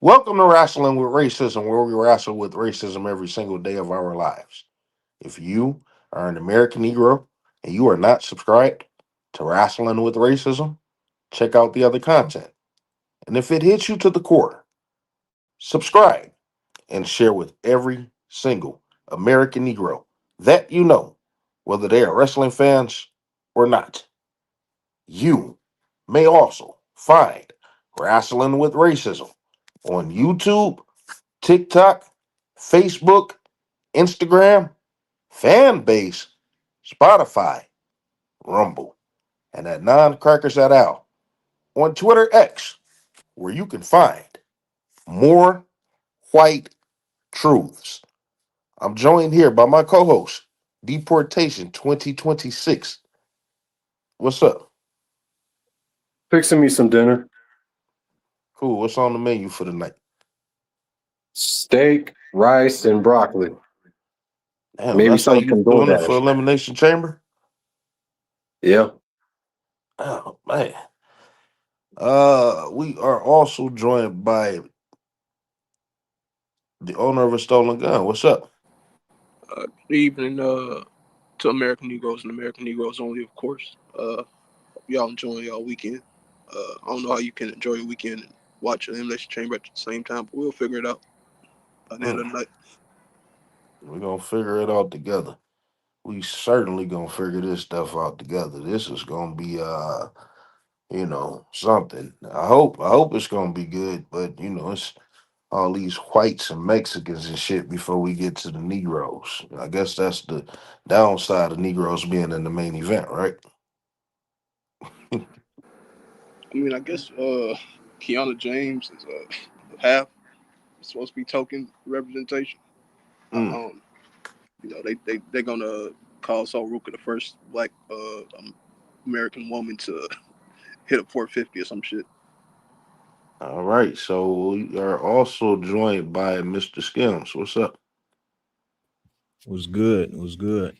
Welcome to Wrestling with Racism, where we wrestle with racism every single day of our lives. If you are an American Negro and you are not subscribed to Wrestling with Racism, check out the other content. And if it hits you to the core, subscribe and share with every single American Negro that you know, whether they are wrestling fans or not. You may also find Wrestling with Racism on YouTube, TikTok, Facebook, Instagram, fan base, Spotify, Rumble, and at Non Crackers at Al on Twitter X, where you can find more white truths. I'm joined here by my co-host, Deportation 2026. What's up? Fixing me some dinner. Cool. What's on the menu for the night? Steak, rice, and broccoli. Damn, Maybe that's how something you from doing it for DoorDash. Elimination Chamber? Yeah. Oh man. We are also joined by the owner of a stolen gun. What's up? Good evening to American Negroes and American Negroes only, of course. Y'all enjoying y'all weekend. I don't know how you can enjoy your weekend and watch an Elimination Chamber at the same time, but we'll figure it out by the end Mm, of the night. we're gonna figure it out together. We certainly gonna figure this stuff out together. This is gonna be something. I hope it's gonna be good, but it's all these whites and Mexicans and shit before we get to the Negroes. I guess that's the downside of Negroes being in the main event, right? I mean, I guess Kiana James is half. It's supposed to be token representation. Mm. Um, they're gonna call Saul Ruka the first black American woman to hit a 450 or some shit. All right, so we are also joined by Mr. Skims. What's up? Was good. It was good.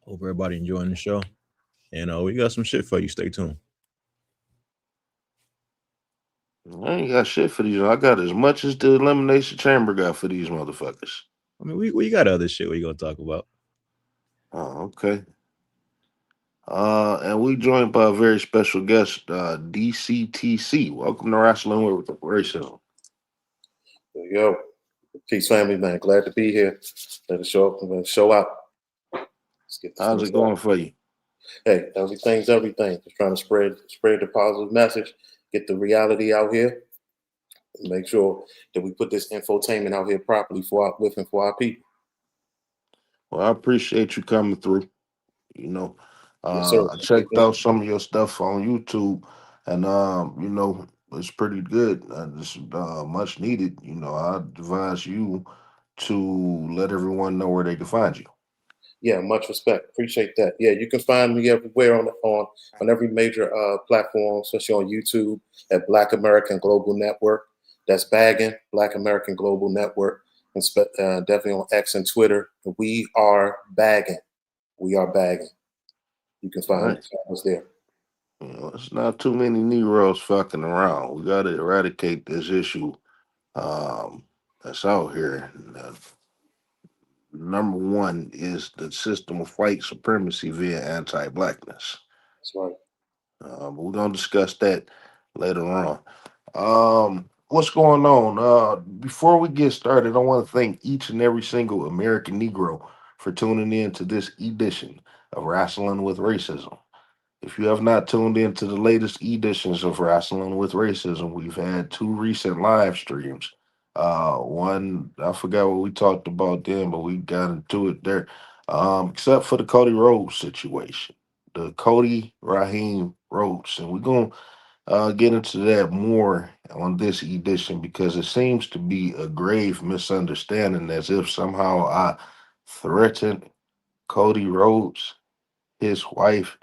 Hope everybody enjoying the show. And we got some shit for you. Stay tuned. I ain't got shit for these. I got as much as the Elimination Chamber got for these motherfuckers. I mean, we got other shit we gonna talk about. Oh, okay. And we joined by a very special guest, DCTC. Welcome to Wrestling with Racism. Yo, peace family, man. Glad to be here. Let it show up and show out. Let's get this thing How's it going started. for you? Hey, everything's everything. Just trying to spread the positive message, get the reality out here, and make sure that we put this infotainment out here properly with and for our people. Well, I appreciate you coming through. You know, Yes, sir. I checked out some of your stuff on YouTube, and it's pretty good. It's much needed. I advise you to let everyone know where they can find you. Yeah, much respect. Appreciate that. Yeah, you can find me everywhere on every major platform, especially on YouTube at Black American Global Network. That's bagging Black American Global Network, and definitely on X and Twitter. We are bagging. We are bagging. You can All find right. us there. It's not too many Negroes fucking around. We got to eradicate this issue um, that's out here. Number one is the system of white supremacy via anti-blackness. That's right. But we're gonna discuss that later on. What's going on? Before we get started, I want to thank each and every single American Negro for tuning in to this edition of Wrestling with Racism. If you have not tuned in to the latest editions of Wrestling with Racism, we've had two recent live streams. One, I forgot what we talked about then, but we got into it there. Except for the Cody Rhodes situation, the Cody Raheem Rhodes, and we're gonna get into that more on this edition because it seems to be a grave misunderstanding, as if somehow I threatened Cody Rhodes, his wife,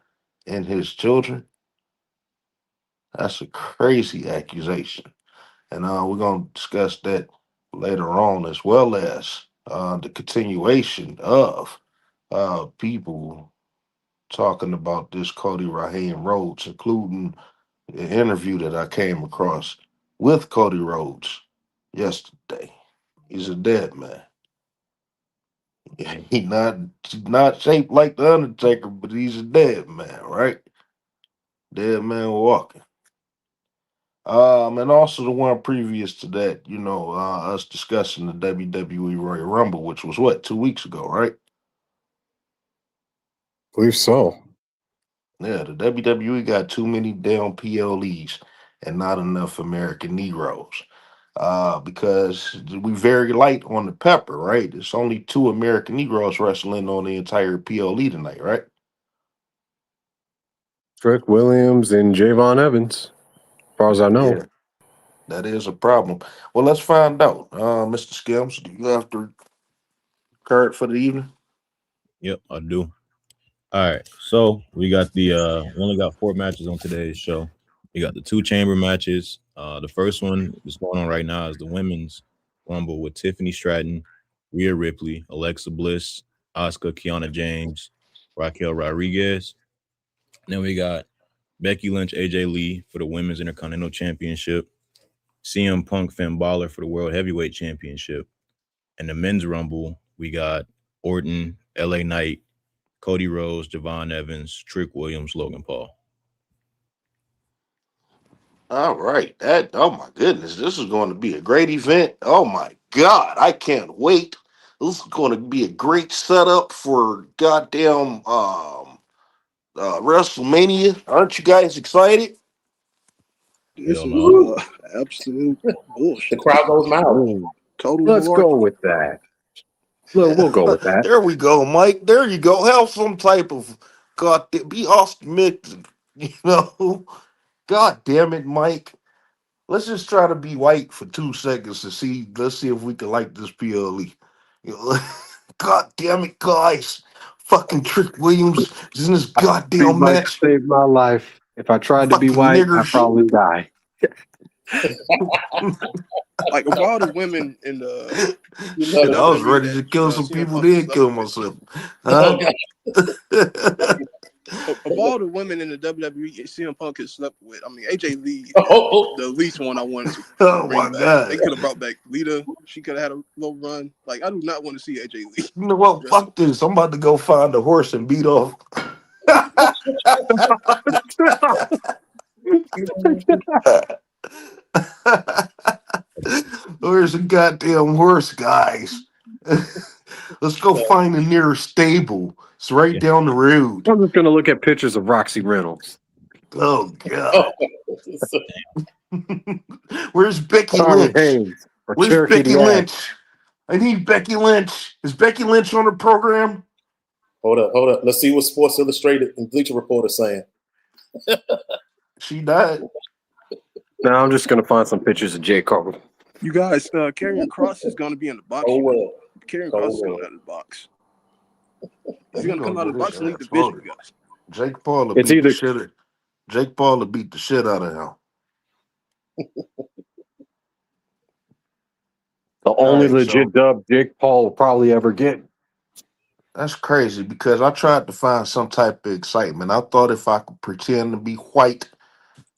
and his children. That's a crazy accusation. And we're going to discuss that later on, as well as the continuation of people talking about this Cody Raheem Rhodes, including the interview that I came across with Cody Rhodes. yesterday. He's a dead man. He not shaped like the Undertaker, but he's a dead man, right? Dead man walking. And also the one previous to that, us discussing the WWE Royal Rumble, which was what, 2 weeks ago, right? Believe so. Yeah, the WWE got too many damn PLEs and not enough American Negroes. Because we very light on the pepper, right? It's only two American Negroes wrestling on the entire PLE tonight, right? Trick Williams and Javon Evans, as far as I know. Yeah, that is a problem. Well, let's find out. Mr. Skims, do you have the card for the evening? Yep, I do. All right, so we got we only got 4 matches on today's show. We got the 2 chamber matches. The first one that's going on right now is the women's rumble with Tiffany Stratton, Rhea Ripley, Alexa Bliss, Asuka, Kiana James, Raquel Rodriguez. And then we got Becky Lynch, AJ Lee for the women's Intercontinental Championship, CM Punk, Finn Balor for the World Heavyweight Championship. And the men's rumble, we got Orton, LA Knight, Cody Rhodes, Javon Evans, Trick Williams, Logan Paul. All right. Oh my goodness, this is going to be a great event. Oh my God, I can't wait. This is going to be a great setup for goddamn WrestleMania. Aren't you guys excited? This Hell is no. absolute The bullshit. crowd goes wild. Ooh, Total let's malarkey. go with that. We'll go with that. There we go, Mike. There you go. Have some type of be optimistic, you know. God damn it, Mike. Let's just try to be white for 2 seconds to see. Let's see if we can like this PLE. You know, God damn it, guys! Fucking Trick Williams is in this These goddamn might match. save my life. If I tried to be Fucking white, I'd niggers. probably die. Like of all the women in the Shit, I was WWE ready to that kill some CM people, Punk is then kill slept with, myself. Oh, Huh? God. of all the women in the WWE CM Punk has slept with, I mean AJ Lee Oh, is the least one I wanted to Oh bring my back. God. They could have brought back Lita. She could have had a little run. Like I do not want to see AJ Lee. You know what? Fuck this. I'm about to go find a horse and beat off. Where's the goddamn horse, guys? Let's go find the nearest stable. It's right Yeah. down the road. I'm just gonna look at pictures of Roxy Reynolds. Oh God. Where's Becky Tommy Lynch? Haynes or Where's Cherokee Becky Dash. Lynch? I need Becky Lynch. Is Becky Lynch on the program? hold up. Let's see what Sports Illustrated and Bleacher Report are saying. She died. Now I'm just gonna find some pictures of J. Cole. You guys, Karrion Kross is going to be in the box. Oh well. Karrion Oh, Kross is well. coming out of the box. He's going to come out of the box and lead the Exploded. division, you guys. Jake Paul will It's beat either- the shit. Jake Paul will beat the shit out of him. The only right, legit dub Jake Paul will probably ever get. That's crazy because I tried to find some type of excitement. I thought if I could pretend to be white,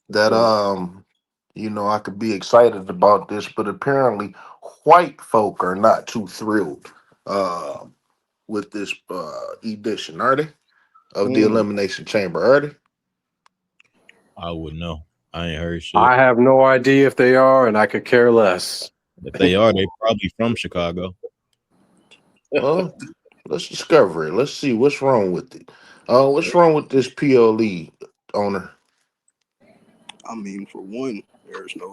that I could be excited about this. But apparently, white folk are not too thrilled with this edition, are they? Of the Elimination Chamber, are they? I wouldn't know. I ain't heard shit. I have no idea if they are, and I could care less. If they are, they probably from Chicago. Well, let's discover it. Let's see what's wrong with it. What's wrong with this PLE owner? I mean, for one, there's no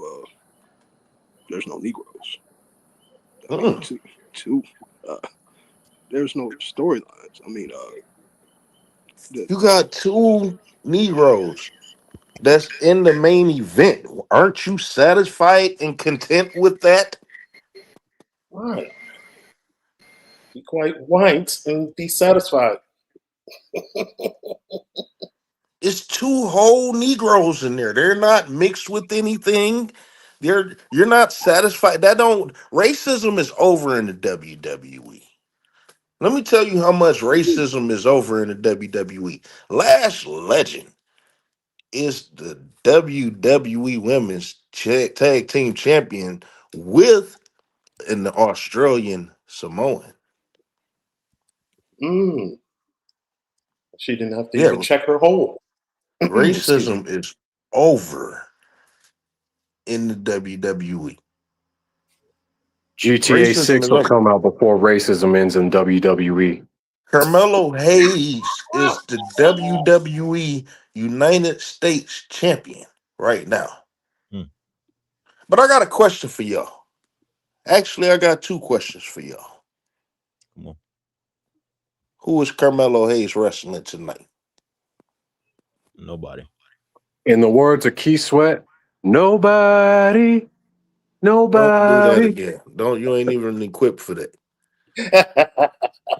Negroes. I mean, two, there's no storylines. I mean, You got two Negroes that's in the main event. Aren't you satisfied and content with that? Right. Be quite white and be satisfied. It's two whole Negroes in there. They're not mixed with anything. You're not satisfied. Racism is over in the WWE. Let me tell you how much racism is over in the WWE. Last Legend is the WWE Women's Tag Team Champion with and the Australian Samoan. She didn't have to Yeah, even check her hole. Excuse me. racism is over in the WWE. GTA Racism 6 is will over. come out before racism ends in WWE. Carmelo Hayes is the WWE United States champion right now. Hmm. But I got a question for y'all. Actually, I got two questions for y'all. Come on. Who is Carmelo Hayes wrestling tonight? Nobody. In the words of Keith Sweat, nobody. Don't do that Nobody. again. Don't you ain't even equipped for that.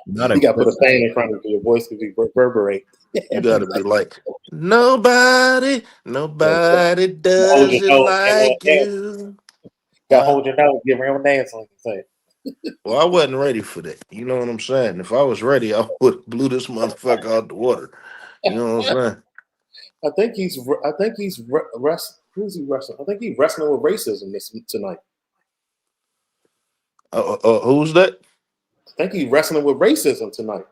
Not You got to put a equipped. fan in front of your voice to reverberate. You gotta be like, nobody Hold does your it nose, give her a like dance. you. Got to Huh? hold your nose, give her a dance like you say. Well, I wasn't ready for that. You know what I'm saying? If I was ready, I would blew this motherfucker out the water. You know what I'm saying? I think he's wrestling. Who's he wrestling? I think he's wrestling with racism tonight. Who's that? I think he's wrestling with racism tonight.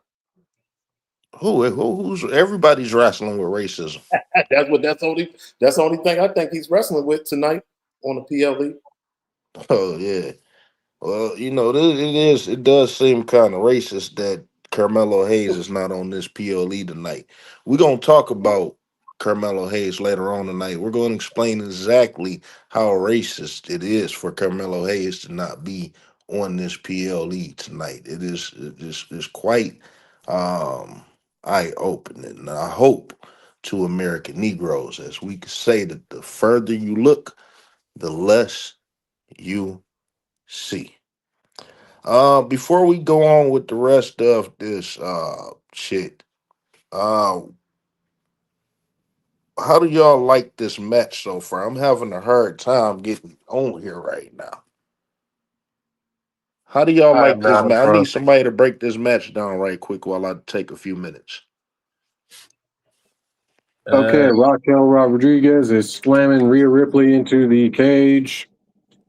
Who's everybody's wrestling with racism? That's the only thing I think he's wrestling with tonight on the PLE. Oh yeah. Well, you know, it does seem kind of racist that Carmelo Hayes is not on this PLE tonight. We're gonna talk about Carmelo Hayes later on tonight. We're gonna explain exactly how racist it is for Carmelo Hayes to not be on this PLE tonight. It's quite eye opening. And I hope to American Negroes, as we could say that the further you look, the less you see. Before we go on with the rest of this shit, uh how do y'all like this match so far? I'm having a hard time getting on here right now. How do y'all I'm like this not match? I need impressed. somebody to break this match down right quick while I take a few minutes. Okay, Raquel Rodriguez is slamming Rhea Ripley into the cage.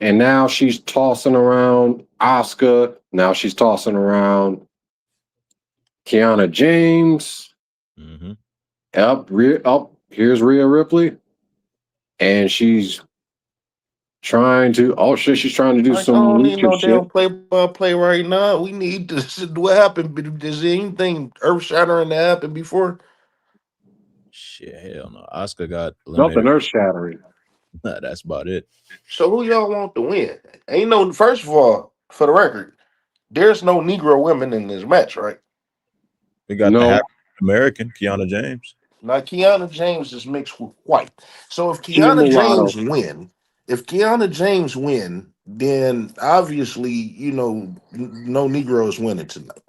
And now she's tossing around Asuka. Now she's tossing around Kiana James. Mm-hmm. Up, here's Rhea Ripley. And she's trying to, oh shit, she's trying to do Like, I some don't need lucha no shit. damn play right now. We need this. What happened? Does anything earth shattering that happened before? Shit, hell no. Oscar got Nothing eliminated. earth shattering. That's about it. So who y'all want to win? Ain't no. First of all, for the record, there's no Negro women in this match, right? We got the No, half American, Kiana James. Now Kiana James is mixed with white. So she's a mulatto. If Kiana James win, then obviously no Negroes winning tonight.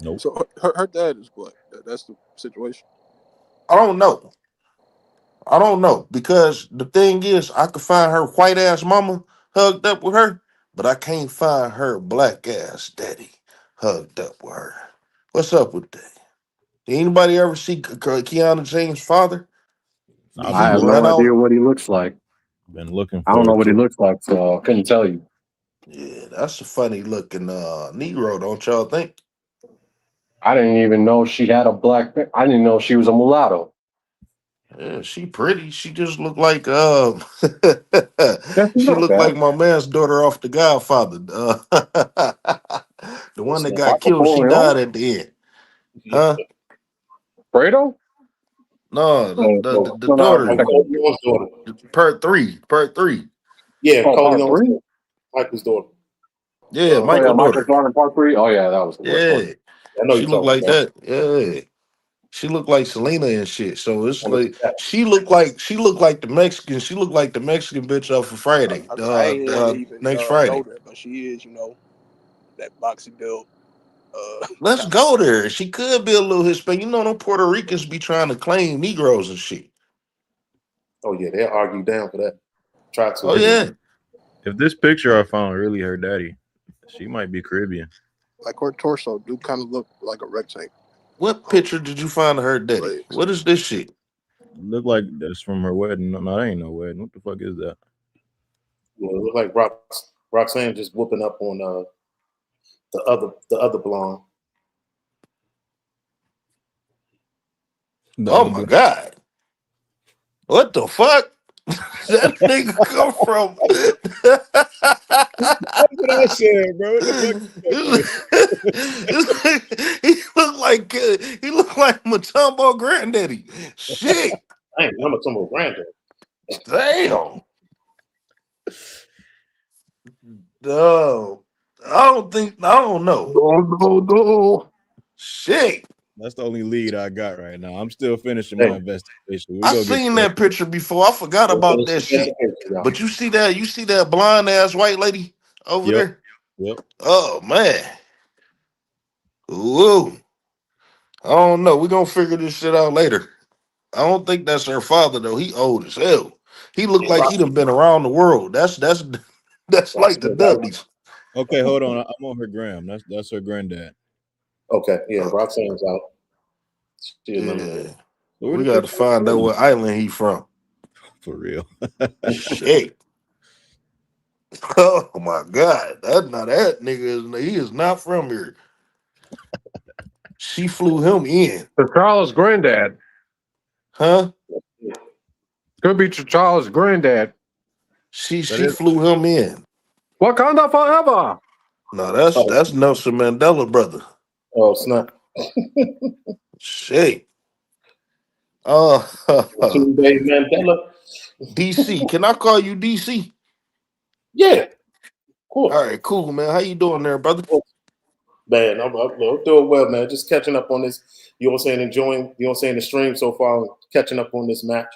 Nope. So her dad is black. That's the situation. I don't know. I don't know because the thing is, I could find her white ass mama hugged up with her, but I can't find her black ass daddy hugged up with her. What's up with that? Did anybody ever see Kiana James' father? Did I've I he been have looking, no run idea out? what he looks like. I don't know for it what he too. looks like, so I couldn't tell you. Yeah, that's a funny looking Negro, don't y'all think? I didn't even know she had a black. I didn't know she was a mulatto. Yeah, she pretty. She just looked like Yeah, she's she not looked like bad. my man's daughter off The Godfather. The one What's that that? got Marco killed, she Corleone? died at the end. Huh? Fredo? No, No, the no, no, daughter. Michael Corleone's daughter. Part three. Part three. Yeah, oh, part Corleone's three? daughter. Michael's daughter. Yeah, Oh, yeah, Michael Michael daughter. Jordan, part three? Oh, yeah, that was the worst one. Yeah. I know She you're looked talking like about. that. Yeah. She looked like Selena and shit. So it's On the like step. she looked like the Mexican. She looked like the Mexican bitch off of Friday. I ain't want to even Next go Friday. there, but she is, that boxy build. Let's Kind of. go there. She could be a little Hispanic. You know, them Puerto Ricans be trying to claim Negroes and shit. Oh yeah, they'll argue down for that. Try to Oh at least. yeah. If this picture I found really her daddy, she might be Caribbean. Like her torso do kind of look like a rectangle. What picture did you find of her daddy? Legs. What is this shit? Look like that's from her wedding. No, that ain't no wedding. What the fuck is that? You know, look like Roxanne just whooping up on the other blonde. The Oh other my blue. God. What the fuck? That nigga come from? That's what I said, bro. What the fuck? He look like Matumbo granddaddy. Shit. Dang, I'm a tumble granddad. Damn. No. I don't know. No. Shit. That's the only lead I got right now. I'm still finishing Hey, my investigation. We I gonna get seen to that. that picture before. I forgot about that shit. y'all. But you see that blonde ass white lady over Yep. there? Yep. Oh man. Whoa. I don't know. We're gonna figure this shit out later. I don't think that's her father though. He old as hell. He looked Yeah, like he done been around the world. That's like the Roxanne's out. Dudleys. Okay, hold on. I'm on her gram. That's her granddad. Okay, yeah, Uh, Roxanne's out. She eliminated. yeah. So where We the fuck gotta find out what island he from. for real? Shit. Oh my God. That nigga he is not from here. She flew him in. T'Challa's granddad. Huh? Could be T'Challa's granddad. That She is flew him in. Wakanda forever. No, Oh, that's Nelson Mandela, brother. oh, snap. Shit. Tuesday Mandela. DC. Can I call you DC? Yeah, of course. All right, cool, man. How you doing there, brother? Man, I'm doing well, man. Just catching up on this. You know what I'm saying? Enjoying, you know what I'm saying, the stream so far. Catching up on this match.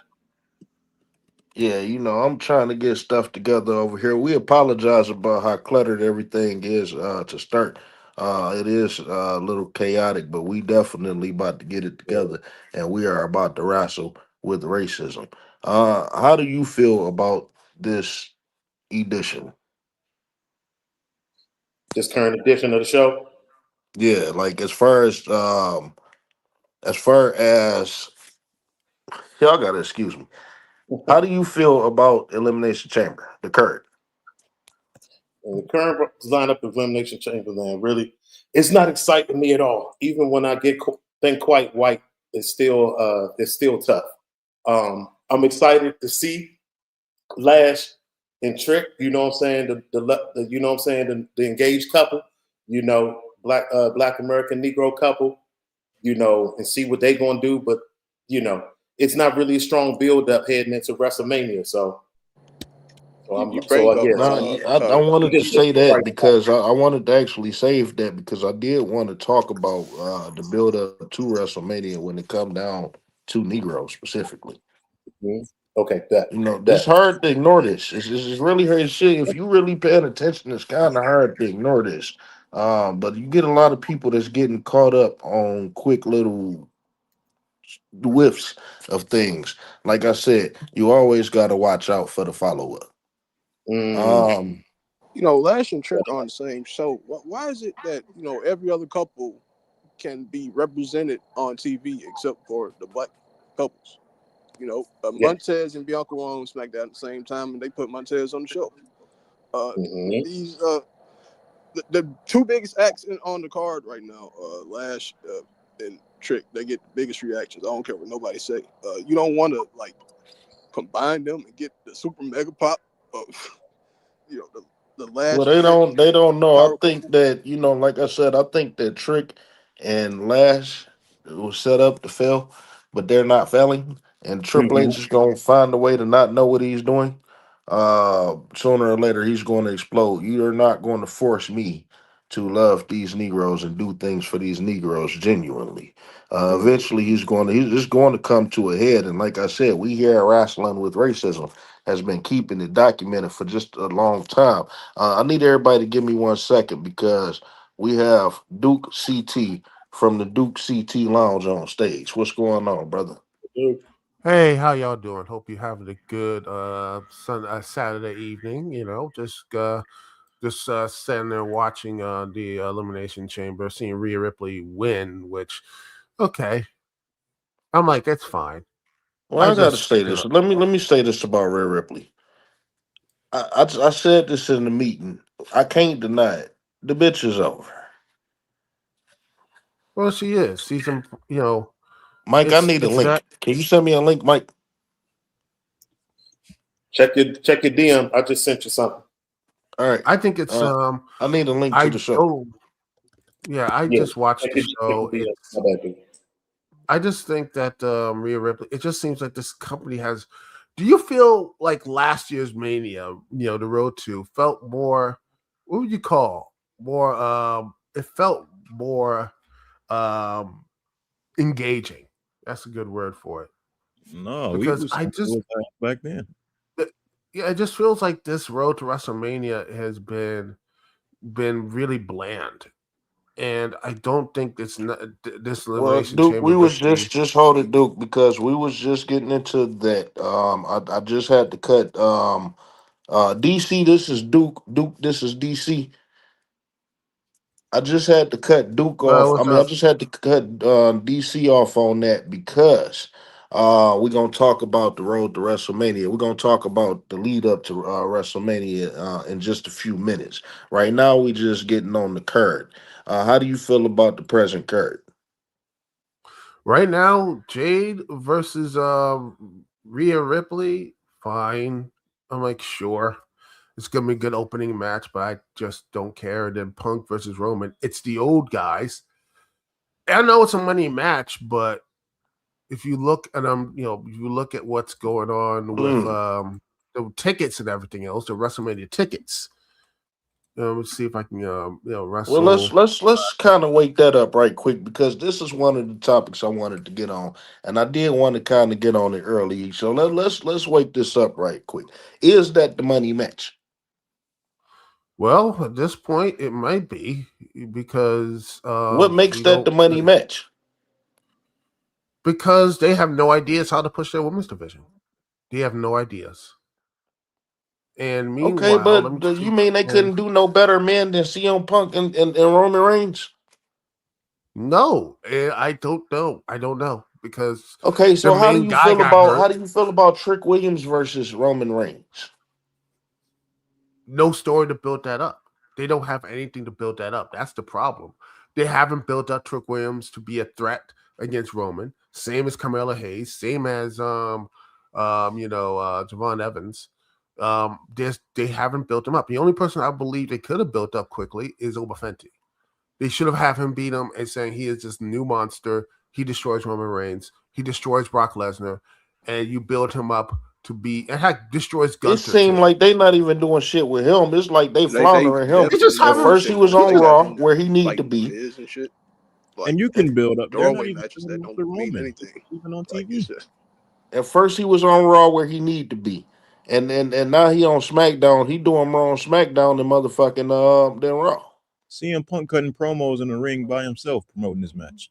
Yeah, I'm trying to get stuff together over here. We apologize about how cluttered everything is to start. It is a little chaotic, but we definitely about to get it together, and we are about to wrestle with racism. How do you feel about this edition? This current edition of the show. Yeah, like as far as y'all gotta excuse me. How do you feel about Elimination Chamber, the current? And the current lineup of Elimination Chamber, man, really, it's not exciting me at all. Even when I get think quite white, it's still tough. I'm excited to see Lash and Trick. You know what I'm saying? The you know what I'm saying? The engaged couple. You know, Black American Negro couple. You know, and see what they gonna do. But you know, it's not really a strong build up heading into WrestleMania. You So bring I up guess No, I we wanted to just say right that because I wanted to actually save that because I did want to talk about the build up to WrestleMania when it come down to Negroes specifically. now. Okay, that It's that. hard to ignore this. It's really hard as shit. If you really paying attention, it's kind of hard to ignore this. But you get a lot of people that's getting caught up on quick little whiffs of things. Like I said, you always got to watch out for the follow up. Mm, Um, Lash and Trick are on the same show. Why is it that every other couple can be represented on TV except for the black couples? yeah. Montez and Bianca were on SmackDown at the same time, and they put Montez on the show. Uh, Mm-hmm. these the two biggest acts on the card right now, Lash and Trick, they get the biggest reactions. I don't care what nobody say. You don't want to combine them and get the super mega pop of the Well, Lash they Trick don't know. I power think couple. that like I said, I think that Trick and Lash was set up to fail, but they're not failing. And Triple Mm-hmm. H is going to find a way to not know what he's doing. Sooner or later, he's going to explode. You are not going to force me to love these Negroes and do things for these Negroes genuinely. Mm-hmm. Eventually, he's just going to come to a head. And like I said, we here at Wrestling with Racism has been keeping it documented for just a long time. I need everybody to give me 1 second because we have Duke CT from the Duke CT Lounge on stage. What's going on, brother? Hey, how y'all doing? Hope you're having a good Saturday evening. Just sitting there watching the Elimination Chamber, seeing Rhea Ripley win. Which, okay, I'm like, it's fine. Well, I I got to just, say this. Let me say this about Rhea Ripley. I said this in the meeting. I can't deny it. The bitch is over. Well, she is. She's Mike, I need a it's that. link. Can you send me a link, Mike? Check your DM. I just sent you something. All right. I think it's I need a link to I the show. don't. Yeah, I Yeah, just watched check the your show. DM. My bad, dude. I just think that Rhea Ripley. It just seems like this company has. Do you feel like last year's Mania, the Road to, felt more? What would you call more? It felt more engaging. That's a good word for it. No, Because we I was just back then. yeah, it just feels like this road to WrestleMania has been really bland, and I don't think this Well, elimination Duke, chamber we was victory. just hold it, Duke, because we was just getting into that. I just had to cut DC. This is Duke. Duke, this is DC. I just had to cut Duke off. I What's mean, I up? just had to cut DC off on that because we're gonna talk about the road to WrestleMania. We're gonna talk about the lead up to WrestleMania in just a few minutes. Right now, we just getting on the card. How do you feel about the present card? Right now, Jade versus Rhea Ripley. Fine. I'm like, sure. It's gonna be a good opening match, but I just don't care. And then Punk versus Roman. It's the old guys. I know it's a money match, but if you look at if you look at what's going on with Mm. the tickets and everything else, the WrestleMania tickets. Let's see if I can Well, wrestle. let's kind of wake that up right quick because this is one of the topics I wanted to get on, and I did want to kind of get on it early. So let's wake this up right quick. Is that the money match? Well, at this point, it might be because What makes we that the don't money match? because they have no ideas how to push their women's division. They have no ideas. And Okay, meanwhile, let me but see you if mean I they can. couldn't do no better men than CM Punk and Roman Reigns? No, I don't know. I don't know because Okay, their so main guy got how hurt. do you feel about Trick Williams versus Roman Reigns? No story to build that up. They don't have anything to build that up. That's the problem. They haven't built up Trick Williams to be a threat against Roman. Same as Carmella Hayes. Same as Javon Evans. They haven't built him up. The only person I believe they could have built up quickly is Oba Fenty. They should have him beat him and saying he is this new monster. He destroys Roman Reigns. He destroys Brock Lesnar, and you build him up to be and heck destroys It Gunther seemed too. like they not even doing shit with him. It's like they They floundering him. They just definitely At not haven't. doing first, he shit with was him. on They got Raw him where he need to fighting be. Miz and shit. Like And you can build up. They're not throwaway even matches building that up don't the mean Roman, anything. even on Like TV. it's just At first, he was on Raw where he need to be, and now he on SmackDown. He doing more on SmackDown than motherfucking than Raw. CM Punk cutting promos in the ring by himself promoting this match.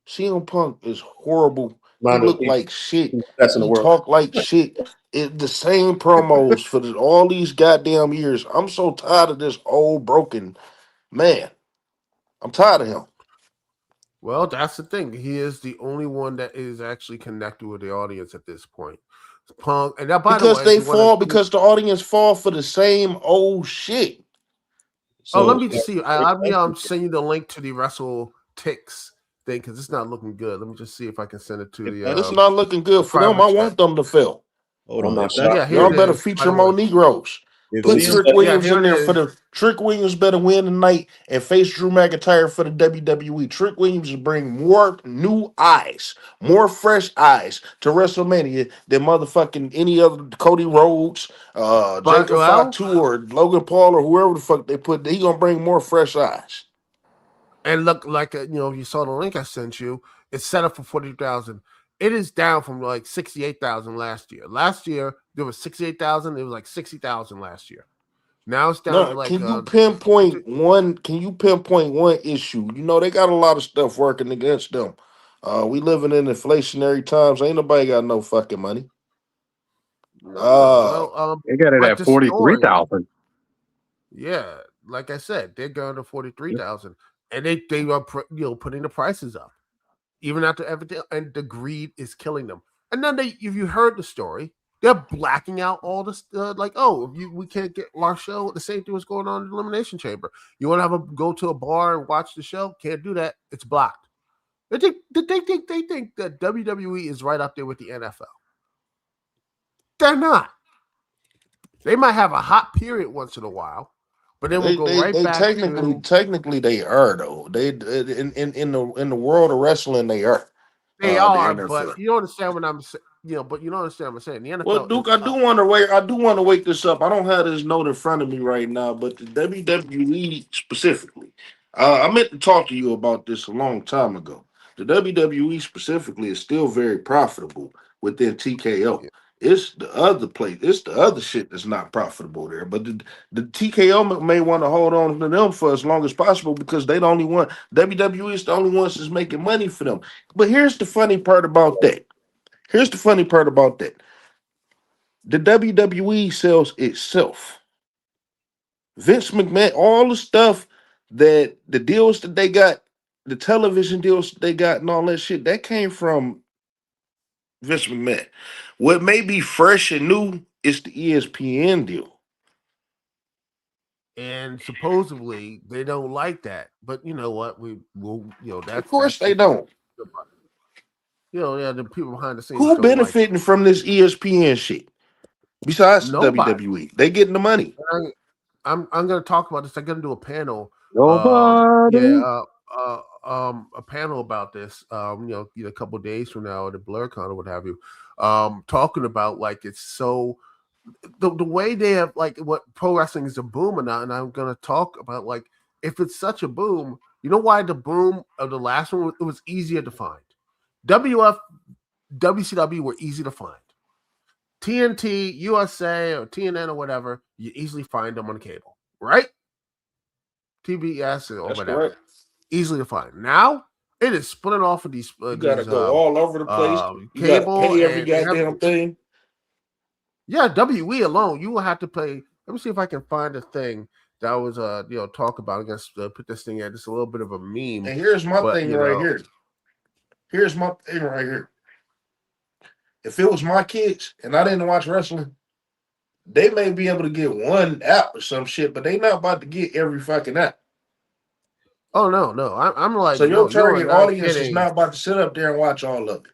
CM Punk is horrible. He Mind look you, like shit. that's in the He world. talk like shit. The same promos for all these goddamn years. I'm so tired of this old broken man. I'm tired of him Well, that's the thing. He is the only one that is actually connected with the audience at this point. Punk, and now, by the because way, if they you want fall to, because the audience fall for the same old shit. let So me see. Let me send you the link to the Wrestle Ticks thing because it's not looking good. Let me just see if I can send it to if the that's It's not looking good for them. private I chat. want them to fail. hold I'm on, not if that's shocked. Yeah, here Y'all it better is. By feature the way, more Negroes. if Put Please, CM Trick yeah, Williams here in it there for is. the Trick Williams better win tonight and face Drew McIntyre for the WWE. Trick Williams will bring more new eyes, more fresh eyes to WrestleMania than motherfucking any other Cody Rhodes, But Jacob Fatu, or Logan Paul or whoever the fuck they put. He gonna bring more fresh eyes. and look like you saw the link I sent you. It's set up for 40,000. It is down from like 68,000 last year. Last year there was 68,000. It was like 60,000 last year. Now it's down to Now, like Can you pinpoint one issue? You know they got a lot of stuff working against them. We living in inflationary times. Ain't nobody got no fucking money. no. Uh, Well, They got it but at the story, 43,000. yeah, like I said, they're going to 43,000, and they are putting the prices up even after everything, and the greed is killing them. And then if you heard the story, They're blacking out all this. Like, oh, we can't get our show. The same thing was going on in the Elimination Chamber. You want to go to a bar and watch the show? Can't do that. It's blocked. They think that WWE is right up there with the NFL. They're not. They might have a hot period once in a while, but then we'll go right They back to technically they are though. They in the world of wrestling they are. they The are, NFL. but you don't understand what I'm saying. But you don't understand what I'm saying. The Well, NFL is Duke, I do up. want to wait. I do want to wake this up. I don't have this note in front of me right now, but the WWE specifically, I meant to talk to you about this a long time ago. The WWE specifically is still very profitable within TKO. Yeah. It's the other place. It's the other shit that's not profitable there. But the TKO may want to hold on to them for as long as possible because they the only one. WWE is the only ones that's making money for them. But here's the funny part about that. Here's the funny part about that. The WWE sells itself. Vince McMahon, all the stuff that the deals that they got, the television deals that they got, and all that shit, that came from Vince McMahon. What may be fresh and new is the ESPN deal. And supposedly they don't like that. But you know what? We will. Of course, That's they just don't. yeah. The people behind the scenes Who don't like it. benefiting from this ESPN shit besides the Nobody. WWE? They getting the money. I'm going to talk about this. I'm going to do a panel. Nobody. A panel about this. A couple of days from now at the BlurCon or what have you. Talking about like it's so the way they have like what pro wrestling is a boom or not, and I'm going to talk about like if it's such a boom. You know why the boom of the last one it was easier to find. WF, WCW were easy to find. TNT, USA, or TNN or whatever, you easily find them on cable, right? TBS or That's whatever, correct. easily to find. Now it is splitting off of these You gotta go all over the place. You gotta cable pay every and goddamn everything. thing. Yeah, WE alone, you will have to pay. Let me see if I can find a thing that was talk about. I'm gonna put this thing at just a little bit of a meme. And here's my But thing right here. Here's my thing right here. If it was my kids and I didn't watch wrestling, they may be able to get one app or some shit, but they not about to get every fucking app. oh no, I'm like So your no, you are target not audience is kidding. not about to sit up there and watch all of it.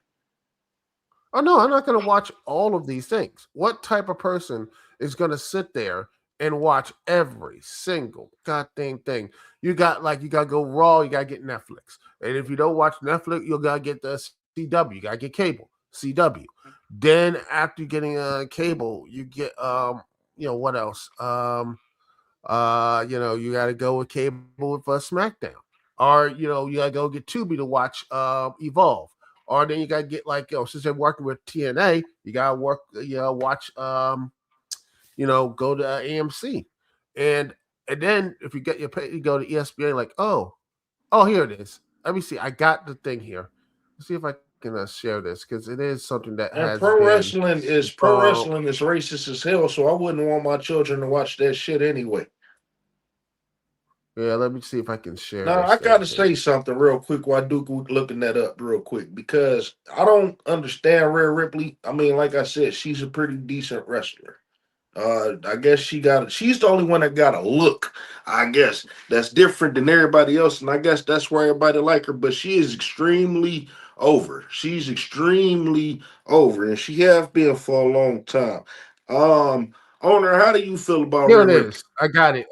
Oh no, I'm not going to watch all of these things. What type of person is going to sit there and watch every single goddamn thing? You got to go raw. You got to get Netflix, and if you don't watch Netflix, you got to get the CW. You got to get cable CW. Then after getting cable, you get what else? You got to go with cable with SmackDown, or you got to go get Tubi to watch Evolve. Or then you gotta get since they're working with TNA, you gotta watch go to AMC, and then if you get your pay, you go to ESPN. Like, oh, here it is. Let me see. I got the thing here. Let's see if I can share this because it is something that And has been. pro wrestling is racist as hell, so I wouldn't want my children to watch that shit anyway. Yeah, let me see if I can share Now this I thing gotta here. say something real quick while Duke looking that up real quick because I don't understand Rhea Ripley. I mean, like I said, she's a pretty decent wrestler. I guess she's the only one that got a look, I guess, that's different than everybody else. And I guess that's why everybody like her, but she is extremely over. She's extremely over, and she have been for a long time. Owner, how do you feel about Here Rhea it Ripley? is. I got it.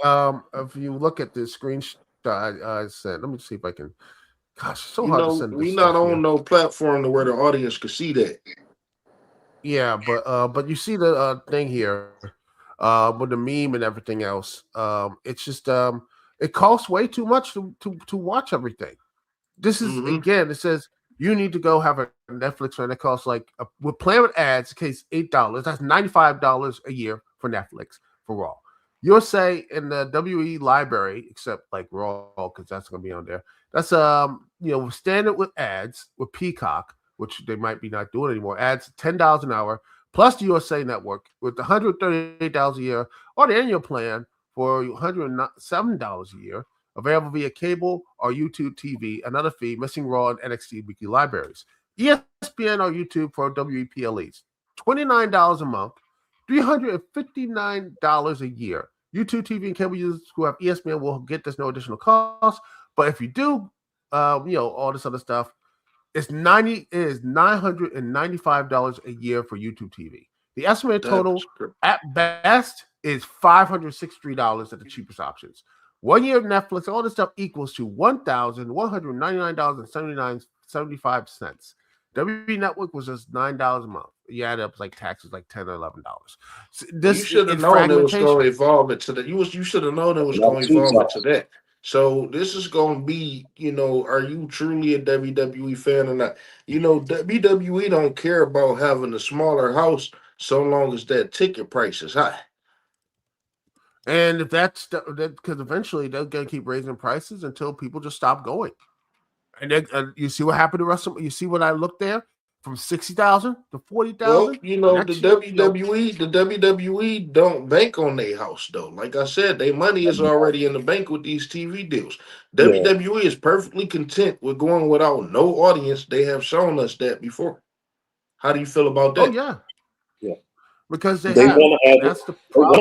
If you look at the screenshot I sent, let me see if I can. Gosh, it's so You hard to know, send we this not stuff on here. no platform to where the audience could see that. Yeah, but you see the thing here, with the meme and everything else. It's just it costs way too much to watch everything. This is Mm-hmm. again, it says you need to go have a Netflix and it costs with plan with ads, it costs $8. That's $95 a year for Netflix for Raw. You'll say in the WE library, except like Raw, because that's gonna be on there. That's standard with ads with Peacock, which they might be not doing anymore. Ads $10 an hour plus the USA Network with $138 a year, or the annual plan for $107 a year, available via cable or YouTube TV, another fee, missing Raw and NXT weekly libraries. ESPN or YouTube for WEPLEs. $29 a month, $359 a year. YouTube TV and cable users who have ESPN will get this no additional cost. But if you do, all this other stuff, it is $995 a year for YouTube TV. The estimated total at best is $563 at the cheapest options. 1 year of Netflix, all this stuff equals to $1,199.75. WWE Network was just $9 a month. You add up like taxes, like $10 or $11. So You should have known it was going to evolve it to that. You should have known it was going to evolve it to that. So this is going to be, are you truly a WWE fan or not? WWE don't care about having a smaller house so long as that ticket price is high. And if that's because eventually they're going to keep raising prices until people just stop going. And then you see what happened to WrestleMania. You see what I looked there from 60,000 to 40,000. Well, the WWE don't bank on their house though. Like I said, their money is already in the bank with these TV deals. WWE is perfectly content with going without no audience. They have shown us that before. How do you feel about that? Oh yeah. Because they want to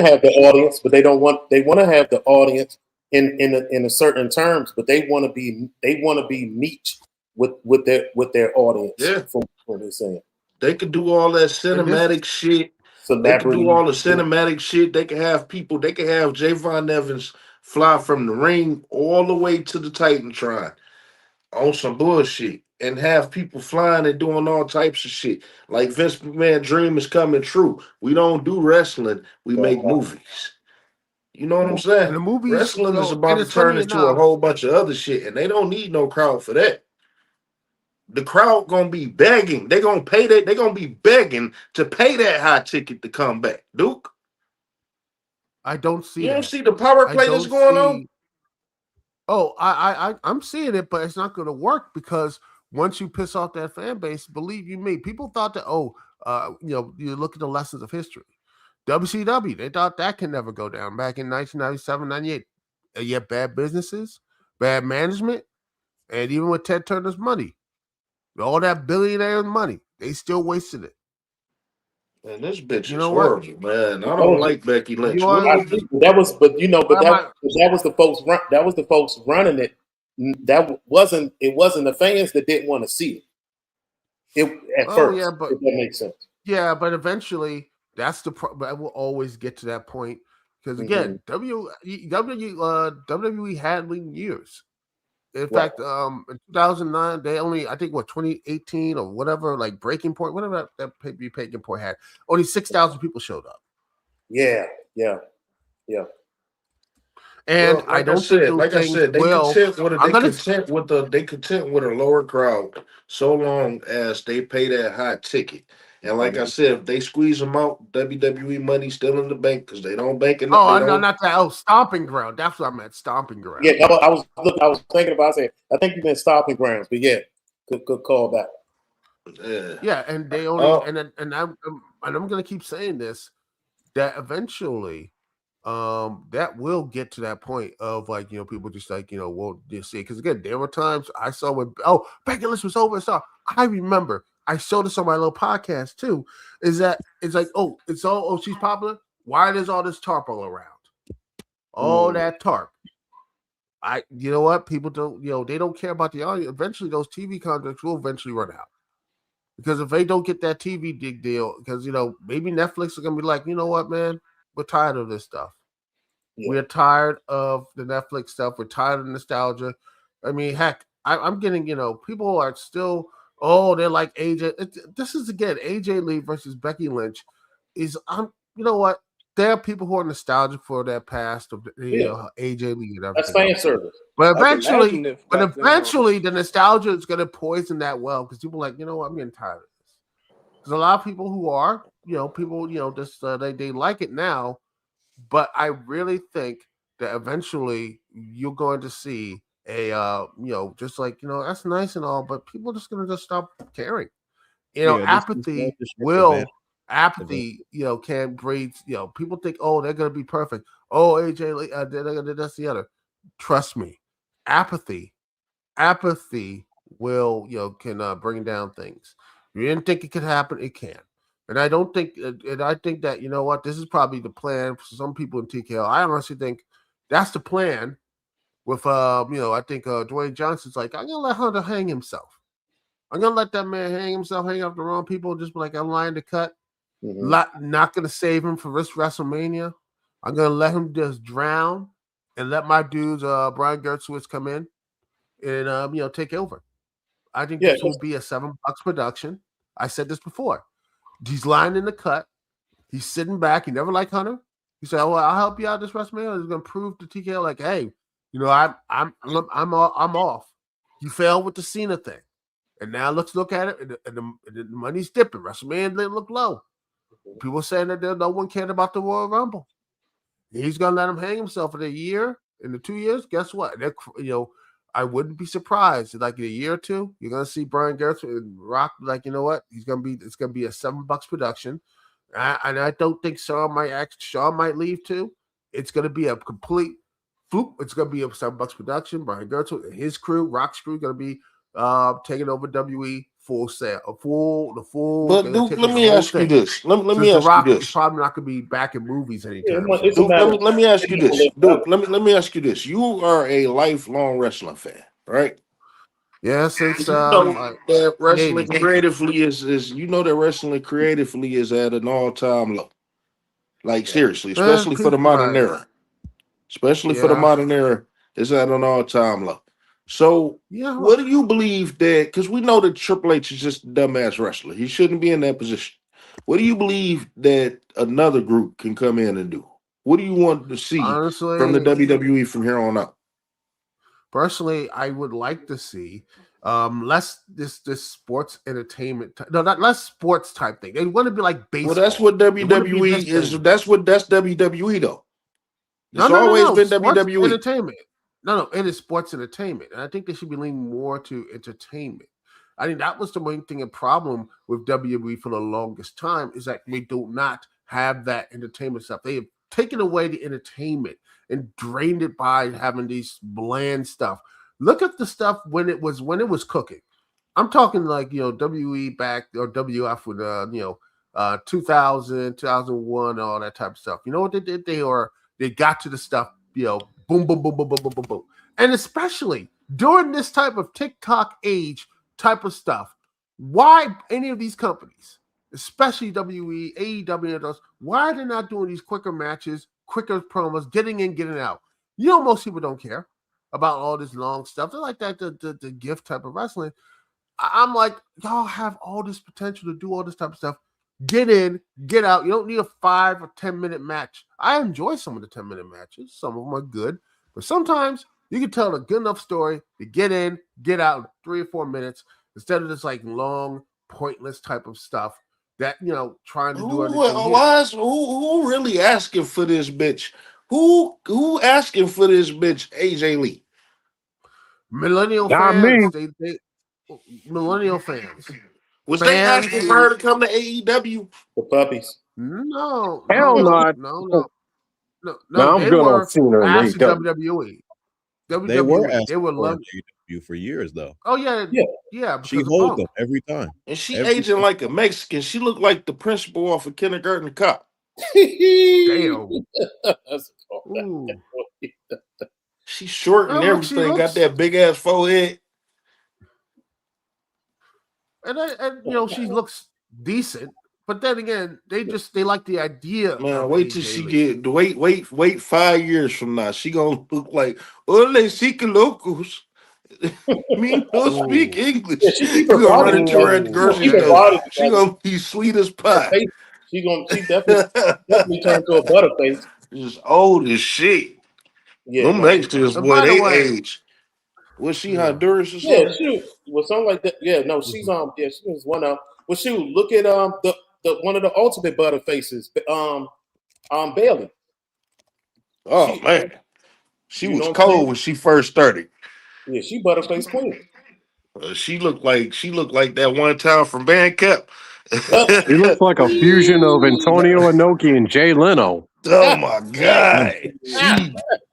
have the audience, but they don't want. They want to have the audience in a certain terms, but they want to be niche with their audience. Yeah, from what they're saying. They could do all that cinematic shit. They could do all the cinematic shit. They could have people. They could have Javon Evans fly from the ring all the way to the Titantron on some bullshit. And have people flying and doing all types of shit. Like Vince McMahon's dream is coming true. We don't do wrestling. We make movies. You know what I'm saying? And the movies, wrestling is about to turn into a whole bunch of other shit. And they don't need no crowd for that. The crowd gonna be begging. They're gonna pay that. They're gonna be begging to pay that high ticket to come back. Duke? I don't see You don't see the power play that's going on? Oh, I'm seeing it, but it's not gonna work because once you piss off that fan base, believe you me, people thought that, you look at the lessons of history. WCW, they thought that can never go down back in 1997, 98. Yet bad businesses, bad management, and even with Ted Turner's money, all that billionaire money, they still wasted it. And this bitch is horrible, man. I don't like Becky Lynch. That was the folks. That was the folks running it. It wasn't the fans that didn't want to see it. First. Yeah, but if that makes sense. Yeah, but eventually, that's the problem. I will always get to that point because again, WWE had lean years. In fact, in 2009, they only, I think, 2018 or whatever, like Breaking Point, whatever that Breaking Point had, only 6,000 people showed up. Yeah. And well, I don't think, like I said, they content with a lower crowd so long as they pay that high ticket. And like I said, if they squeeze them out, WWE money still in the bank because they don't bank it. Oh, no, not that. Oh, stomping ground. That's what I meant. Stomping ground. Yeah, I was thinking about saying. I think you meant stomping grounds, but yeah, good call back. Yeah, and they only and I'm gonna keep saying this, that eventually, that will get to that point of people just won't just see it. Because again, there were times I saw when Becky Lynch was over. So I remember. I showed this on my little podcast too. Is that it's like, she's popular. Why there's all this tarp all around? All that tarp. You know what? People don't, they don't care about the audience. Eventually, those TV contracts will eventually run out. Because if they don't get that TV deal, because maybe Netflix is gonna be like, you know what, man, we're tired of this stuff. Yeah. We're tired of the Netflix stuff. We're tired of the nostalgia. I mean, heck, I'm getting, people are still. Oh, they're like AJ. This is again AJ Lee versus Becky Lynch. You know what? There are people who are nostalgic for their past of AJ Lee and everything. That's fan service. But eventually, the nostalgia is going to poison that well because people are like, you know what? I'm getting tired of this. There's a lot of people who are, they like it now, but I really think that eventually you're going to see just like that's nice and all, but people are just gonna just stop caring. Apathy can breed. People think, they're gonna be perfect. Oh, AJ, that's the other. Trust me, apathy will can bring down things. You didn't think it could happen, it can. And I don't think, and I think that, you know what, this is probably the plan for some people in TKO. I honestly think that's the plan with, I think Dwayne Johnson's like, I'm gonna let Hunter hang himself. I'm gonna let that man hang himself, hang up the wrong people, just be like, I'm lying to cut. Not gonna save him for this WrestleMania. I'm gonna let him just drown and let my dudes, Brian Gertzowitz, come in and take over. I think this will be a $7 production. I said this before. He's lying in the cut. He's sitting back. He never liked Hunter. He said, "Oh, well, I'll help you out this WrestleMania." He's gonna prove to TKO like, "Hey, I'm off. You failed with the Cena thing, and now let's look at it. And the money's dipping. WrestleMania didn't look low. People saying that no one cared about the Royal Rumble. He's gonna let him hang himself in a year, in the 2 years. Guess what? I wouldn't be surprised. Like in a year or two, you're gonna see Brian Gertz and Rock. Like, you know what? It's gonna be a $7 production, and I don't think Shawn might leave too. It's gonna be a complete fluke. It's gonna be a $7 production. Brian Gertz and his crew, Rock's crew, gonna be taking over WWE full sale, the full. But Duke, let me ask you this. Let me The ask you Rock is this. probably not gonna be back in movies anytime soon. It's a Duke, matter let me ask you this. Duke, of- let me ask you this. You are a lifelong wrestling fan, right? Yeah, since You know that the wrestling 80s. creatively is you know that wrestling creatively is at an all-time low. Like seriously, especially for the modern Right. era. Especially for the Yeah. modern era, it's at an all-time low. So Yeah. what do you believe that because we know that Triple H is just a dumbass wrestler. He shouldn't be in that position. What do you believe that another group can come in and do? What do you want to see from the Honestly, WWE from here on out? personally, I would like to see less this sports entertainment. No, not less sports type thing. They want to be like baseball. Well, that's what They want to be WWE this is. thing. That's WWE though. It's No. always been Sports WWE. entertainment. No. It is sports entertainment, and I think they should be leaning more to entertainment. I think that was the main thing and problem with WWE for the longest time is that we do not have that entertainment stuff. They have taken away the entertainment and drained it by having these bland stuff. Look at the stuff when it was cooking. I'm talking like WE back or WF with 2000, 2001, all that type of stuff. You know what they did? They got to the stuff, boom, boom, boom, boom, boom, boom, boom, boom. And especially during this type of TikTok age type of stuff, why any of these companies, especially WE, AEW, and those, why are they not doing these quicker matches, quicker promos, getting in, getting out? Most people don't care about all this long stuff. They're like that, the gift type of wrestling. I'm like, y'all have all this potential to do all this type of stuff. Get in, get out. You don't need a 5 or 10-minute match. I enjoy some of the 10-minute matches. Some of them are good, but sometimes you can tell a good enough story to get in, get out in 3 or 4 minutes instead of this like long, pointless type of stuff that trying to do everything. Who really asking for this bitch? Who asking for this bitch? AJ Lee. Millennial Not fans, me. they millennial fans. Was they Fans asking for her to come to AEW? the puppies. No. Hell not. No. Now I'm They good on were Cena and asking AEW. WWE. They were WWE. asking They were for loving. you for years though. Oh yeah. Because She of holds Punk. them every time. And she Every aging time. like a Mexican. She looked like the principal off of Kindergarten Cop. Damn. That's a call. Ooh. She's short and No, look, she everything. Got looks, that big ass forehead. and she looks decent. But then again, they like the idea. Man, of wait till AJ she Lee. get wait 5 years from now. She gonna look like Ole Sika locals. Me no speak Ooh. English. Yeah, she keep You her gonna run body into her together. at the Ooh. grocery Keep her store. body She together. gonna be sweet as Her pie. face, she definitely turned to a butterface. Just old as shit. Yeah, Them no, she, Mexicans, And boy, by the they way, age. Was she yeah. Honduras or yeah, something? she was something like that. Yeah, no, she's yeah, she was one of. Well, shoot, look at the one of the ultimate butterfaces, Bailey. Oh She, man, she you was know what I'm saying? cold when she first started. Yeah, she butterface queen. She looked like that one time from Bandcamp. He looks like a fusion of Antonio Inoki and Jay Leno. Oh my Mm. god,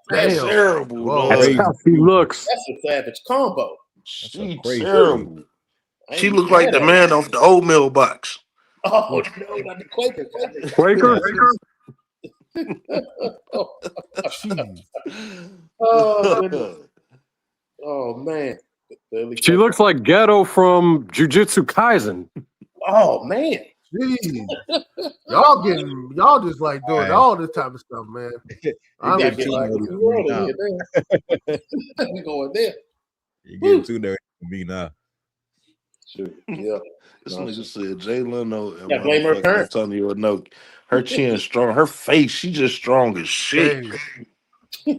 that's Damn. terrible, Whoa. That's dog. Crazy. how she looks. That's a savage combo. That's a She crazy dude. terrible. I She ain't looked mad like the at her. man off the oatmeal box. Oh no, not the Quakers. Quakers? Jeez. Oh goodness. Oh man. She looks like Ghetto from Jujutsu Kaisen. Oh man. Jeez. Y'all just like doing Hey. all this type of stuff, man. You I'm get just too like, nerdy for me World now. in here, damn. We going there. You're getting too nerdy for me now. Sure. Yeah. This No, nigga said Jay Leno and Yeah, blame her motherfucking parents. Antonio Inoki. Her chin strong. Her face, she just strong as shit. dang.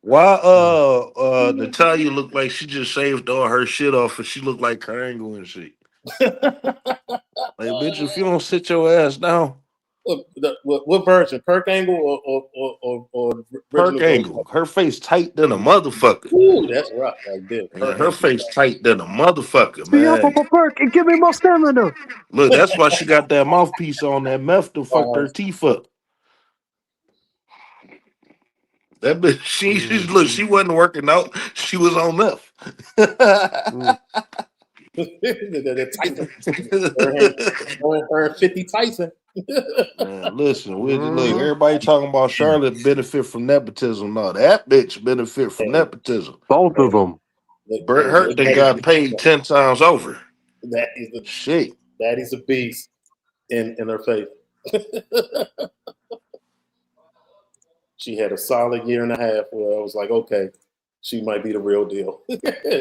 Why Natalia look like she just shaved all her shit off and she look like Triangle and shit. Like, bitch, if you don't sit your ass down, What version? Perk angle or Perk original Angle. Her face tight than a motherfucker. Ooh, that's rough right there. Yeah, Perk her angle. face tight than a motherfucker, Be up, man. Perk, and give me more stamina. Look, that's why she got that mouthpiece on that meth to fuck her teeth up. That bitch, she wasn't working out. She was on meth. Tyson. 50 Tyson. Man, listen, look, everybody talking about Charlotte benefit from nepotism. No, that bitch benefit from nepotism. Both of them. Bert Hurt they got paid 10 times over. That is the Shit. that is a beast in her face. She had a solid year and a half where I was like, okay, she might be the real deal.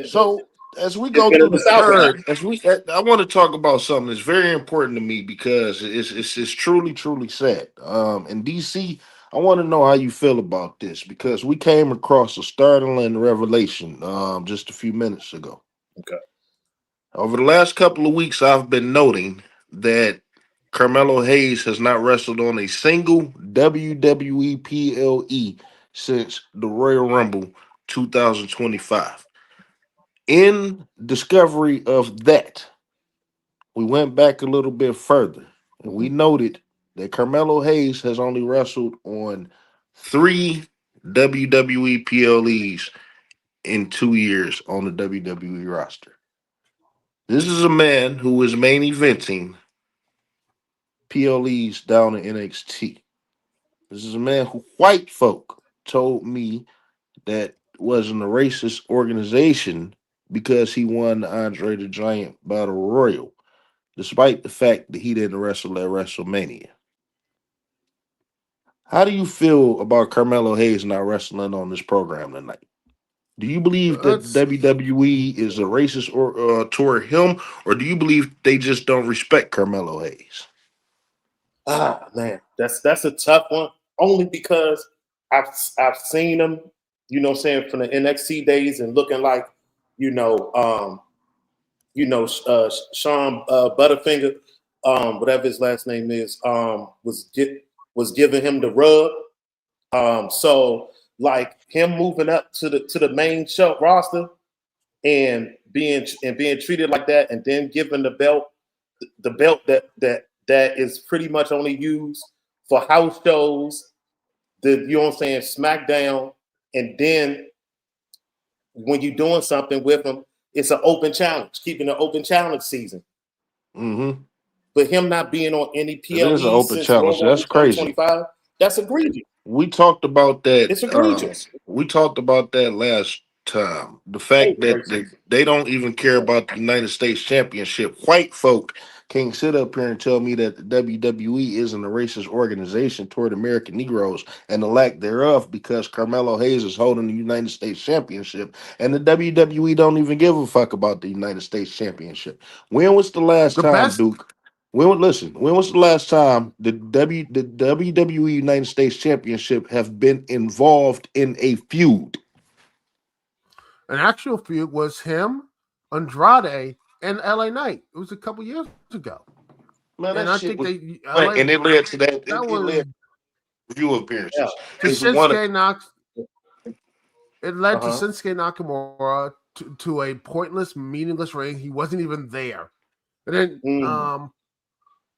So as we go through the card, I want to talk about something that's very important to me because it's truly sad. In DC, I want to know how you feel about this because we came across a startling revelation just a few minutes ago. Okay. Over the last couple of weeks, I've been noting that Carmelo Hayes has not wrestled on a single WWE PLE since the Royal Rumble 2025. In discovery of that, we went back a little bit further and we noted that Carmelo Hayes has only wrestled on 3 WWE PLEs in 2 years on the WWE roster. This is a man who is main eventing PLEs down in NXT. This is a man who white folk told me that wasn't a racist organization because he won the Andre the Giant Battle Royal, despite the fact that he didn't wrestle at WrestleMania. How do you feel about Carmelo Hayes not wrestling on this program tonight? Do you believe that That's WWE is a racist or toward him, or do you believe they just don't respect Carmelo Hayes? Ah man, that's a tough one. Only because I've seen him, what I'm saying, from the NXT days and looking like, Sean Butterfinger, whatever his last name is, was giving him the rub. So like him moving up to the main show roster and being treated like that, and then given the belt that is pretty much only used for house shows, SmackDown, and then when you're doing something with him, it's an open challenge, keeping an open challenge season. Mm-hmm. But him not being on any It is an PLE open since challenge. That's crazy. 2025, that's egregious. We talked about that. It's egregious. We talked about that last time. The fact that they don't even care about the United States Championship. White folk can't sit up here and tell me that the WWE isn't a racist organization toward American Negroes and the lack thereof because Carmelo Hayes is holding the United States Championship and the WWE don't even give a fuck about the United States Championship. When was the last time, Duke? When was the last time the WWE United States Championship have been involved in a feud? an actual feud was him, Andrade, and LA Knight. It was a couple years ago. Man, and that I shit think was, LA, and it led to that. that It was led to review appearances. Yeah. to It's one of- Shinsuke Nakamura. It led to Shinsuke Nakamura to a pointless, meaningless reign. He wasn't even there. And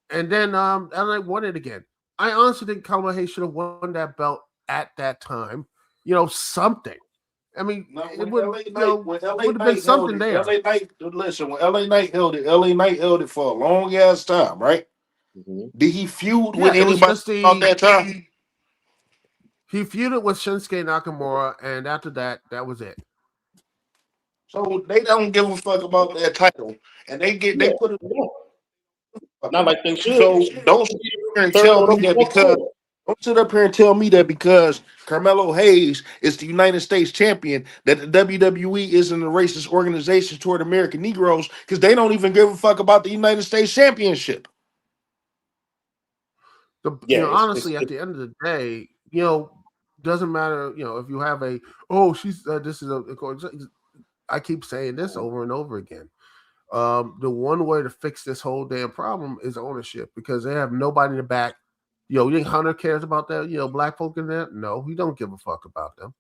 then LA won it again. I honestly think Carmelo Hayes should have won that belt at that time. Something. I mean, No, it when would, LA you Knight, know, when LA would have been Knight held something it, there. LA Knight, listen, when LA Knight held it, LA Knight held it for a long ass time, right? Mhm. Did he feud Yeah, with it was anybody just about that time? he feuded with Shinsuke Nakamura, and after that, that was it. So they don't give a fuck about that title, and Yeah, they put it yeah. fuck Not about like they it. should. So don't sit here and Third tell or me the that fourth because quarter. don't sit up here and tell me that because Carmelo Hayes is the United States champion that the WWE isn't a racist organization toward American Negroes because they don't even give a fuck about the United States Championship. Yeah, Honestly, at the end of the day, doesn't matter. If you have she's this is I keep saying this over and over again. The one way to fix this whole damn problem is ownership because they have nobody in the back. You think Hunter cares about that? Black folk in there? No, he don't give a fuck about them.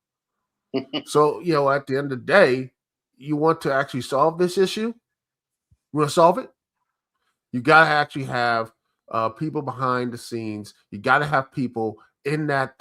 So, at the end of the day, you want to actually solve this issue? You want to solve it? You got to actually have people behind the scenes. You got to have people in that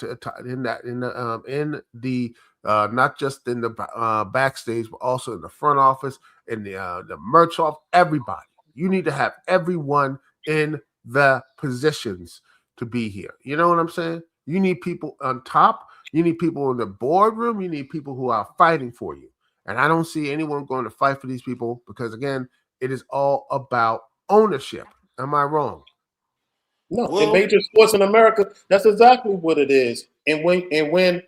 not just in the backstage, but also in the front office, in the merch off. Everybody, you need to have everyone in the positions to be here. You know what I'm saying? You need people on top. You need people in the boardroom. You need people who are fighting for you. And I don't see anyone going to fight for these people because, again, it is all about ownership. Am I wrong? No, in Well, major sports in America, that's exactly what it is. And when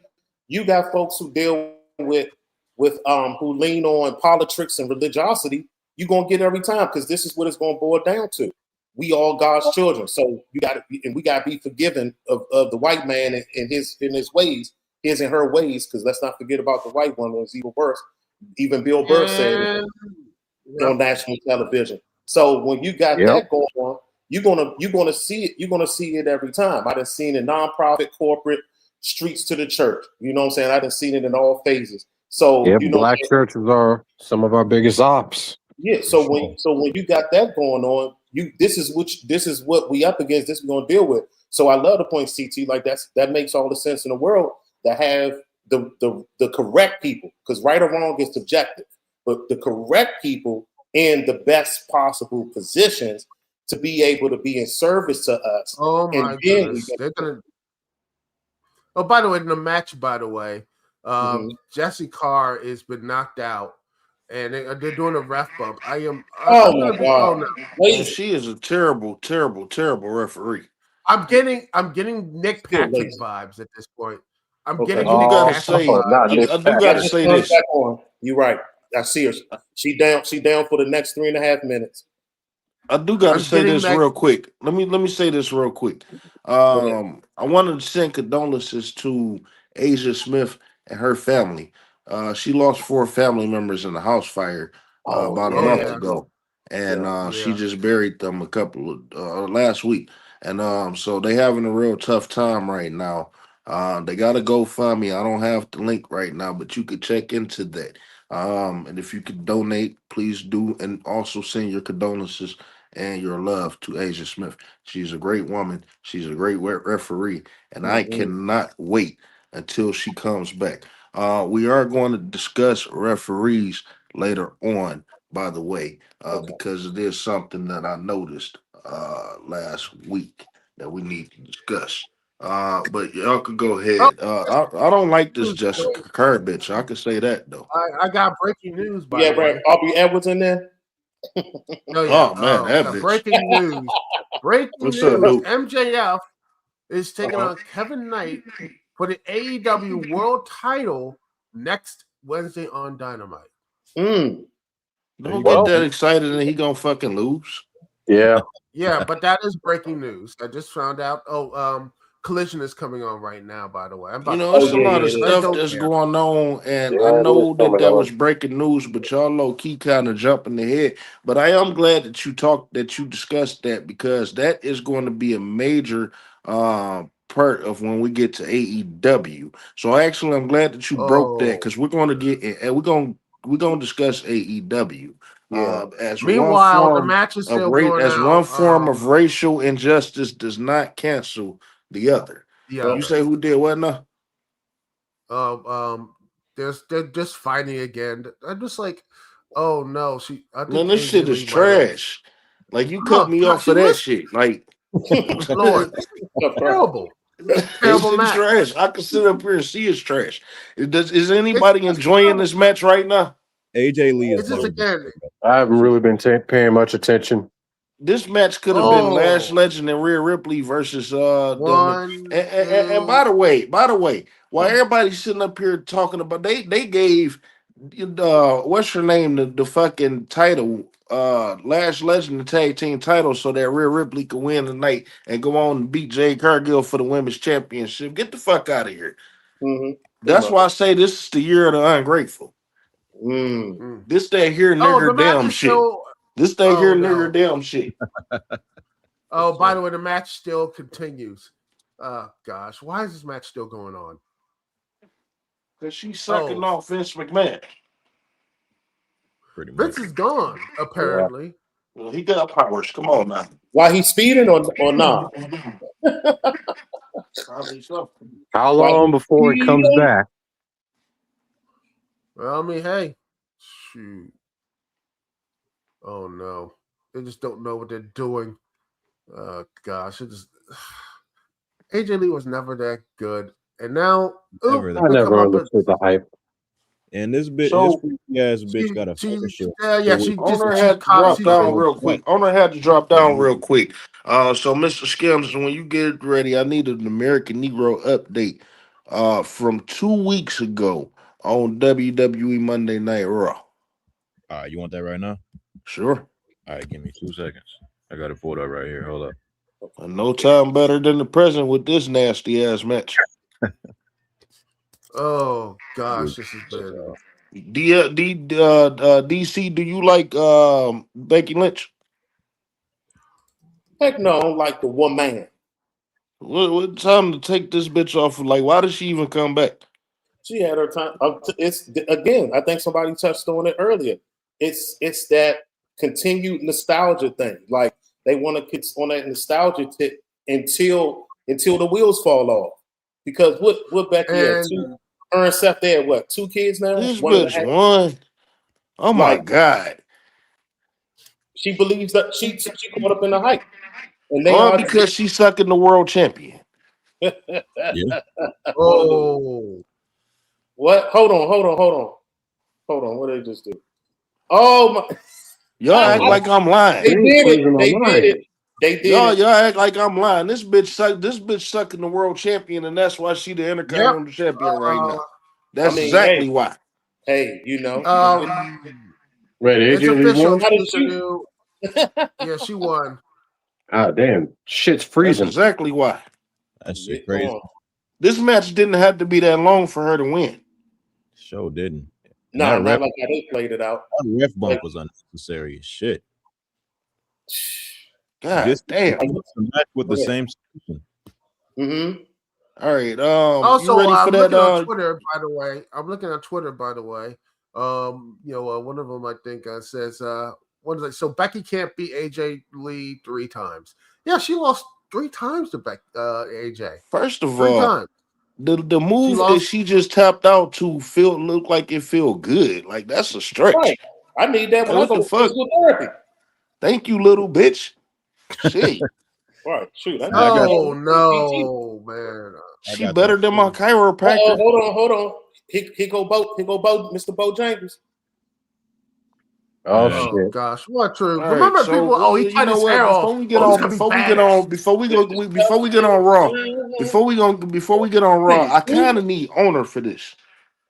you got folks who deal with who lean on politics and religiosity, you're gonna get every time because this is what it's gonna boil down to. We all God's children, so we gotta be forgiven of the white man and his ways, his and her ways, because let's not forget about the white one was even worse. Even Bill Burr said it And on national television. So when you got Yep. that going on, you're gonna see it. You're gonna see it every time. I done seen it nonprofit, corporate, streets to the church. You know what I'm saying? I done seen it in all phases. So Yep. Black churches are some of our biggest ops. yeah. For So sure. when you got that going on, this is what we up against. This we're gonna deal with. So I love the point, CT. Like that makes all the sense in the world to have the correct people, because right or wrong is subjective, but the correct people in the best possible positions to be able to be in service to us. oh And my then we goodness, get they're gonna. Oh, by the way, in the match, by the way, Mhm. Jesse Carr has been knocked out, and they're doing a ref bump. Oh I'm my gonna be. Oh God. no, man, Lazy. she is a terrible, terrible, terrible referee. I'm getting Nick Still Patrick lazy. vibes at this point. I'm I Okay. getting do Nick gotta Patrick say, not vibes. Nick I do I gotta got Patrick. this say one this. back on. You're right. I see her. She down for the next 3.5 minutes. I do got to I'm say getting this that. real quick. Let me say this real quick. Go ahead. I wanted to send condolences to Asia Smith and her family. She lost four family members in a house fire Oh about a Oh yeah. month yeah, ago, and Yeah. she yeah. just buried them a couple of last week, and so they having a real tough time right now. They got to go find me. I don't have the link right now, but you could check into that. And if you could donate, please do, and also send your condolences and your love to Asia Smith. She's a great woman. She's a great referee, and I Mhm. cannot wait until she comes back. We are going to discuss referees later on, by the way, Okay. because it is something that I noticed last week that we need to discuss. But y'all could go Oh, ahead. I don't like this Jessica Kerr bitch. I can say that though. I got breaking news, by Yeah, the Brad way. Aubrey Edwards in there. Oh yeah. Oh man, that Got bitch. breaking news. Breaking What's up, news. dude? MJF is taking Uh-huh. on Kevin Knight for the AEW World Title next Wednesday on Dynamite. Mm. Are you Don't get Well, that kidding excited and he gonna fucking lose. yeah. Yeah, but that is breaking news. I just found out. Collision is coming on right now. By the way, I'm You about to know, Oh it's a start yeah, lot yeah, of watching, it but I is. stuff don't that's care. going on, and I Yeah, it is know that coming that on. was breaking news, but y'all low key kind of jumping ahead. But I am glad that you discussed that because that is going to be a major part of when we get to AEW. So actually, I'm glad that you broke that Oh. because we're going to get and we're going to discuss AEW Yeah. as one Meanwhile, the form match is of still rate going as one out. form of racial injustice does not cancel the other. The Well, You other. say who did what now? Uh, um, they're just fighting again. I'm just like, oh no, I think Man, this AJ shit is Lee might have. trash. Like you cut me off She for that was shit. Like Lord, this is terrible. This is a this terrible is match. trash. I can sit up here and see it's trash. Is It's anybody enjoying this match right now? AJ Lee is It's just better. again. I haven't really been paying much attention. This match could have been Lash Oh, Legend and Rhea Ripley versus them. one, And two. by the way, while everybody's sitting up here talking about they gave what's her name the fucking title Lash Legend the tag team title so that Rhea Ripley could win tonight and go on and beat Jade Cargill for the women's championship. Get the fuck out of here. Mm-hmm. That's why I say this is the year of the ungrateful. Mm. This that here Oh, the nigger match damn is shit. still. This that Oh here nigger no. damn shit. Oh, by the way, the match still continues. Gosh, why is this match still going on? Because she's sucking Oh, off Vince McMahon. Pretty much. Vince is gone apparently. Well, he got powers. Come on now. Why he speeding or not? Probably so. How Why long he before he comes speeding? back? Well, I mean, hey, shoot. Oh no, they just don't know what they're doing. Gosh, it just AJ Lee was never that good, and now Never oop, that. I we come never up with understood the hype. And this bitch, So- this freaky ass bitch got a she, finisher. yeah, she Owner just had to drop she's down real quick. Owner had to drop down real quick. So Mr. Skims, when you get ready, I need an American Negro update from 2 weeks ago on WWE Monday Night Raw. All right, you want that right now? Sure. All right, give me 2 seconds. I got it pulled up right here. Hold up. No time better than the present with this nasty ass match. Oh gosh, this has been. DC, do you like Becky Lynch? Heck no, I don't like the woman. What time to take this bitch off? Like, why did she even come back? She had her time. It's again. I think somebody touched on it earlier. It's that continued nostalgia thing. Like they want to get on that nostalgia tip until the wheels fall off. Because what Becky had And two. Her and Seth, they had what, 2 kids now? This 1.5. bitch won. Oh my Like god! she believes that she caught up in the hype, and they All are. because she's sucking the world champion. Yeah. oh, What? Hold on. What did they just do? Oh my! Y'all act like I'm lying. They did it. Freezing They online. did it. They did Y'all it. act like I'm lying. This bitch sucking the world champion, and that's why she the Intercontinental champion right now. That's I mean, exactly why. Hey, you know. Wait, it's AJ Lee official. won? How did She's a she- new. Yeah, she won. Ah, damn. Shit's That's freezing. exactly why. That shit Come crazy. on. This match didn't have to be that long for her to win. Show didn't. And Nah, that not ref, like how they played it out. that ref bump was unnecessary as shit. God This damn. is the match with the Go same solution. Mm-hmm. All right. Also, You ready for I'm that? looking on Twitter. By the way, one of them I think says, "What is it? So Becky can't beat AJ Lee 3 times. Yeah, she lost 3 times to AJ. First of 3 all, times. the move that lost- she just tapped out to look like it feel good. Like that's a stretch. Right. I need that when I What go the to fuck? physical therapy. Thank you, little bitch. Shit. Right. Shoot. I I got- Oh no, man. She got better that than my too. chiropractor. Hold on. He go Mr. Bojangles. Oh, Yeah. Oh shit. gosh, what true? All Remember right, so people? Oh, he you cut know his what? hair off. Before we get Oh, he's on, gonna be before we badass. get on, before we get on Raw, before we get on Raw, I kind of need owner for this.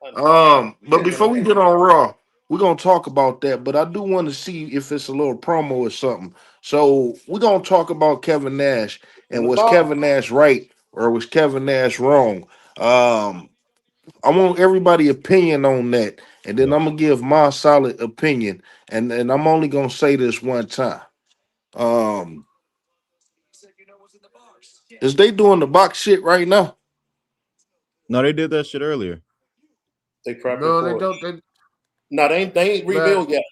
But before we get on Raw, we're gonna talk about that. But I do want to see if it's a little promo or something. So we're gonna talk about Kevin Nash and was Kevin Nash right or was Kevin Nash wrong? I want everybody opinion on that, and then I'm gonna give my solid opinion, and I'm only gonna say this one time. Is they doing the box shit right now? No, they did that shit earlier. They prepping No, for they it. don't. They, No, they ain't revealed yet.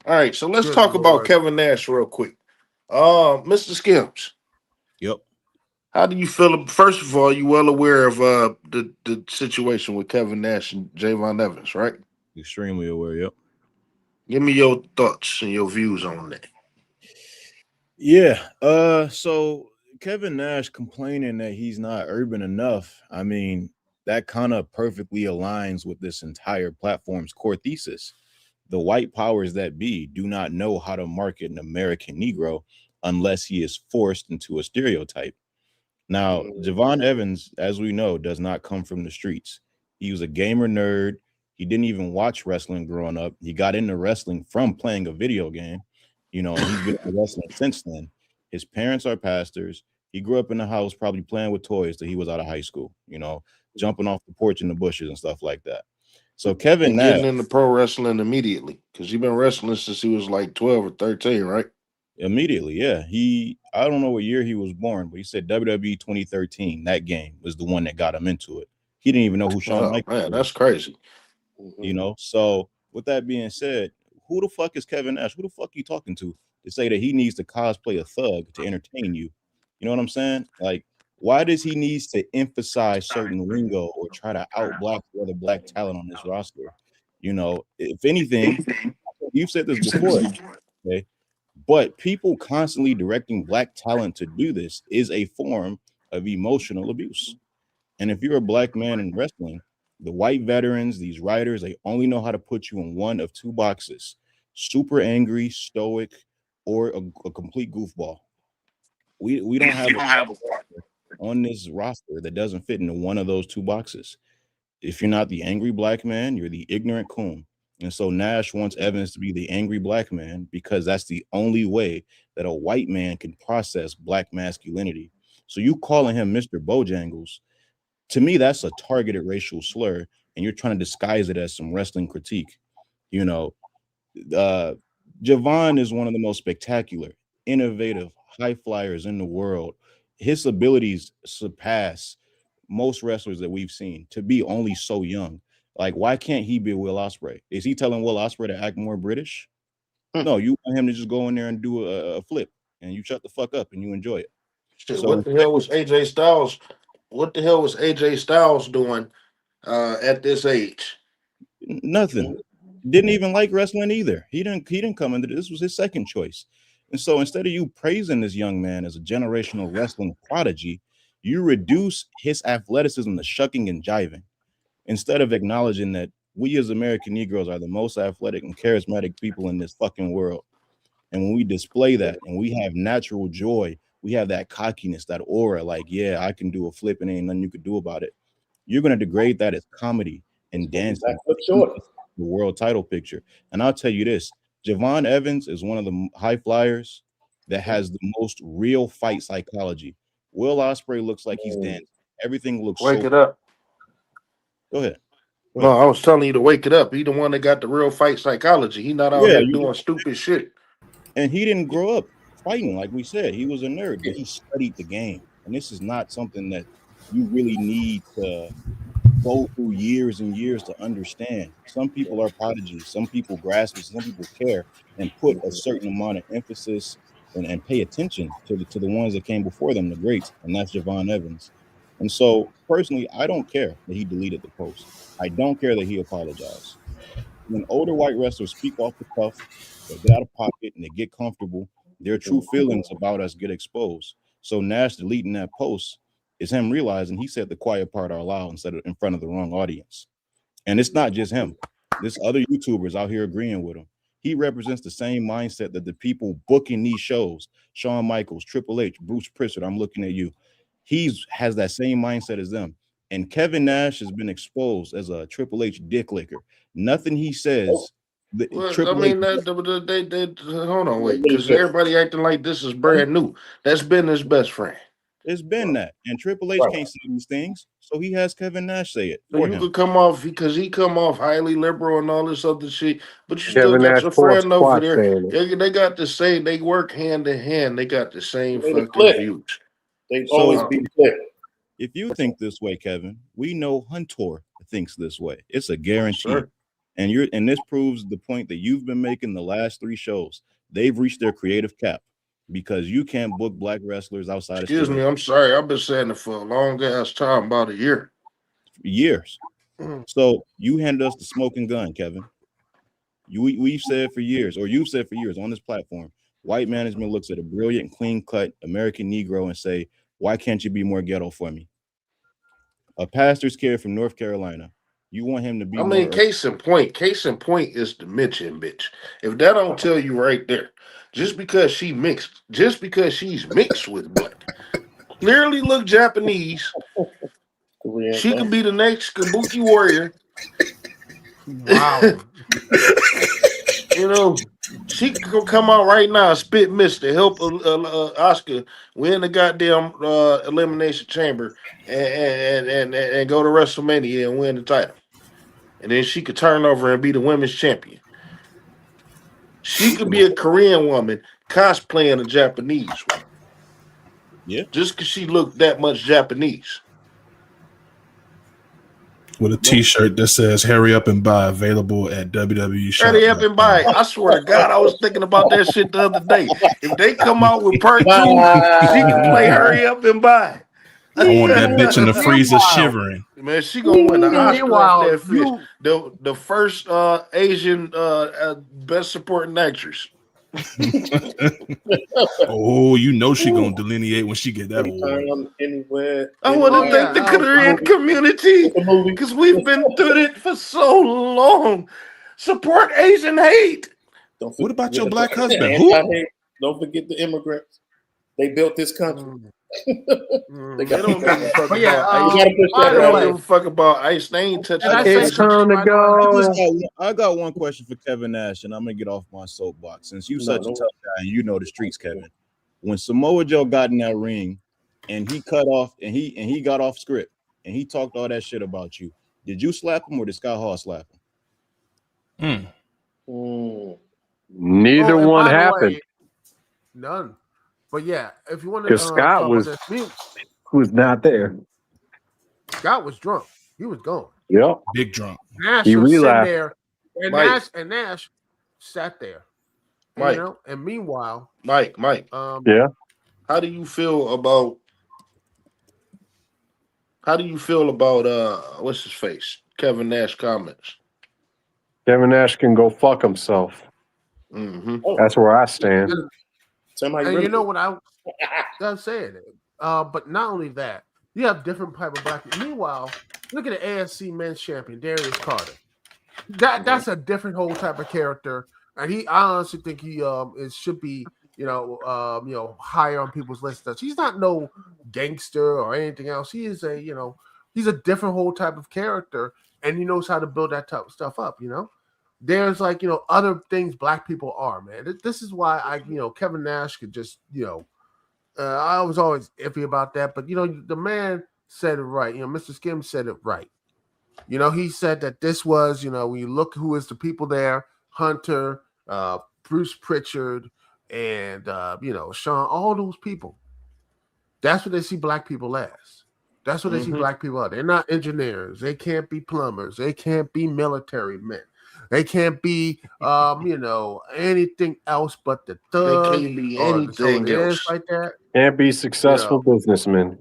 All right, so let's Good talk about Lord. Kevin Nash real quick. Mr. Skims, Yep. How do you feel? First of all, you well aware of the situation with Kevin Nash and Javon Evans, right? Extremely aware. Yep. Give me your thoughts and your views on that. Yeah. So Kevin Nash complaining that he's not urban enough. I mean, that kind of perfectly aligns with this entire platform's core thesis. The white powers that be do not know how to market an American Negro unless he is forced into a stereotype. Now, Javon Evans, as we know, does not come from the streets. He was a gamer nerd. He didn't even watch wrestling growing up. He got into wrestling from playing a video game, and he's been in wrestling since then. His parents are pastors. He grew up in the house, probably playing with toys till he was out of high school, jumping off the porch in the bushes and stuff like that. So Kevin And Nash, getting into pro wrestling immediately because he's been wrestling since he was like 12 or 13, right? immediately, yeah. I don't know what year he was born, but he said WWE 2013. That game was the one that got him into it. He didn't even know who Shawn Oh Michaels man, was, that's crazy. So with that being said, who the fuck is Kevin Nash? Who the fuck you talking to say that he needs to cosplay a thug to entertain you? You know what I'm saying? Like, why does he needs to emphasize certain lingo or try to outblock the other black talent on this roster? If anything, you've said this before, okay? But people constantly directing black talent to do this is a form of emotional abuse. And if you're a black man in wrestling, the white veterans, these writers, they only know how to put you in one of two boxes: super angry, stoic, or a complete goofball. We don't have a on this roster that doesn't fit into one of those two boxes. If you're not the angry black man, you're the ignorant coon. And so Nash wants Evans to be the angry black man because that's the only way that a white man can process black masculinity. So you calling him Mr. Bojangles, to me, that's a targeted racial slur, and you're trying to disguise it as some wrestling critique. You know, uh, Javon is one of the most spectacular, innovative, high flyers in the world. His abilities surpass most wrestlers that we've seen to be only so young. Like, why can't he be Will Ospreay? Is he telling Will Ospreay to act more British? No, you want him to just go in there and do a flip, and you shut the fuck up and you enjoy it. Shit, So what the hell was AJ Styles? What the hell was AJ Styles doing at this age? nothing. Didn't even like wrestling either. He didn't come into this was his second choice. And so instead of you praising this young man as a generational wrestling prodigy, you reduce his athleticism to shucking and jiving instead of acknowledging that we as American Negroes are the most athletic and charismatic people in this fucking world. And when we display that and we have natural joy, we have that cockiness, that aura, like, yeah, I can do a flip and ain't nothing you could do about it. You're going to degrade that as comedy and dancing, the world title picture. And I'll tell you this, Javon Evans is one of the high flyers that has the most real fight psychology. Will Ospreay looks like he's dancing. Everything looks Wake so. it up. Go ahead. Go No, ahead. I was telling you to wake it up. He the one that got the real fight psychology. He not out Yeah, here doing stupid shit. and he didn't grow up fighting, like we said. He was a nerd, but he studied the game. And this is not something that you really need to go through years and years to understand. Some people are prodigies, some people grasp it, some people care and put a certain amount of emphasis and pay attention to the ones that came before them, the greats, and that's Javon Evans. And so personally, I don't care that he deleted the post. I don't care that he apologized. When older white wrestlers speak off the cuff, they get out of pocket and they get comfortable, their true feelings about us get exposed. So Nash deleting that post is him realizing he said the quiet part out loud instead of in front of the wrong audience. And it's not just him. There's other YouTubers out here agreeing with him. He represents the same mindset that the people booking these shows, Shawn Michaels, Triple H, Bruce Prichard, I'm looking at you. He's has that same mindset as them. And Kevin Nash has been exposed as a Triple H dick licker. Nothing he says, the Well, I Triple H mean, they hold on, wait, because everybody acting like this is brand new. That's been his best friend. it's been that. And Triple H can't say these things, so he has Kevin Nash say it So for you him. could come off because he come off highly liberal and all this other shit, but you still Kevin got Nash your forced friend over squat there. saying it. They got the same. They work hand in hand. They got the same They the fucking click. views. They always So be click. if you think this way, Kevin, we know Hunter thinks this way. It's a Yes, guarantee. sir. And this proves the point that you've been making the last three shows. They've reached their creative cap. because you can't book black wrestlers outside of Excuse me, steroids I'm sorry. I've been saying it for a long ass time, about a year. for years. Mm. So you handed us the smoking gun, Kevin. We've said for years, or you've said for years on this platform, white management looks at a brilliant, clean-cut American Negro and say, why can't you be more ghetto for me? A pastor's kid from North Carolina. You want him to be I mean, more case in point is the Mitchin bitch. If that don't tell you right there, just because she's mixed with black, clearly look Japanese. Korean She could thing. be the next Kabuki warrior. Wow. You know, she could come out right now and spit mist to help Oscar win the goddamn elimination chamber and go to WrestleMania and win the title. And then she could turn over and be the women's champion. She could be a Korean woman cosplaying a Japanese woman. Yeah. Just because she looked that much Japanese. With a T-shirt that says "Hurry up and buy," available at WWE Shop. Hurry up and buy it. I swear to God, I was thinking about that shit the other day. If they come out with part 2, she can play Hurry Up and Buy. I want that bitch in the freezer shivering. Man, she gonna win the Oscar off Meanwhile, that fish. The first Asian best supporting actress. Oh, you know she gonna delineate when she get that award. Anywhere. I want to thank the Korean community because we've been through it for so long. Support Asian hate. What about your black husband? Anti-hate. Don't forget the immigrants. They built this country. They don't give a fuck But yeah, about ice. by They the don't way, give a fuck about ice. They ain't touching And I the say It's country. time to I go. got one question for Kevin Nash, and I'm gonna get off my soapbox. Since you're such a tough guy and you know the streets, Kevin. When Samoa Joe got in that ring and he cut off and he got off script and he talked all that shit about you, did you slap him or did Scott Hall slap him? Neither and one by the happened way, none. But yeah, if you want to because Scott was not there. Scott was drunk. He was gone. Yep. Big drunk. Nash He was sitting relapsed. there, and Mike. Nash sat there. Mike. You know, and meanwhile, Mike. Yeah. How do you feel about what's his face? Kevin Nash comments. Kevin Nash can go fuck himself. Mm-hmm. That's where I stand. And you know what I'm saying? But not only that, you have different type of black. Meanwhile, look at the AFC Men's Champion Darius Carter. That's a different whole type of character, and I honestly think he should be higher on people's list. He's not no gangster or anything else. He is he's a different whole type of character, and he knows how to build that type of stuff up. There's other things black people are, man. This is why Kevin Nash could just I was always iffy about that, but the man said it right. Mr. Skim said it right. He said that this was when you look who is the people there, Hunter, Bruce Pritchard, and Sean, all those people. That's what they see black people as. That's what they see black people are. They're not engineers. They can't be plumbers. They can't be military men. They can't be, anything else but the thug. They can't be anything else. Like that. Can't be successful businessmen.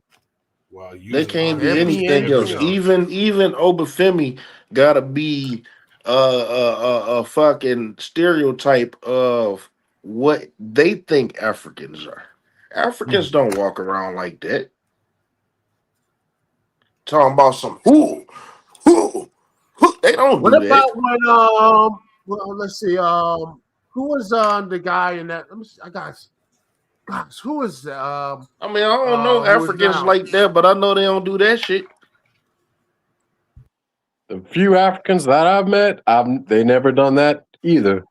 Wow, They can't be anything else. Even Obafemi gotta be a fucking stereotype of what they think Africans are. Africans don't walk around like that. Talking about some who. They don't do that. What about when well, let's see, who was the guy in that? Let me see, gosh, who was I mean, I don't know Africans like that, but I know they don't do that shit. The few Africans that I've met, they never done that either.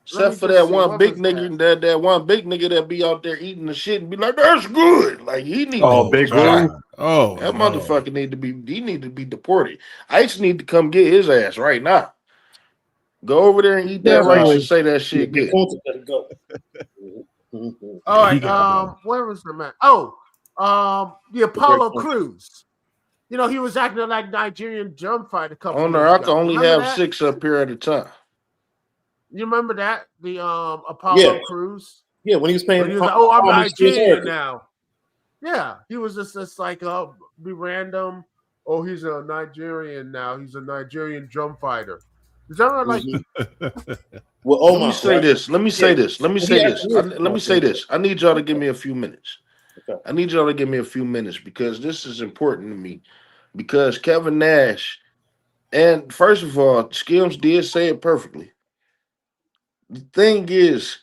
Except for that one big nigga, that one big nigga that be out there eating the shit and be like, "That's good." Like he need. Big Blue. Oh, that motherfucker need to be deported. ICE need to come get his ass right now. Go over there and eat that rice and say that shit good. All right, where was the man? Oh, the Apollo Crews. He was acting like Nigerian drum fight a couple. On there, I can only have 6 up here at a time. You remember that the Apollo Crews? Yeah, when he was paying. When he was like, "Oh, I'm homage to his Nigerian heritage. now." Yeah, he was just like be random. Oh, he's a Nigerian now. He's a Nigerian drum fighter. Is that not like? Well, Let me Omar, say right? this. Let me say Yeah. this. Let me He say this. actually is. Let me say this. I need y'all to give me a few minutes. Okay. I need y'all to give me a few minutes because this is important to me. Because Kevin Nash, and first of all, Skims did say it perfectly. The thing is,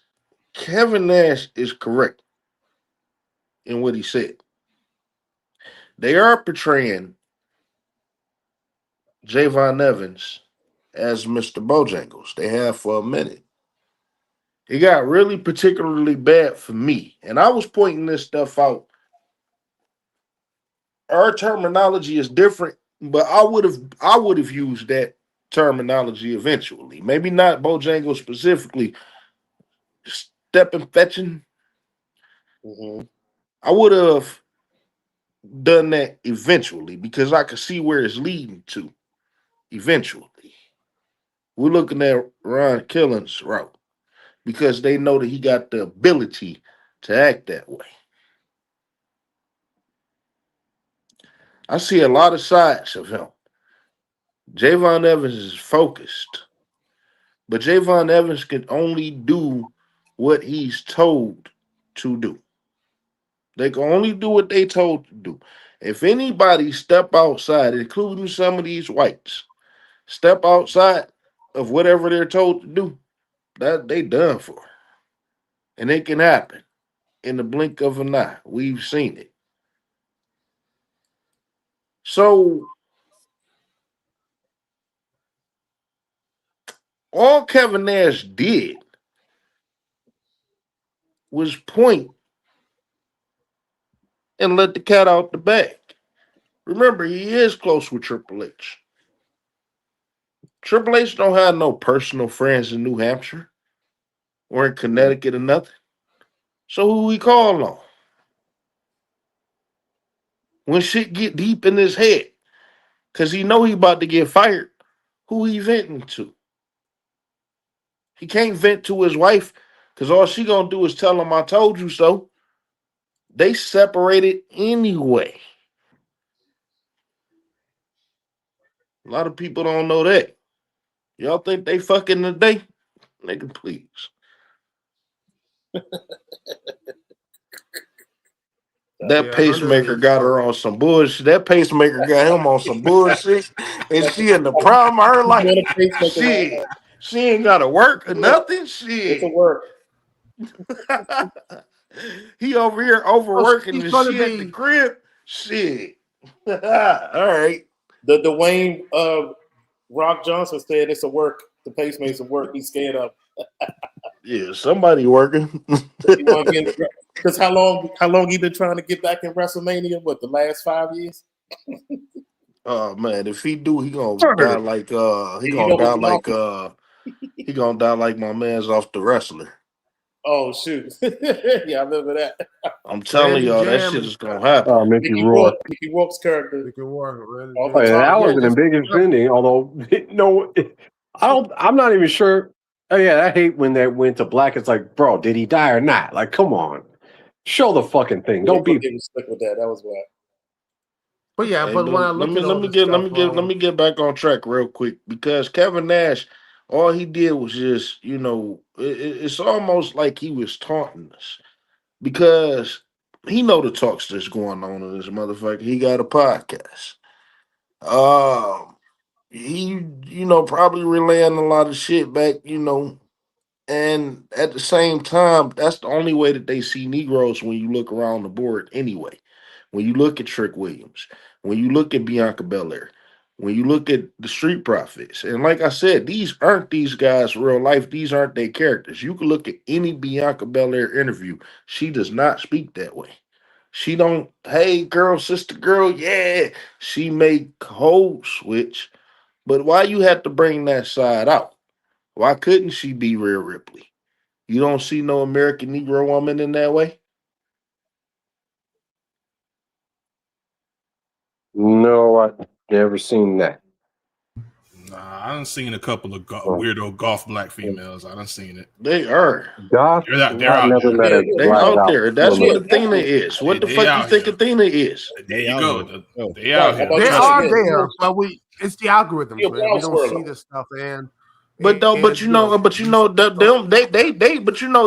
Kevin Nash is correct in what he said. They are portraying Javon Evans as Mr. Bojangles. They have for a minute. It got really particularly bad for me. And I was pointing this stuff out. Our terminology is different, but I would have used that terminology eventually. Maybe not Bojangles specifically. Stepping fetching. Mm-hmm. I would have done that eventually because I could see where it's leading to eventually. We're looking at Ron Killen's route because they know that he got the ability to act that way. I see a lot of sides of him. Javon Evans is focused, but Javon Evans can only do what he's told to do. They can only do what they told to do. If anybody step outside, including some of these whites, step outside of whatever they're told to do, that they done for. And it can happen in the blink of an eye. We've seen it. So all Kevin Nash did was point and let the cat out the bag. Remember, he is close with Triple H. Triple H don't have no personal friends in New Hampshire or in Connecticut or nothing. So who he call on? When shit get deep in his head, cause he know he about to get fired, who he venting to? He can't vent to his wife, cause all she gonna do is tell him I told you so. They separated anyway. A lot of people don't know that. Y'all think they fucking today? Nigga, please. That Yeah, pacemaker Hunter. got her on some bullshit. That pacemaker got him on some bullshit. And she in the prime of her life. Shit. She ain't gotta work or nothing. It's a Shit. work. He over here Oh, overworking she's and gonna she at the be. crib. Shit. All right. The Dwayne Rock Johnson said it's a work. The pacemaker's a work. He's scared of. Yeah, somebody working. He want to get because how long he been trying to get back in WrestleMania? What, the last 5 years? Oh man, if he do, he gonna die Hunter. like You know what's awesome? he gonna die like my man's off the wrestler. Oh shoot! Yeah, I remember that. I'm telling Randy y'all that Jam shit and is gonna happen. Mickey Rourke. Mickey Rourke's character Mickey Rourke, Randy off Oh, the yeah, Jam. top. that Yeah, wasn't a just big ending, although no, I don't. I'm not even sure. Oh yeah, I hate when that went to black. It's like, bro, did he die or not? Like, come on, show the fucking thing. Don't be. They was stuck with that. That was why. but yeah, Hey, but but when I let look me at let all me this get let stuff, me get let me get back on track real quick because Kevin Nash, all he did was just it's almost like he was taunting us because he know the talks that's going on in this motherfucker. He got a podcast. He probably relaying a lot of shit back, and at the same time, that's the only way that they see Negroes when you look around the board anyway. When you look at Trick Williams, when you look at Bianca Belair, when you look at the Street Profits. And like I said, these aren't these guys' real life. These aren't their characters. You can look at any Bianca Belair interview. She does not speak that way. She don't, hey girl, sister girl, yeah. She may code switch, but why you have to bring that side out? Why couldn't she be Rhea Ripley? You don't see no American Negro woman in that way? No, I've never seen that. Nah, done seen a couple of weirdo golf black females. I done seen it. They are. Goth, They're I out never there. met a They black out goth there. That's woman. what Athena is. What the They fuck you out think here. Athena is? There you They out go. here. Let's go. They out Right, here. how about They that? are Yeah, there, but it's the algorithms, Yeah, man. We don't Brownsville. see this stuff, and But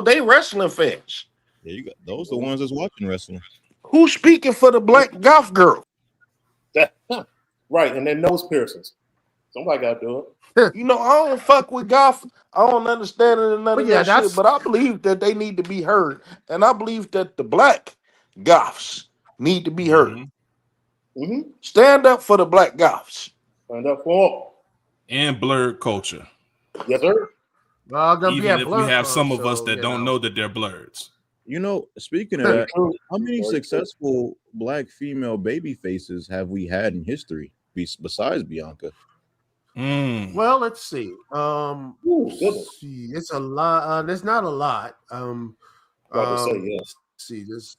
they wrestling fans. Yeah, you got those the ones that's watching wrestling. Who's speaking for the black golf girl? Right, and then nose piercings. Somebody got to do it. You know, I don't fuck with golf. I don't understand it and none But of yeah, that that's shit. But I believe that they need to be heard, and I believe that the black golfs need to be heard. Mm-hmm. Stand up for the black golfs. Find out for And blurred culture. yes, sir. gonna be Even at if we Blur have Con, some of us so, that don't know that they're blurreds. You know, speaking of Very that, true. how many Very successful black female baby faces have we had in history besides Bianca? Well, let's see. Ooh, goodness. See, it's a lot. There's not a lot. About to say, yeah. Let's see, there's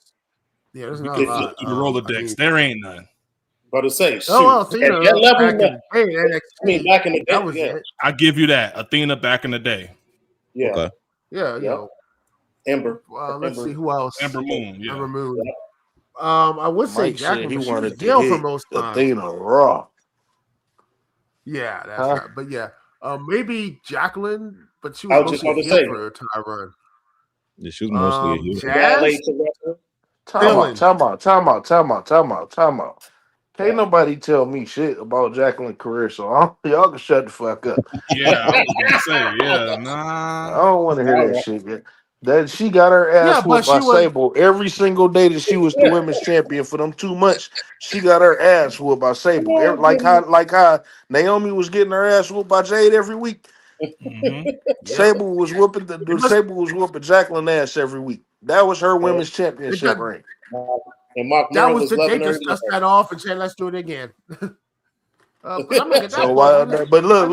You not can a lot. flip through the Rolodex. There ain't none. About to say, shoot. Oh, well, At Athena, that level, back in no. the day, NXT, I mean, back in the day, that was yeah. it. I give you that. Athena back in the day. Yeah. Okay. Yeah, Yeah. Ember. let's Ember. see who else. Ember Moon. Yeah. Ember Moon. I would say Mike said Jacqueline, he but she was wanted to heel for hit most times. Athena Raw. Yeah, that's Huh? right. But yeah, maybe Jacqueline, but she I was was just mostly about to heel say. for her time run. Yeah, she was mostly a heel. Valet Jazz, to wrestler. Time out. Can't nobody tell me shit about Jacqueline's career, so y'all can shut the fuck up. Yeah, I was gonna say, yeah, I nah. don't want to hear All that right. shit. Man. That she got her ass Yeah, but whooped by she was- Sable every single day that she was the women's champion for them 2 months. She got her ass whooped by Sable. Oh, Like how Naomi was getting her ass whooped by Jade every week. Mhm. Sable was whooping Sable was whooping Jacqueline ass every week. That was her women's championship got- reign. And Mark that Miller was was the, they loving her. just dust that off and said, "Let's do it again." But I'm like, at that So point, but look.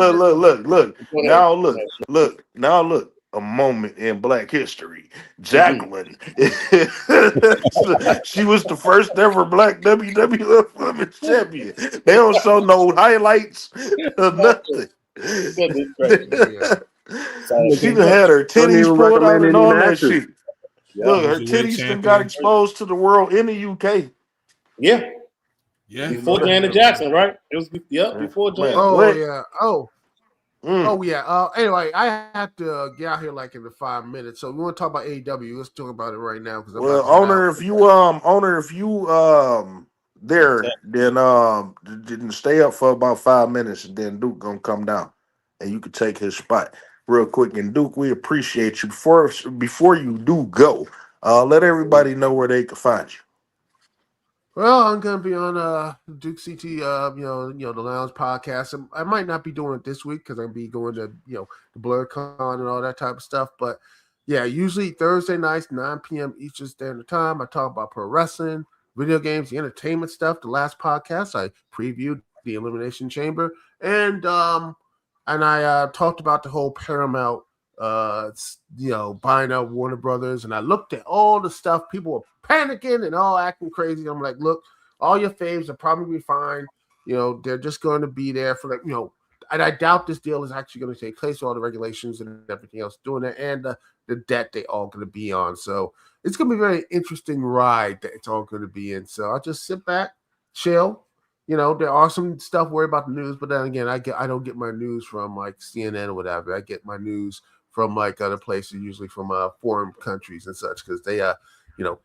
Whatever. Now look. A moment in Black history. Jacqueline. She was the first ever Black WWF Women's Champion. They don't show no highlights or nothing. Goodness gracious. She done had her Don't titties even pulled out recommend and any all that matches. shit. Yeah. Look, her Cruiserweight titties done champion. got exposed to the world in the UK. Yeah. Yeah. Before Janet Jackson, right? It was before Janet. Man. oh What? yeah, oh yeah. Anyway, I have to get out here like in the 5 minutes. So we want to talk about AEW. Let's talk about it right now because Well, owner, if you there, then stay up for about 5 minutes, and then Duke gonna come down, and you can take his spot real quick. And Duke, we appreciate you. Before you do go, let everybody know where they can find you. Well, I'm gonna be on Duke CT, the Lounge podcast. I might not be doing it this week because I'm be going to the BlurCon and all that type of stuff. But yeah, usually Thursday nights, 9 p.m. Eastern Standard Time. I talk about pro wrestling, video games, the entertainment stuff. The last podcast I previewed the Elimination Chamber, and I talked about the whole Paramount buying out Warner Brothers, and I looked at all the stuff. People were panicking and all acting crazy. I'm like, look, all your faves are probably fine. They're just going to be there for and I doubt this deal is actually going to take place with all the regulations and everything else doing it, and the debt they all going to be on. So it's going to be a very interesting ride that it's all going to be in. So I'll just sit back, chill. There are some stuff worried about the news, but then again, I don't get my news from like CNN or whatever. I get my news from like other places, usually from foreign countries and such, because they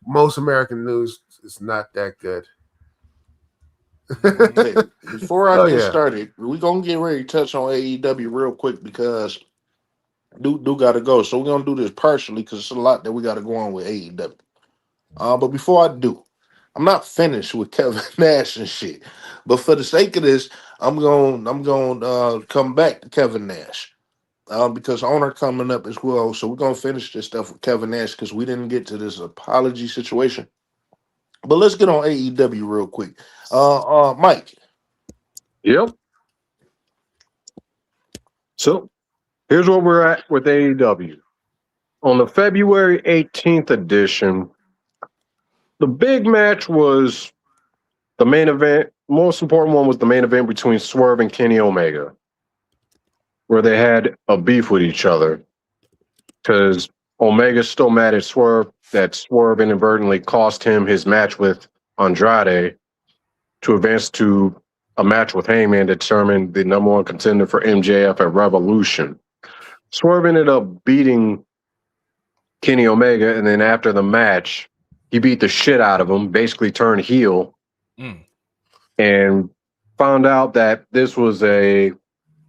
most American news is not that good. Okay, before I get yeah. started, we're gonna get ready to touch on AEW real quick because Duke got to go. So we're gonna do this partially because it's a lot that we got to go on with AEW. But before I do, I'm not finished with Kevin Nash and shit. But for the sake of this, I'm going come back to Kevin Nash. Because owner coming up as well. So we're gonna finish this stuff with Kevin Nash because we didn't get to this apology situation. But let's get on AEW real quick. Mike. Yep. So here's where we're at with AEW. On the February 18th edition, the big match was the main event. Most important one was the main event between Swerve and Kenny Omega. where they had a beef with each other because Omega's still mad at Swerve that Swerve inadvertently cost him his match with Andrade to advance to a match with Heyman to determine the number one contender for MJF at Revolution. Swerve ended up beating Kenny Omega, and then after the match, he beat the shit out of him, basically turned heel, and found out that this was a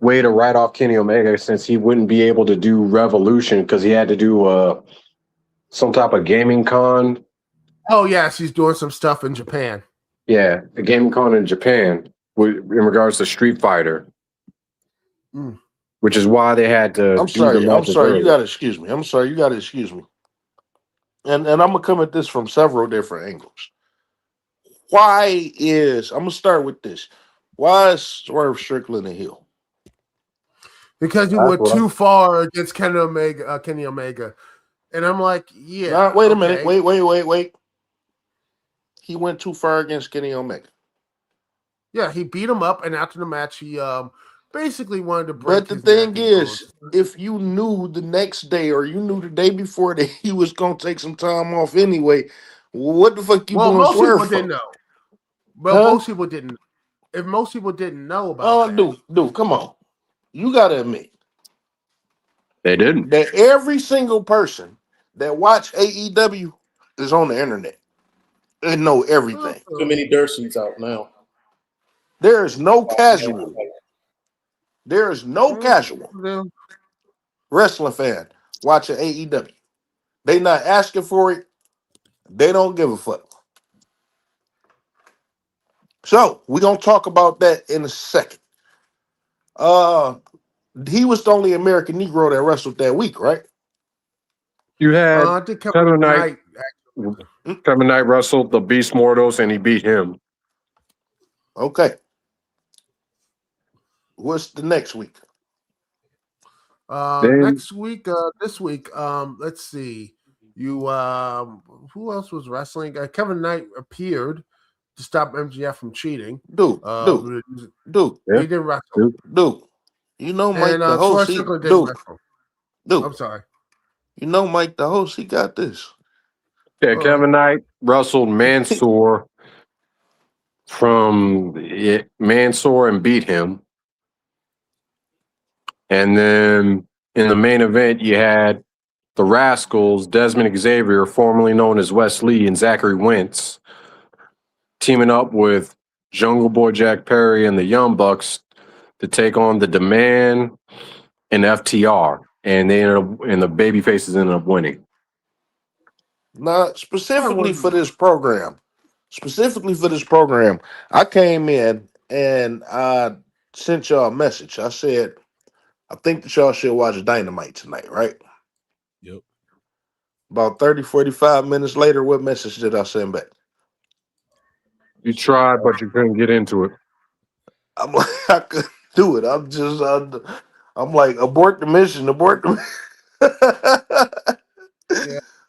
way to write off Kenny Omega since he wouldn't be able to do Revolution because he had to do some type of gaming con. Oh, yes, he's doing some stuff in Japan. Yeah, a gaming con in Japan in regards to Street Fighter, which is why they had to I'm do the sorry. I'm matches sorry. early. You gotta excuse me. I'm sorry. You gotta excuse me. And I'm gonna come at this from several different angles. Why is I'm gonna start with this? Why is Swerve Strickland a heel? Because he That's went what too far against Kenny Omega. And I'm like, yeah. Nah, wait a okay. minute. Wait. He went too far against Kenny Omega. Yeah, he beat him up, and after the match, he basically wanted to break But the his thing neck and is, bones. if you knew the next day or you knew the day before that he was gonna take some time off anyway, what the fuck you Well, doing most Swerve people for? didn't know. Well, Huh? most people didn't. If most people didn't know about Oh, that, dude, come on. You gotta admit They didn't. that every single person that watch AEW is on the internet and know everything. Too many dirt sheets out now. There is no casual. There is no casual wrestling fan watching AEW. They not asking for it. They don't give a fuck. So we're gonna talk about that in a second. He was the only American Negro that wrestled that week, right? You had I think Kevin Knight. Mm, Kevin Knight wrestled the Beast Mortals, and he beat him. Okay. What's the next week? Then Next week, this week, let's see. You who else was wrestling? Kevin Knight appeared to stop MGF from cheating. Dude. He didn't wrestle. Dude. You know Mike And the host, Swerve he Strickland didn't wrestle. dude. I'm sorry. You know Mike the host, he got this. Kevin Knight wrestled Mansoor from Mansoor and beat him. And then in the main event, you had the Rascals, Desmond Xavier, formerly known as Wes Lee, and Zachary Wentz, teaming up with Jungle Boy Jack Perry and the Young Bucks to take on the Demand and FTR. And they ended up, and the baby faces ended up winning. Now, specifically for this program, I came in and I sent y'all a message. I said, I think that y'all should watch Dynamite tonight, right? Yep. About 30, 45 minutes later, what message did I send back? You tried, but you couldn't get into it. I'm like, I couldn't do it. I'm like, abort the mission, Yeah.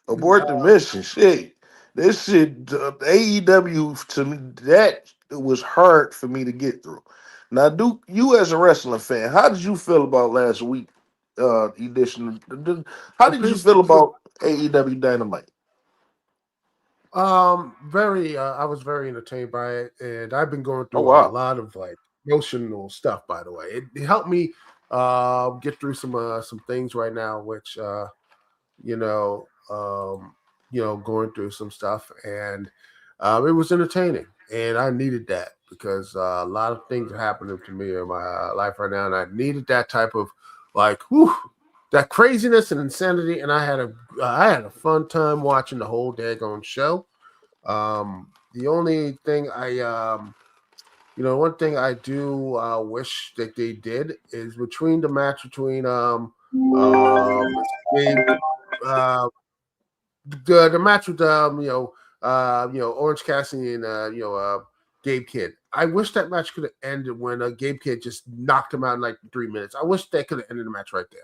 abort the mission. Shit. This shit, AEW, to me, that was hard for me to get through. Now, Duke, you as a wrestling fan, how did you feel about last week edition? How did you feel about AEW Dynamite? Very. I was very entertained by it, and I've been going Oh, through a wow. lot of like emotional stuff. By the way, it helped me get through some things right now, which you know, going through some stuff, and it was entertaining, and I needed that because a lot of things are happening to me in my life right now, and I needed that type of like, that craziness and insanity, and I had a fun time watching the whole daggone show. The only thing one thing I do wish that they did is between the match between Gabe, the match with Orange Cassidy and Gabe Kidd. I wish that match could have ended when Gabe Kidd just knocked him out in like 3 minutes. I wish they could have ended the match right there.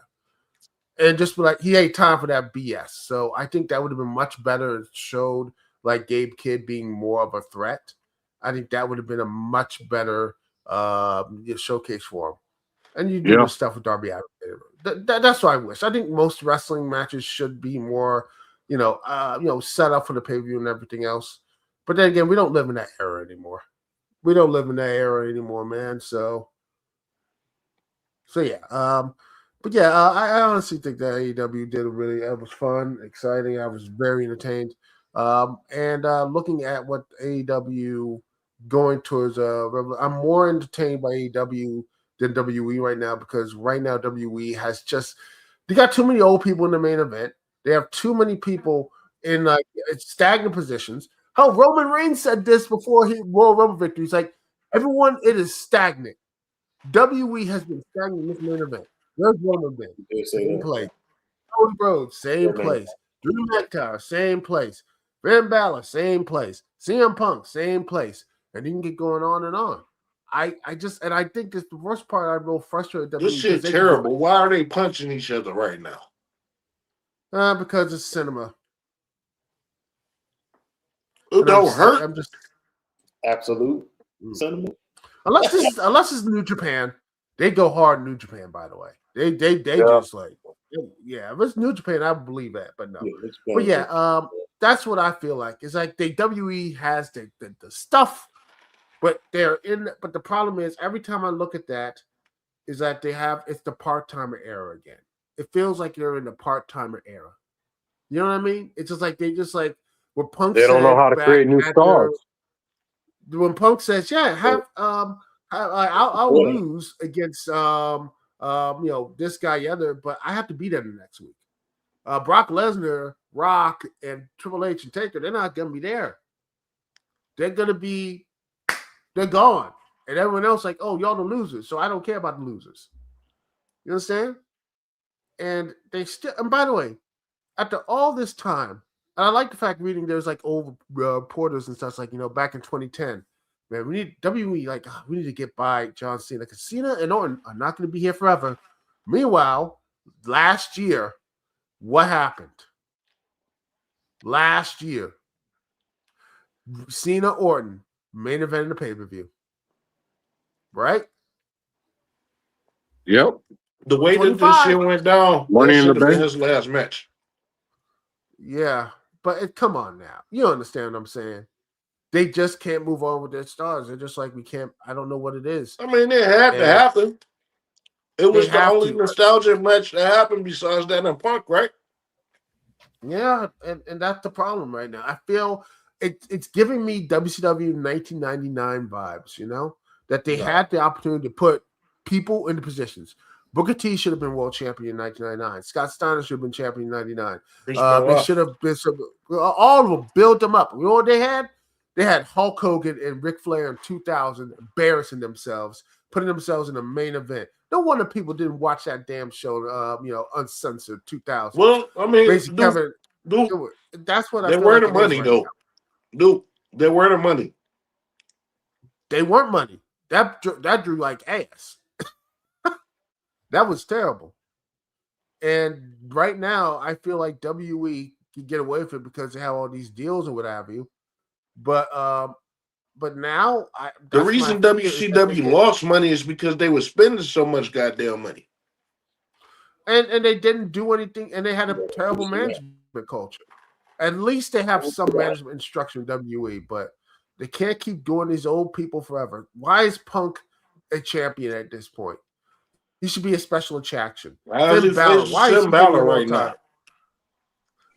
And just be like, he ain't time for that BS. So I think that would have been much better. It showed like Gabe Kidd being more of a threat. I think that would have been a much better showcase for him. And you do the stuff with Darby Allin. That's what I wish. I think most wrestling matches should be more, set up for the pay-per-view and everything else. But then again, we don't live in that era anymore. We don't live in that era anymore, man. So yeah. But yeah, I honestly think that AEW did it was fun, exciting. I was very entertained. And looking at what AEW going towards, I'm more entertained by AEW than WWE right now, because right now WWE has they got too many old people in the main event. They have too many people in like stagnant positions. How Roman Reigns said this before he Royal Rumble victory. He's like, everyone, it is stagnant. WWE has been stagnant in this main event. Where's Roman been? Same place. Cody Rhodes, same place. Drew McIntyre, same place. Finn Balor, same place. CM Punk, same place. And you can get going on and on. I think it's the worst part. I'm real frustrated. This shit terrible. Why are they punching each other right now? Because it's cinema. It don't hurt. I'm just absolute cinema. Unless it's New Japan, they go hard in New Japan. By the way, they just like, yeah. If it's New Japan, I believe that, but no. But yeah, that's what I feel like. It's like the WWE has the stuff, but they're in. But the problem is, every time I look at that, is that it's the part-timer era again. It feels like you're in the part-timer era. You know what I mean? It's just like when Punk they don't know how to create new stars. When Punk says, "Yeah, I'll lose against this guy, the other, but I have to be there the next week." Brock Lesnar, Rock, and Triple H and Taker, they're not gonna be there. They're gone, and everyone else like, "Oh, y'all the losers," so I don't care about the losers. You understand? And they still. And by the way, after all this time. And I like the fact reading there's like old reporters and stuff like, back in 2010, man, we need WWE, we need to get by John Cena, because Cena and Orton are not going to be here forever. Meanwhile, last year, what happened? Last year, Cena Orton main event in the pay-per-view. Right? Yep. The way that this shit went down, Money that in the should have been Bank. his last match. Yeah. But come on now. You understand what I'm saying? They just can't move on with their stars. They're just like, we can't. I don't know what it is. I mean, it had to happen. It was the only nostalgic match that happened besides that in Punk, right? Yeah, and that's the problem right now. I feel it's giving me WCW 1999 vibes, that they had the opportunity to put people into positions. Booker T should have been world champion in 1999. Scott Steiner should have been champion in 99. They should have been all of them, build them up. You know what they had? They had Hulk Hogan and Ric Flair in 2000 embarrassing themselves, putting themselves in the main event. No wonder people didn't watch that damn show, Uncensored 2000. Well, I mean, that's what I they feel were like the money, though. Dude, they were the money. They weren't money. That drew like ass. That was terrible. And right now, I feel like WWE can get away with it because they have all these deals and what have you. But now, the reason WCW lost money is because they were spending so much goddamn money. And they didn't do anything, and they had a terrible management culture. At least they have some management instruction in WWE, but they can't keep doing these old people forever. Why is Punk a champion at this point? He should be a special attraction. Finn Balor. Why is Finn Balor right now?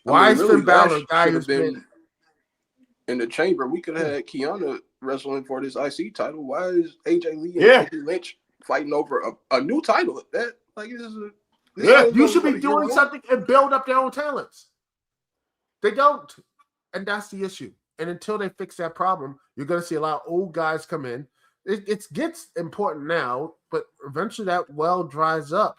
Why is Finn Balor a guy who's been in the chamber? We could have had Kiana wrestling for this IC title. Why is AJ Lee and Becky Lynch fighting over a new title? You should be doing something and build up their own talents. They don't. And that's the issue. And until they fix that problem, you're going to see a lot of old guys come in. It gets important now, but eventually that well dries up.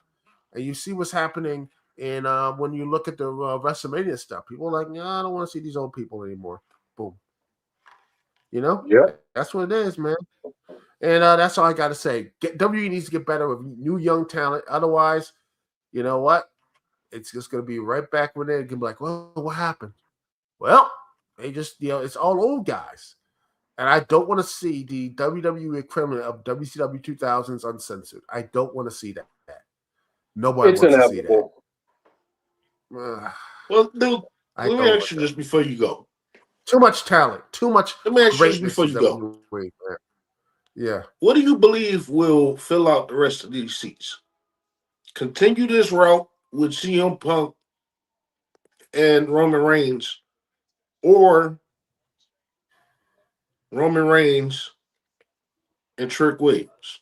And you see what's happening in when you look at the WrestleMania stuff. People are like, I don't want to see these old people anymore. Boom. Yeah. That's what it is, man. And that's all I got to say. WWE needs to get better with new young talent. Otherwise, you know what? It's just going to be right back when they can be like, well, what happened? Well, they just, it's all old guys. And I don't want to see the WWE equivalent of WCW 2000s uncensored. I don't want to see that. Nobody It's wants to see inevitable. that. Well, dude, I let me don't ask want you that. this before you go. Too much talent. Too much Let me ask you this greatness before in you go. WWE. Man. Yeah. What do you believe will fill out the rest of these seats? Continue this route with CM Punk and Roman Reigns, or Roman Reigns and Trick Williams?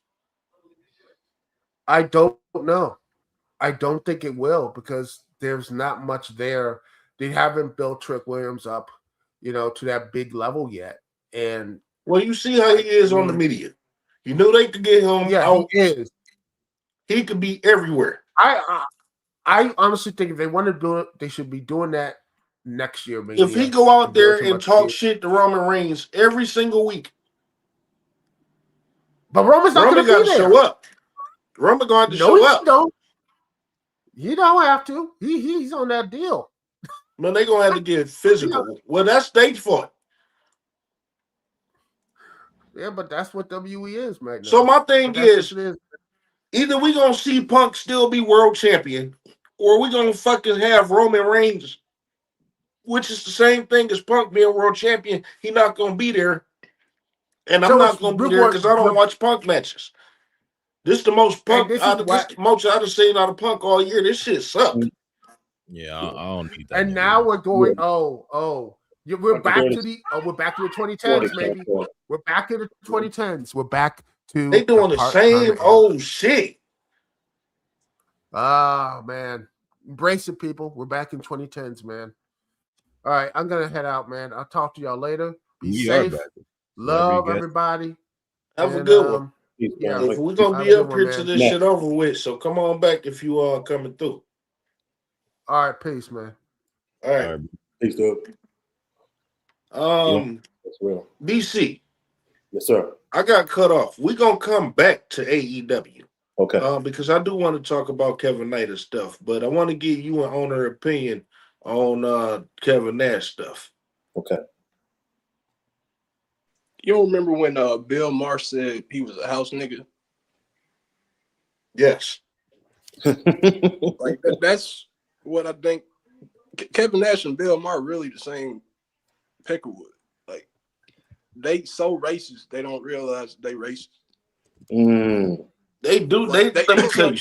I don't know. I don't think it will because there's not much there. They haven't built Trick Williams up, to that big level yet. And Well, you see how he is on the media. You know they could get him yeah, out. he is. He could be everywhere. I honestly think if they want to do it, they should be doing that next year. Maybe If he go out there and talk shit to Roman Reigns every single week, but Roman's not going to got be to there. show up. Roman going to No, show he up. don't. You don't have to. He's on that deal. No, they gonna have to get physical. Well, that's stage fault. Yeah, but that's what WE is right now. So my thing is, is, either we gonna see Punk still be world champion, or we gonna fucking have Roman Reigns, which is the same thing as Punk being world champion. He not gonna be there, and I'm not gonna be there because I don't watch Punk matches. This is the most Punk most I've seen out of Punk all year. This shit sucked. Yeah, I don't need that. And now we're going. We're back to the 2010s, maybe. We're back to the 2010s. We're back to. They doing the same old shit. Oh man, embrace it, people. We're back in 2010s, man. All right, I'm gonna head out, man. I'll talk to y'all later. Be safe. Love everybody. Have a good one. Yeah, we're gonna be up here till this shit over with. So come on back if you are coming through. All right, peace, man. All right. Peace, dude. That's real. BC. Yes, sir. I got cut off. We're gonna come back to AEW. Okay. Because I do want to talk about Kevin Knight and stuff, but I want to give you an owner opinion on Kevin Nash stuff. Okay. You don't remember when Bill Maher said he was a house nigga? Yes. Like that's what I think. Kevin Nash and Bill Maher really the same peckerwood. Like they so racist, they don't realize they racist. They do. Let me tell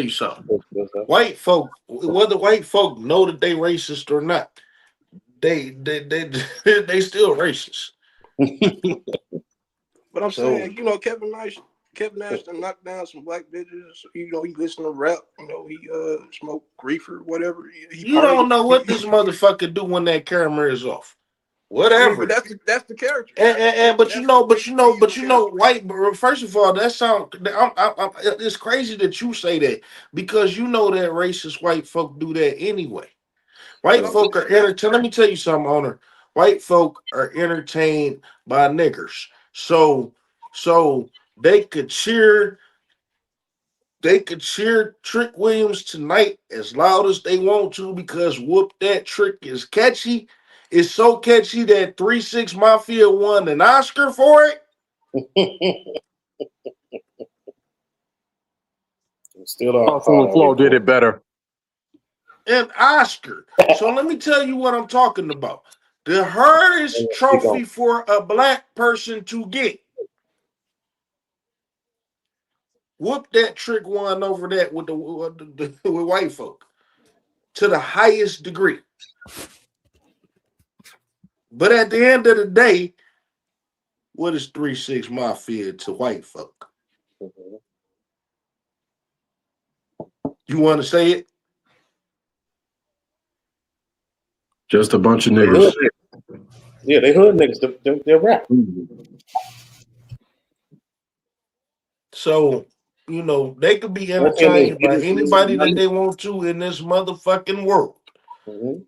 you something. White folk, whether white folk know that they racist or not, they still racist. But I'm saying, Kevin Nash done knocked down some black bitches. He listen to rap. He smoke reefer, whatever. You don't know what this motherfucker do when that camera is off. Whatever. But that's the character. But you know, white. First of all, that sound. It's crazy that you say that because you know that racist white folk do that anyway. White folk are entertained. Let me tell you something, owner. White folk are entertained by niggers, so they could cheer. They could cheer Trick Williams tonight as loud as they want to because Whoop That Trick is catchy. It's so catchy that 3-6 Mafia won an Oscar for it. Still on the floor did it better. An Oscar. So let me tell you what I'm talking about. The hardest trophy for a black person to get. Whoop That Trick won over that with with white folk to the highest degree. But at the end of the day, what is 3-6 Mafia to white folk? You want to say it? Just a bunch of niggers. Yeah, they hood niggas. They're rap. So, they could be entertained by anybody that they want to in this motherfucking world.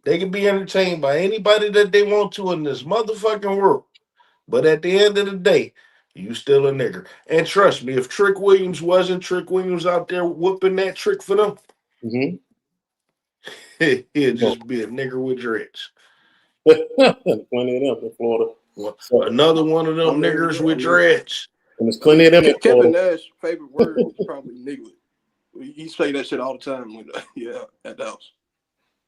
They can be entertained by anybody that they want to in this motherfucking world. But at the end of the day, you still a nigger. And trust me, if Trick Williams wasn't Trick Williams out there whooping that trick for them, he'd just be a nigger with dreads. Plenty of them in Florida. Well, So, another one of them I'm there, niggers yeah, with I mean, dreads. and there's plenty of them in Kevin Florida. Nash's favorite word is probably nigga. He say that shit all the time when at the house.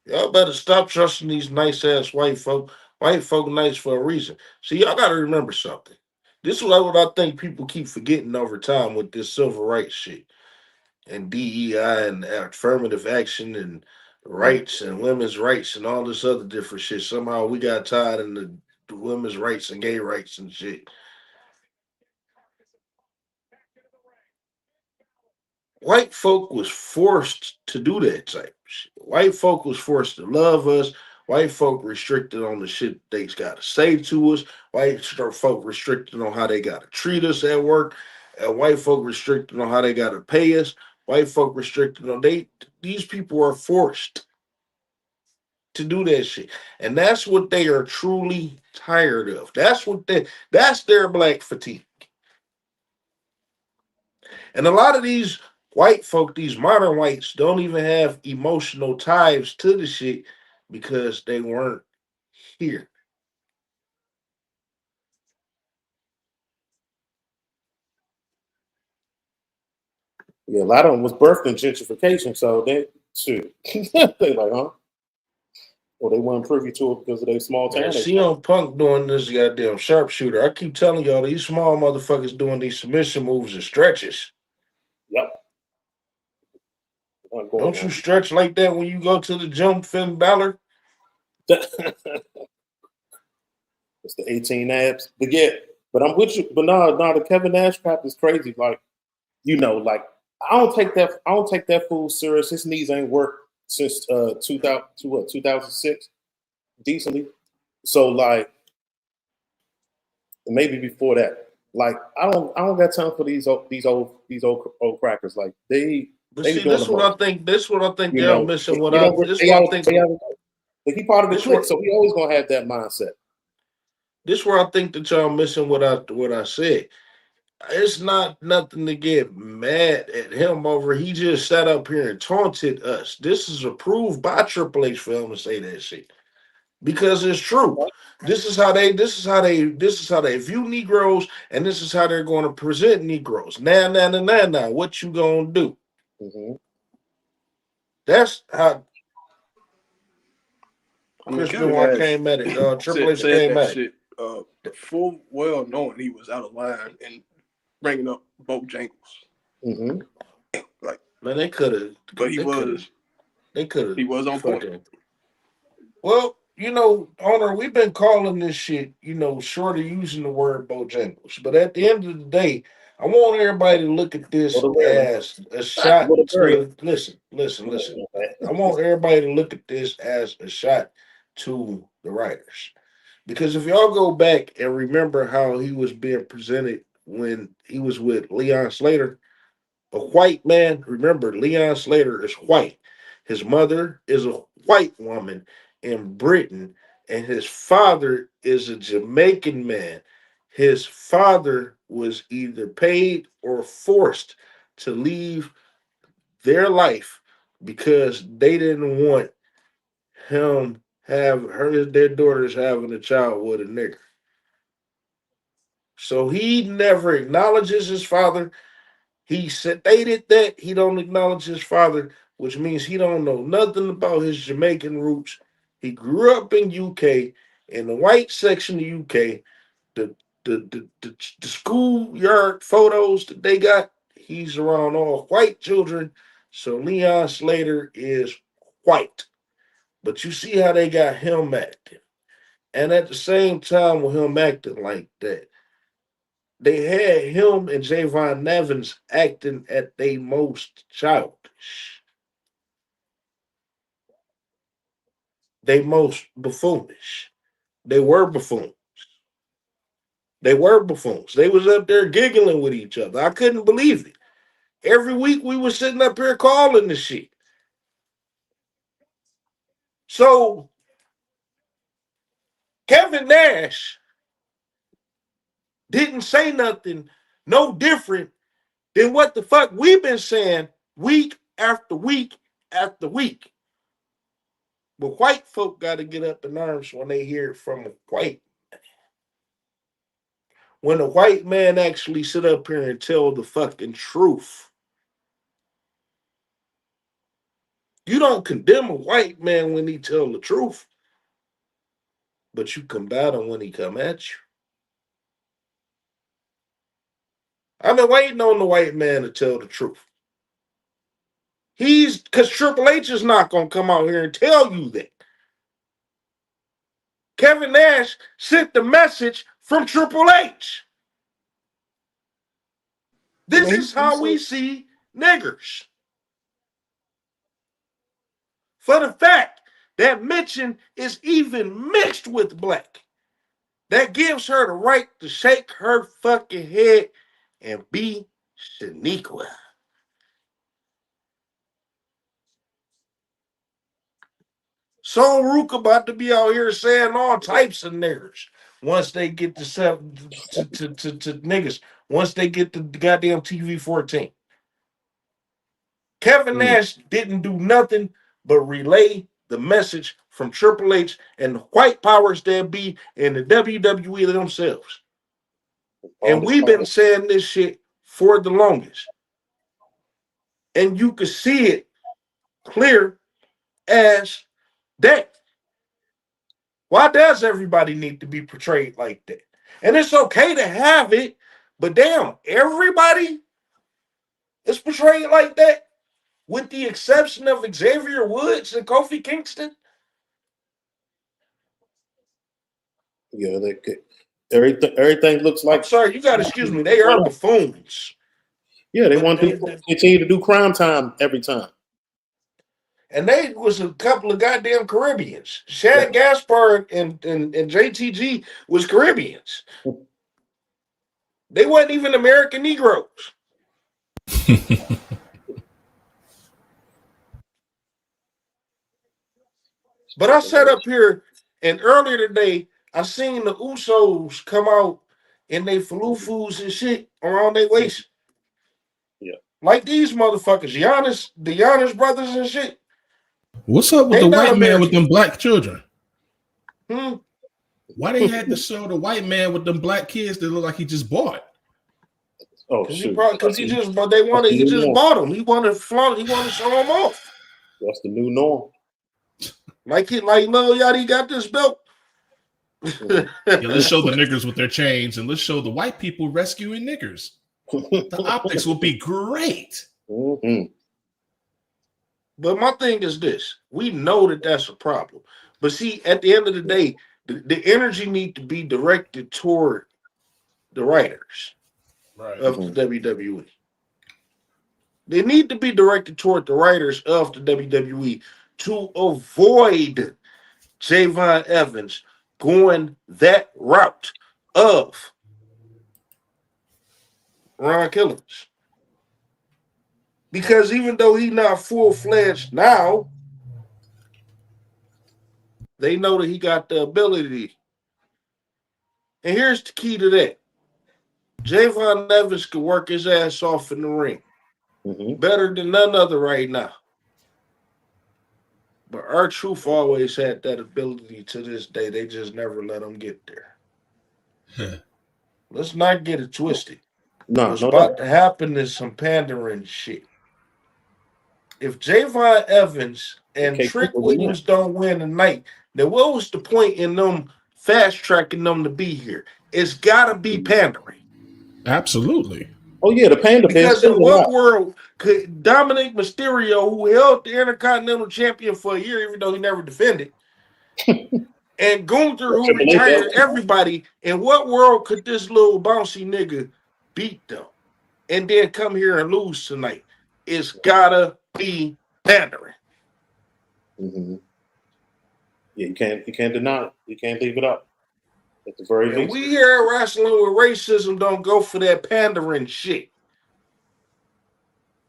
Y'all better stop trusting these nice ass white folk. White folk nice for a reason. See, y'all got to remember something. This is what I think people keep forgetting over time with this civil rights shit and DEI and affirmative action and rights and women's rights and all this other different shit. Somehow we got tied in the women's rights and gay rights and shit. White folk was forced to do that type of shit. White folk was forced to love us. White folk restricted on the shit they got to say to us. White folk restricted on how they got to treat us at work. White folk restricted on how they got to pay us. White folk restricted on these people are forced to do that shit. And that's what they are truly tired of. That's their black fatigue. And a lot of these white folk, these modern whites, don't even have emotional ties to the shit because they weren't here. Yeah, a lot of them was birthed in gentrification, so they shoot. They like, huh? Or they weren't privy to it because of their small Man, town. CM Punk doing this goddamn sharpshooter. I keep telling y'all, these small motherfuckers doing these submission moves and stretches. Yep. Going Don't you on. stretch like that when you go to the gym, Finn Balor? It's the 18 abs. But yeah, but I'm with you. But no, the Kevin Nash crap is crazy. Like, like I don't take that fool serious. His knees ain't worked since 2006 decently. So like maybe before that. Like I don't got time for these old crackers. Like they But be see, doing this the is what I most. think. This is what I think You they're know, missing. they don't This is they what I always, think. they always, like he part of the This clique, what so he always gonna have that mindset. this where I think that y'all missing what I said. It's not nothing to get mad at him over. He just sat up here and taunted us. This is approved by Triple H for him to say that shit because it's true. This is how they view Negroes, and this is how they're going to present Negroes. Now, what you gonna do? Mm-hmm. That's how I mean, Chris Kevin Benoit Nash came at it. Triple H said came that at it. shit full well knowing he was out of line and bringing up Bojangles. Mm-hmm. Like, Man, they could have. but he They could was have. on point. Well, Owner, we've been calling this shit, short of using the word Bojangles. But at the end of the day, I want everybody to look at What this a rarity. as a shot What a rarity. to listen. I want everybody to look at this as a shot to the writers. Because if y'all go back and remember how he was being presented when he was with Leon Slater, a white man. Remember, Leon Slater is white. His mother is a white woman in Britain, and his father is a Jamaican man. His father was either paid or forced to leave their life because they didn't want him their daughters having a child with a nigger. So he never acknowledges his father. He stated that he don't acknowledge his father, which means he don't know nothing about his Jamaican roots. He grew up in UK, in the white section of UK. The the schoolyard photos that they got, he's around all white children. So Leon Slater is white. But you see how they got him acting. And at the same time with him acting like that, they had him and Javon Nevins acting at their most childish, they most buffoonish. They were buffoons. They were buffoons. They was up there giggling with each other. I couldn't believe it. Every week we were sitting up here calling the shit. So Kevin Nash didn't say nothing no different than what the fuck we've been saying week after week after week. But white folk got to get up in arms when they hear it from a white. when a white man actually sit up here and tell the fucking truth. You don't condemn a white man when he tell the truth, but you combat him when he come at you. I've been waiting on the white man to tell the truth. Because Triple H is not going to come out here and tell you that. Kevin Nash sent the message from Triple H. This is how we see niggers. For the fact that Mitchell is even mixed with black, that gives her the right to shake her fucking head and be Shaniqua. So Rook about to be out here saying all types of niggers once they get to niggas, once they get to the goddamn TV 14. Kevin Nash didn't do nothing but relay the message from Triple H and the white powers that be in the WWE themselves. And we've been saying this shit for the longest. And you can see it clear as day. Why does everybody need to be portrayed like that? And it's okay to have it, but damn, everybody is portrayed like that, with the exception of Xavier Woods and Kofi Kingston. Yeah, everything looks like. I'm sorry, you got to excuse me. They are buffoons. Yeah, they want to continue to do crime time every time. And they was a couple of goddamn Caribbeans. Shannon Gaspard and JTG was Caribbeans. They weren't even American Negroes. But I sat up here, and earlier today, I seen the Usos come out in their falufus and shit around their waist. Yeah. Like these motherfuckers, the Giannis brothers and shit. What's up with the white man with them black children? Why they had to show the white man with them black kids that look like he just bought? Oh, because he bought them. He just bought them. He wanted to flaunt. He wanted to show them off. That's the new norm. Like Lil Yachty got this belt. Yeah, let's show the niggers with their chains, and let's show the white people rescuing niggers. The optics will be great. Mm-hmm. But my thing is this: we know that that's a problem. But see, at the end of the day, the energy need to be directed toward the writers of the WWE. They need to be directed toward the writers of the WWE to avoid Javon Evans going that route of Ron Killings. Because even though he's not full-fledged now, they know that he got the ability. And here's the key to that. Javon Evans can work his ass off in the ring. Better than none other right now. But R-Truth always had that ability to this day. They just never let him get there. Let's not get it twisted. What's about to happen is some pandering shit. If Javon Evans and Trick Williams don't win tonight, then what was the point in them fast-tracking them to be here? It's got to be pandering. Absolutely. Oh, yeah, the panda. Because in what world could Dominic Mysterio, who held the Intercontinental Champion for a year, even though he never defended, and Gunther, who retired everybody, in what world could this little bouncy nigga beat them and then come here and lose tonight? It's gotta be pandering. Mm-hmm. Yeah, you can't deny it. You can't leave it up. At the very least. We here at Wrestling with Racism don't go for that pandering shit.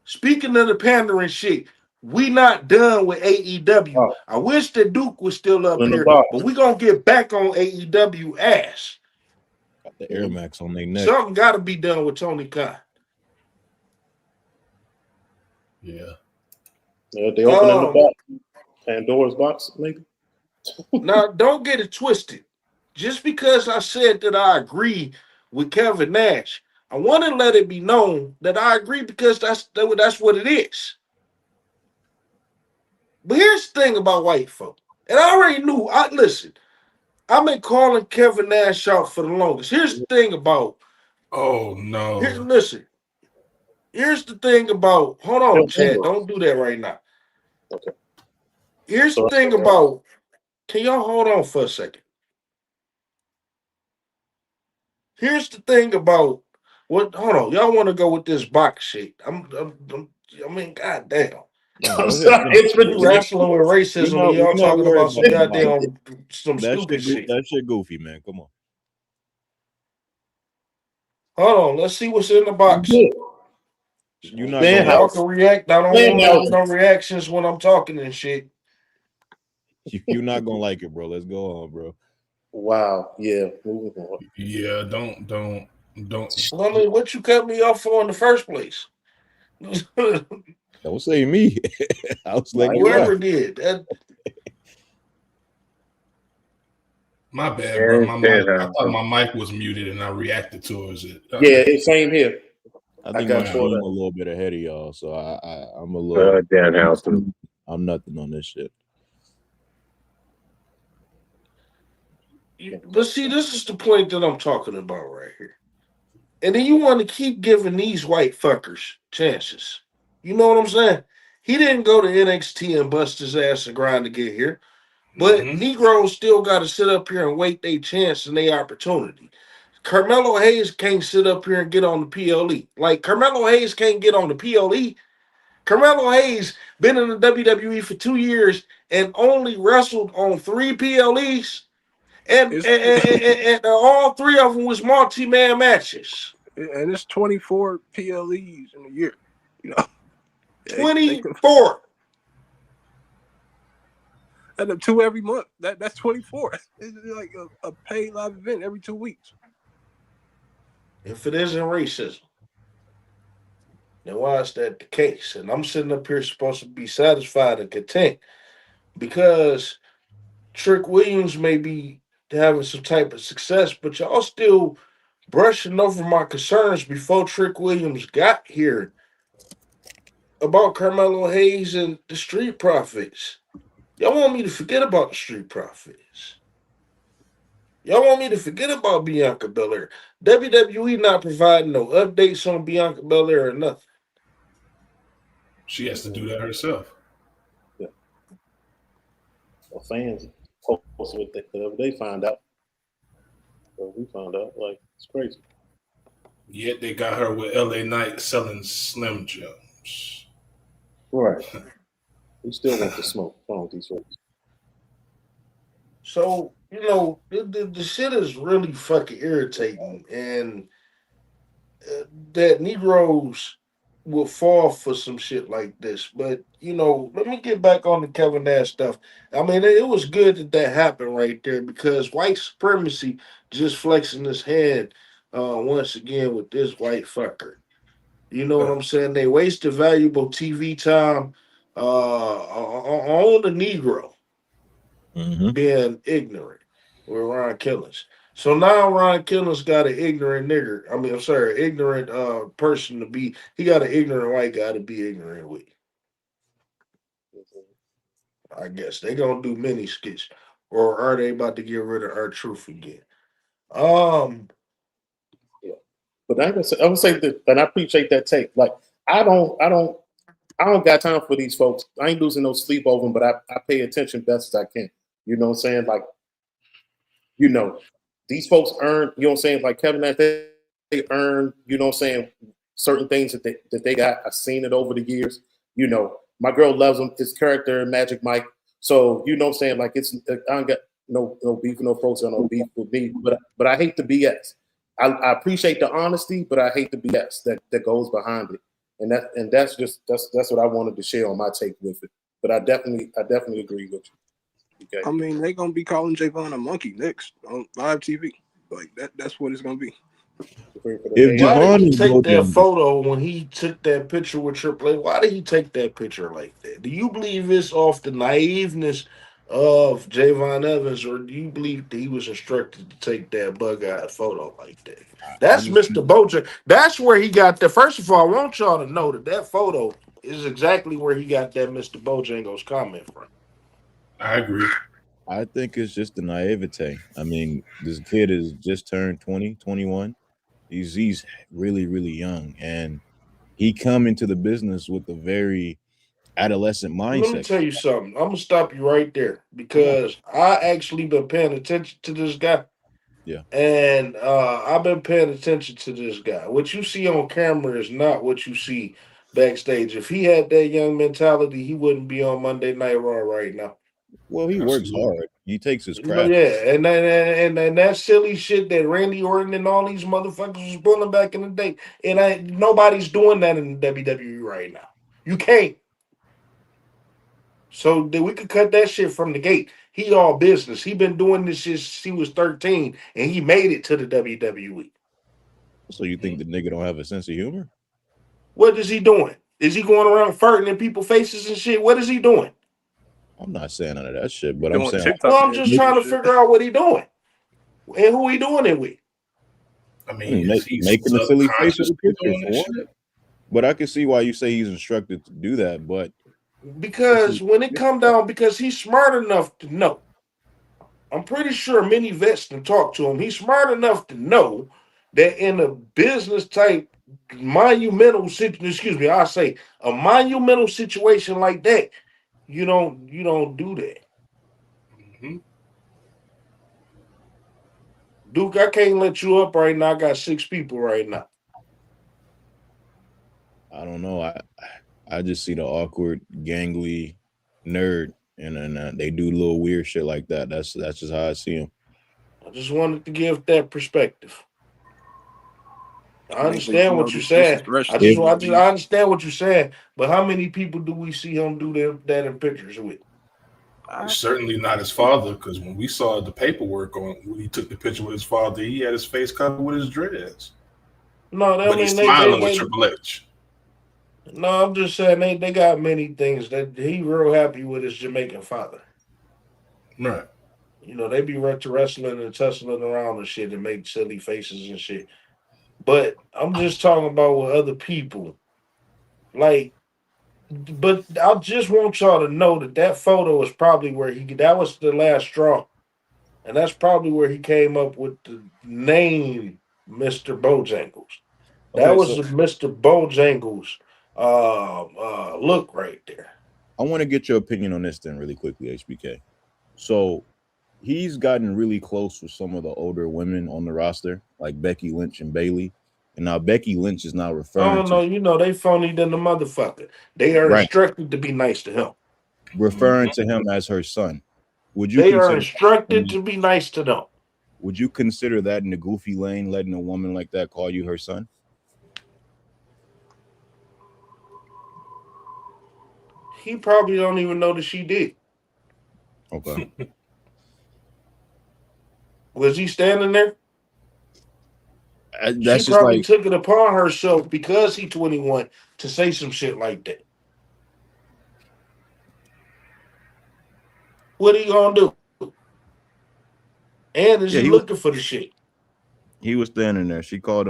Speaking of the pandering shit, we not done with AEW. Oh. I wish that Duke was still up here, but we gonna get back on AEW ass. Got the Air Max on their neck. Something got to be done with Tony Khan. Yeah. They opening the box. Pandora's box, maybe. Now, don't get it twisted. Just because I said that I agree with Kevin Nash, I want to let it be known that I agree because that's what it is. But here's the thing about white folk, and I already knew. Listen. I've been calling Kevin Nash out for the longest. Here's the thing about. Oh no! Listen. Here's the thing about. Hold on, Chad. Don't do that right now. Okay. Here's the thing about. Can y'all hold on for a second? Here's the thing about. What? Hold on. Y'all want to go with this box shit? I mean, goddamn. I'm sorry, it's You wrestling with racism and y'all talking about some goddamn some stupid shit. That shit goofy, man. Come on. Hold on. Let's see what's in the box. You're not Man, gonna Y'all can react. I don't want no reactions when I'm talking and shit. You're not gonna like it, bro. Let's go on, bro. Wow. Yeah. Moving on. Yeah, don't. Well, I mean, what you cut me off for in the first place? Don't say me. I was letting you Whoever up. did. My bad, bro. I thought my mic was muted and I reacted towards it. Yeah, it's same here. I think got my stream a little bit ahead of y'all, so I'm a little. I'm nothing on this shit. But see, this is the point that I'm talking about right here. And then you want to keep giving these white fuckers chances. You know what I'm saying? He didn't go to NXT and bust his ass and grind to get here. But Negroes still got to sit up here and wait their chance and their opportunity. Carmelo Hayes can't sit up here and get on the PLE. Like, Carmelo Hayes can't get on the PLE. Carmelo Hayes been in the WWE for 2 years and only wrestled on 3 PLEs. And all 3 of them was multi-man matches. And it's 24 PLEs in a year. You know, 24. And 2 every month. That's 24. It's like a paid live event every 2 weeks. If it isn't racism, then why is that the case? And I'm sitting up here supposed to be satisfied and content because Trick Williams may be having some type of success, but y'all still brushing over my concerns before Trick Williams got here about Carmelo Hayes and the Street Profits. Y'all want me to forget about the Street Profits. Y'all want me to forget about Bianca Belair. WWE not providing no updates on Bianca Belair or nothing. She has to do that herself. Yeah. Well, fans post whatever they find out. Well, we found out. Like, it's crazy. Yet they got her with LA Knight selling Slim Jims. Right. We still want to smoke. With these folks. So, you know, the shit is really fucking irritating. And that Negroes will fall for some shit like this. But, you know, let me get back on the Kevin Nash stuff. I mean, it was good that happened right there because white supremacy just flexing his hand once again with this white fucker. You know what I'm saying? They wasted valuable TV time on the Negro being ignorant with Ron Killings. So now Ron Killings got an ignorant nigger. I mean, I'm sorry, ignorant person to be. He got an ignorant white guy to be ignorant with. I guess they gonna do mini skits, or are they about to get rid of our truth again? Yeah, but I would say that, and I appreciate that take. Like, I don't got time for these folks. I ain't losing no sleep over them, but I pay attention best as I can. You know what I'm saying? Like, you know, these folks earn, you know what I'm saying? Like Kevin Nash, they earn, you know what I'm saying, certain things that they got. I've seen it over the years. You know, my girl loves him, his character, Magic Mike. So, you know what I'm saying? Like, it's, I don't got no beef, no folks or no beef with me, but I hate the BS. I appreciate the honesty, but I hate the BS that goes behind it. And that's what I wanted to share on my take with it. But I definitely agree with you. Okay. I mean, they gonna be calling Javon a monkey next on live TV. Like that's what it's gonna be. If Why did he Javon take that photo when he took that picture with Triple H? Why did he take that picture like that? Do you believe it's off the naiveness of Javon Evans, or do you believe that he was instructed to take that bug-eyed photo like that? I That's just Mr. Boja. That's where he got the. First of all, I want y'all to know that that photo is exactly where he got that Mr. Bojangles comment from. I agree. I think it's just the naivete. I mean, this kid is just turned 20, 21. He's really, really young. And he come into the business with a very adolescent Let me mindset. tell you something. I'm gonna stop you right there Come on. because I actually been paying attention to this guy, Yeah. and I've been paying attention to this guy. What you see on camera is not what you see backstage. If he had that young mentality, he wouldn't be on Monday Night Raw right now. Well, he works Absolutely. hard. He takes his You know, craft. yeah, and that silly shit that Randy Orton and all these motherfuckers was pulling back in the day, and nobody's doing that in the WWE right now. You can't. So we could cut that shit from the gate. He all business. He been doing this shit since he was 13, and he made it to the WWE. So you think the nigga don't have a sense of humor? What is he doing? Is he going around farting in people's faces and shit? What is he doing? I'm not saying none of that shit, but I'm Doing saying TikTok Well, I'm just dances trying and to shit. figure out what he doing and who he doing it with. I I mean, mean, is he making a silly face with subconsciously the picture doing for that one. shit? But I can see why you say he's instructed to do that. But this is Because when it come down, because he's smart enough to know. I'm pretty sure many vets can talk to him. He's smart enough to know that in a business type monumental situation, excuse me, I say a monumental situation like that, you don't do that. Hmm. Duke, I can't let you up right now. I got 6 people right now. I don't know. I just see the awkward, gangly nerd, and then they do little weird shit like that. That's just how I see him. I just wanted to give that perspective. I Man, but understand what you're this is saying. the rest I of the just, If I just, WWE. I understand what you're saying. But how many people do we see him do that in pictures with? I, Certainly not his father, because when we saw the paperwork on when he took the picture with his father, he had his face covered with his dreads, No, I but he's mean they, smiling with they. Triple H. No, I'm just saying they got many things that he real happy with his Jamaican father. Right. They be wrestling and tussling around and shit and make silly faces and shit. But I'm just talking about with other people. Like, but I just want y'all to know that that photo is probably where that was the last straw. And that's probably where he came up with the name Mr. Bojangles. That okay, was so the Mr. Bojangles look right there. I want to get your opinion on this then, really quickly, HBK. So he's gotten really close with some of the older women on the roster, like Becky Lynch and Bailey. And now Becky Lynch is now referring Oh to no, they phony than the motherfucker. They are right, instructed to be nice to him. referring to him as her son. Would you They are consider instructed to be nice to them. would you consider that in the goofy lane, letting a woman like that call you her son? He probably don't even know that she did. Okay. Was he standing there? She That's just probably like, took it upon herself because he 21 to say some shit like that. What are you gonna do? And is yeah, he looking for the shit? he was standing there. She called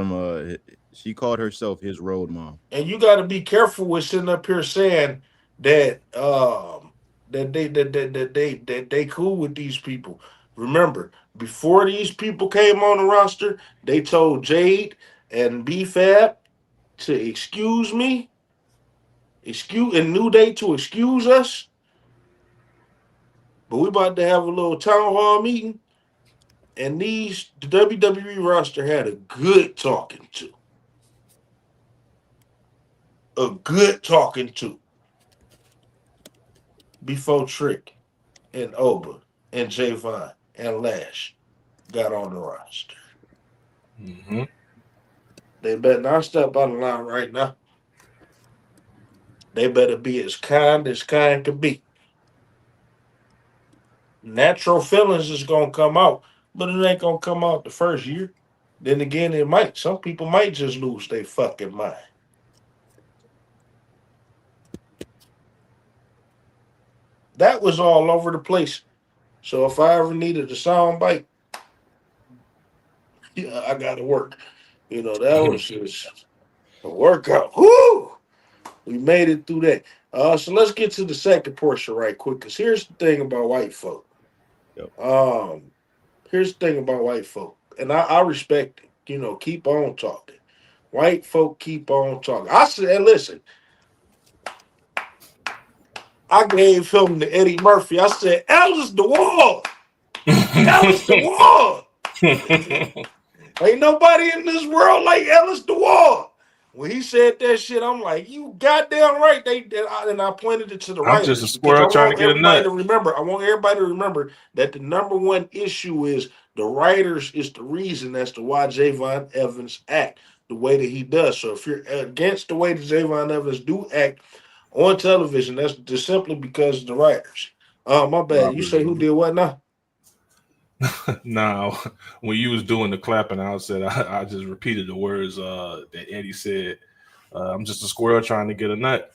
herself his road mom. And you got to be careful with sitting up here saying that that they cool with these people. Remember, before these people came on the roster, they told Jade and BFAB to excuse me, excuse and New Day to excuse us. But we about to have a little town hall meeting, and the WWE roster had a good talking to before Trick and Oba and Javon and Lash got on the roster. Mm-hmm. They better not step out of line right now. They better be as kind can be. Natural feelings is gonna come out, but it ain't gonna come out the first year. Then again, it might. Some people might just lose their fucking mind. That was all over the place So if I ever needed a sound bite, yeah, I got to work. That was just a workout. Woo! We made it through that. So let's get to the second portion right quick. Cause here's the thing about white folk. Yep. Here's the thing about white folk, and I respect it. Keep on talking. White folk keep on talking. I said, listen, I gave him to Eddie Murphy. I said, Ellis the wall. Ellis the wall. Ain't nobody in this world like Ellis the wall. When he said that shit, I'm like, you goddamn right. And I pointed it to the I'm just a writers because I squirrel trying to want get a everybody nut. to remember. I want everybody to remember that the number one issue is the writers is the reason as to why Javon Evans act the way that he does. So if you're against the way that Javon Evans do act on television, that's just simply because of the writers. My bad. You Robert. say who did what now? Now, when you was doing the clapping, I said I just repeated the words that Eddie said. I'm just a squirrel trying to get a nut.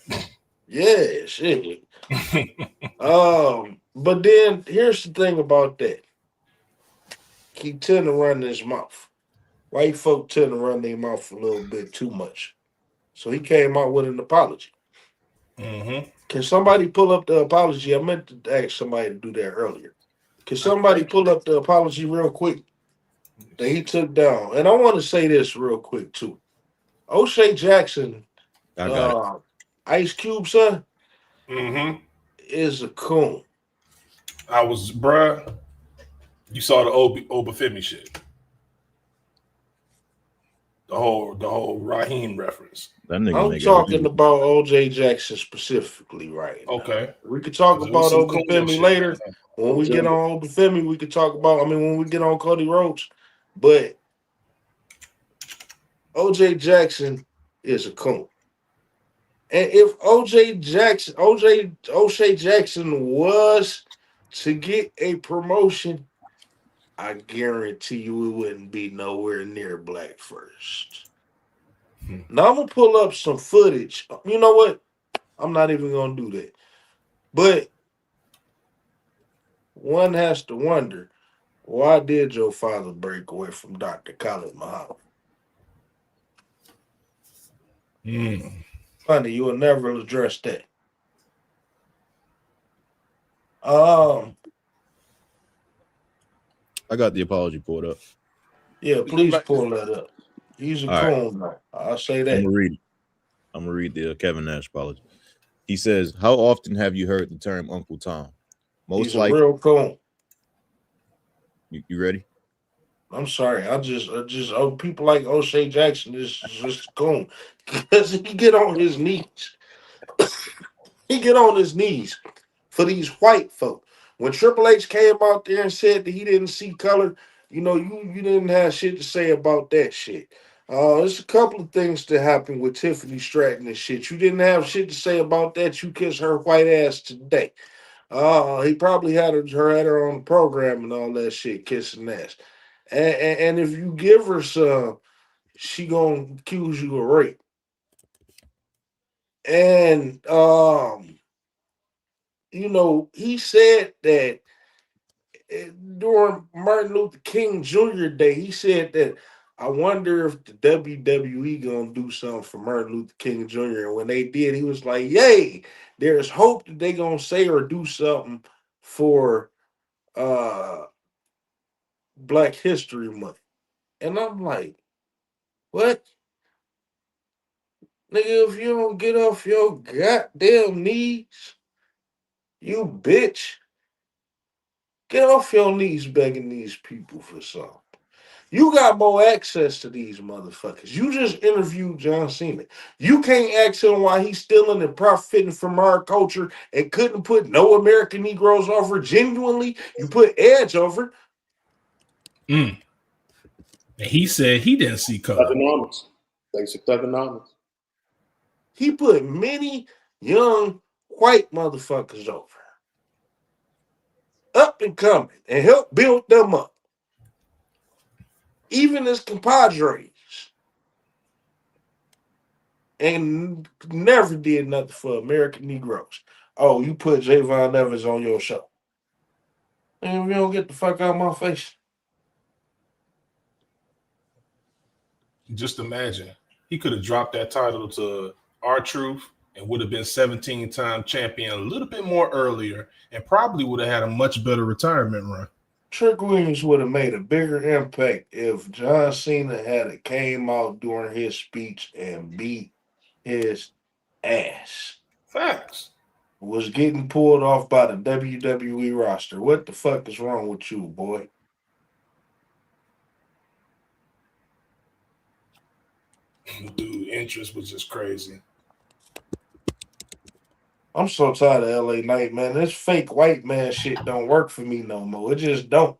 Yeah, shit. But then here's the thing about that. He tend to run his mouth. White folk tend to run their mouth a little bit too much. So he came out with an apology. Mm-hmm. Can somebody pull up the apology? I meant to ask somebody to do that earlier. Can somebody pull up the apology real quick that he took down? And I want to say this real quick too. O'Shea Jackson, I got it. Ice Cube son, Mm-hmm. is a coon. Bruh, you saw the Obafemi shit. The whole Raheem reference. That nigga I'm make talking everything. about OJ Jackson specifically right now. Okay. We could talk 'Cause it was about some cool Obafemi shit. later. When we get on Obafemi, we could talk about, when we get on Cody Rhodes. But OJ Jackson is a coon. And if O'Shea Jackson was to get a promotion, I guarantee you it wouldn't be nowhere near Black First. Now I'm gonna pull up some footage. You know what? I'm not even gonna do that. But one has to wonder, why did your father break away from Dr. Khalid Muhammad? Funny, you will never address that. I got the apology pulled up. Yeah, please pull that up. He's a All right. coon, man. I'll say I'm that. gonna read it. I'm gonna read the Kevin Nash apology. He says, "How often have you heard the term Uncle Tom? Most He's a likely." real coon. You ready? I'm sorry. People like O'Shea Jackson is just a coon. Because he get on his knees. He get on his knees for these white folk. When Triple H came out there and said that he didn't see color, you didn't have shit to say about that shit. There's a couple of things that happened with Tiffany Stratton and shit. You didn't have shit to say about that. You kiss her white ass today. He probably had her on the program and all that shit, kissing ass. And if you give her some, she gonna accuse you of rape. And he said that during Martin Luther King Jr. Day, he said that I wonder if the WWE gonna do something for Martin Luther King Jr. And when they did, he was like, "Yay! There's hope that they gonna say or do something for Black History Month." And I'm like, "What, nigga? If you don't get off your goddamn knees, you bitch, get off your knees begging these people for something." You got more access to these motherfuckers. You just interviewed John Cena. You can't ask him why he's stealing and profiting from our culture and couldn't put no American Negroes over. Genuinely, you put Edge over. And he said he didn't see color. Thugonomics. Basic thugonomics. He put many young white motherfuckers over. Up and coming and helped build them up. Even his compadres. And never did nothing for American Negroes. Oh, you put Javon Evans on your show. And if you don't get the fuck out of my face. Just imagine he could have dropped that title to R-Truth and would have been 17-time champion a little bit more earlier, and probably would have had a much better retirement run. Trick Williams would have made a bigger impact if John Cena had came out during his speech and beat his ass. Facts. Was getting pulled off by the WWE roster. What the fuck is wrong with you, boy? Dude, interest was just crazy. I'm so tired of LA Knight, man. This fake white man shit don't work for me no more. It just don't.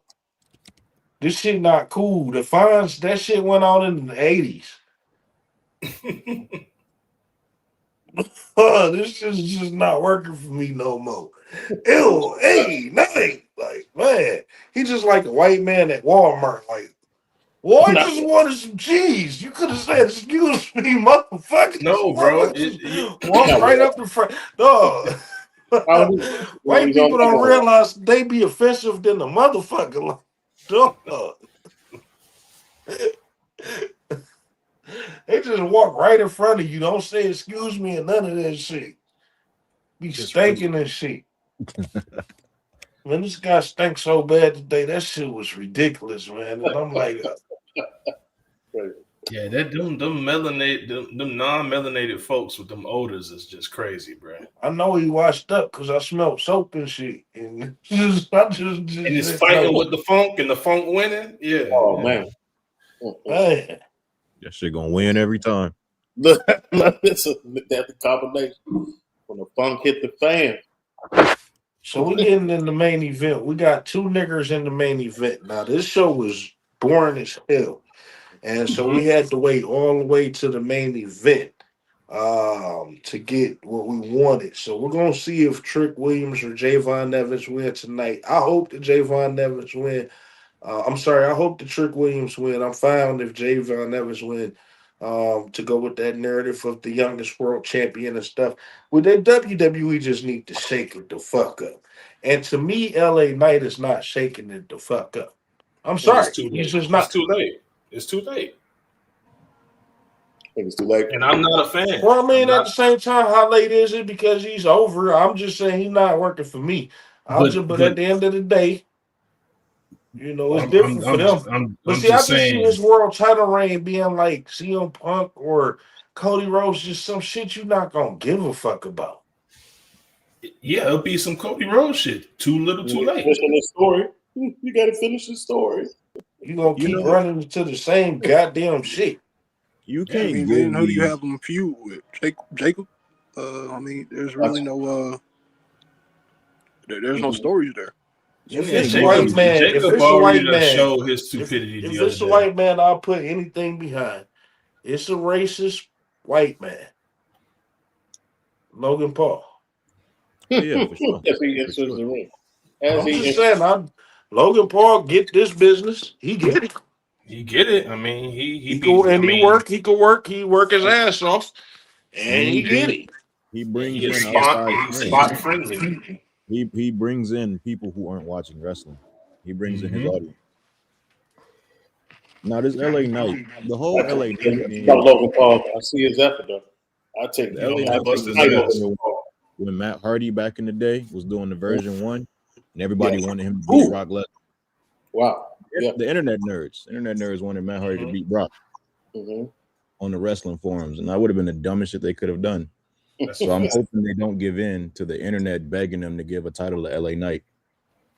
This shit not cool. The fines, that shit went on in the 80s. This shit's just not working for me no more. Ew, hey, Knight. Like, man, he just like a white man at Walmart. Like, well, I just wanted some cheese. You could have said, excuse me, motherfucker. No, bro. Walk right up the front. No. White people don't realize they be offensive than the motherfucker. Like, dog. They just walk right in front of you. Don't say excuse me and none of that shit. Be stinking and shit. Man, this guy stank so bad today. That shit was ridiculous, man. And I'm like, yeah, that them melanated, them non-melanated folks with them odors is just crazy, bro. I know he washed up because I smelled soap and shit. And and it's fighting with the funk and the funk winning. Yeah. Oh man. Man. That shit gonna win every time. Look, that's the combination. When the funk hit the fan. So we getting in the main event. We got two niggers in the main event. Now this show was boring as hell. And so we had to wait all the way to the main event to get what we wanted. So we're gonna see if Trick Williams or Javon Nevins win tonight. I hope that Javon Nevins win. I'm sorry, I hope the Trick Williams win. I'm fine if Javon Nevins win. To go with that narrative of the youngest world champion and stuff. With that WWE just need to shake it the fuck up. And to me, LA Knight is not shaking it the fuck up. I'm sorry. He's just not. It's too late. It's too late. I think it's too late. And I'm not a fan. Well, I mean, at the same time, how late is it? Because he's over. I'm just saying he's not working for me. But at the end of the day, you know, it's different for them. But see, I just see his world title reign being like CM Punk or Cody Rhodes, just some shit you're not going to give a fuck about. Yeah, it'll be some Cody Rhodes shit. Too little, too late. Finishing the story. You got to finish the story. You're going to keep running to the same goddamn shit. You can't I mean, who do you have them feud with? Jacob? I mean, there's really no there's no stories there. If it's a white man, if it's a white man, show his stupidity. If it's a white man, I'll put anything behind. It's a racist white man. Logan Paul. Yeah, for sure. If he enters the ring. I'm just saying, Logan Paul get this business. He get it. He get it. I mean, he work. He could work. He work his ass off, and he get it. He brings in spot friendly. He brings in people who aren't watching wrestling. He brings in his audience. Now this LA Knight, the whole LA Knight game. Logan Paul, I see his effort though. I take the LA when Matt Hardy back in the day was doing the version 1, and everybody wanted him to beat Brock Lesnar. Wow. Yeah. The internet nerds wanted Matt Hardy to beat Brock on the wrestling forums, and that would have been the dumbest shit they could have done. So I'm hoping they don't give in to the internet begging them to give a title to LA Knight.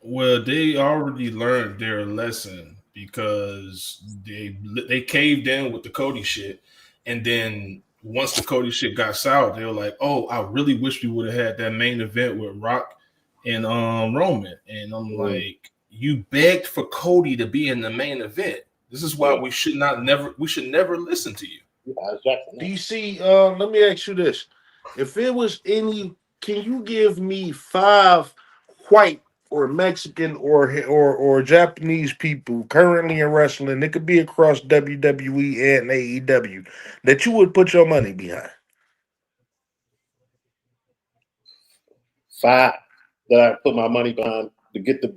Well, they already learned their lesson because they caved in with the Cody shit, and then once the Cody shit got sour, they were like, "Oh, I really wish we would have had that main event with Rock and Roman." And I'm like, "You begged for Cody to be in the main event. This is why we should never listen to you." Do you see? Let me ask you this: if it was any, can you give me 5 white or Mexican or Japanese people currently in wrestling? It could be across WWE and AEW that you would put your money behind. 5 that I put my money behind to get the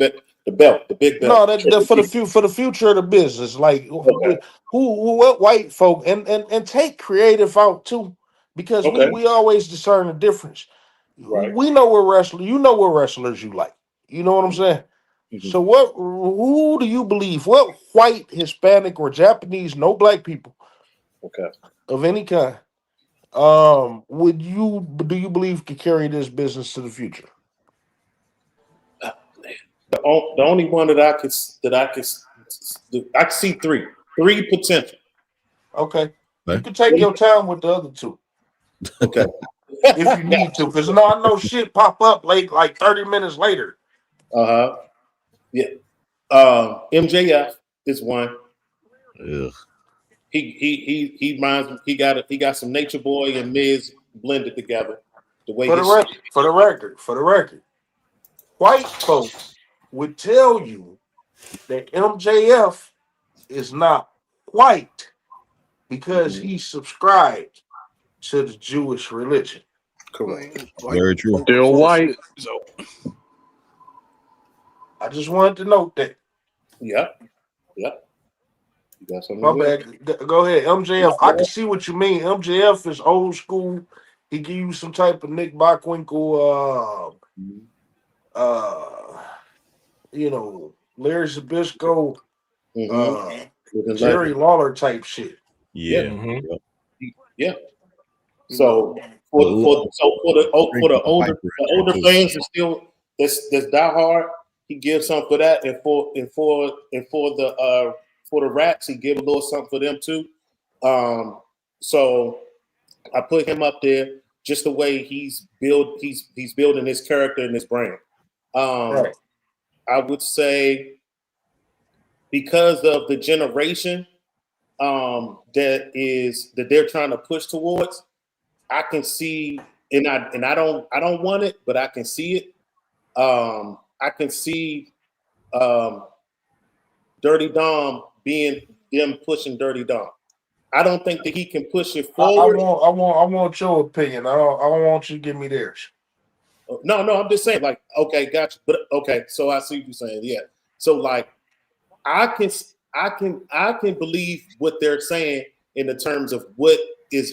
The belt, the big No, belt. that for the future of the business. Like Okay. what white folk and take creative out too, because Okay. we always discern the difference. Right. We know what wrestler you know what wrestlers you like. You know what I'm saying? Mhm. So who do you believe? What white, Hispanic, or Japanese, no black people Okay. of any kind, do you believe could carry this business to the future? The only one that I could see three potential. Okay. You Okay. can take your time with the other two Okay. if you need to, because no, I know shit pop up late, like 30 minutes later. Uh-huh. Yeah. MJF is one. Ugh. He reminds me, he got some Nature Boy and Miz blended together. The way For the record, white folks would tell you that MJF is not white because he subscribed to the Jewish religion. correct. Very true. Still white. So I just wanted to note that. Yep. Yep. You got something My to say? bad. Go ahead. MJF. I can see what you mean. MJF is old school. He give you some type of Nick Bockwinkel, Larry Zabisco, Jerry Lawler type shit. Yeah. Mhm. Yeah. So for the older fans that still that's diehard, he gives something for that, and for the rats, he give a little something for them too. So I put him up there just the way he's building his character and his brand. Right. I would say because of the generation that they're trying to push towards, I can see, and I don't want it, but I can see it. I can see Dirty Dom being them pushing Dirty Dom. I don't think that he can push it I forward. want your opinion. I don't want you to give me theirs. No, I'm just saying, like, okay, gotcha. But okay, so I see what you're saying. Yeah. So like I can believe what they're saying in the terms of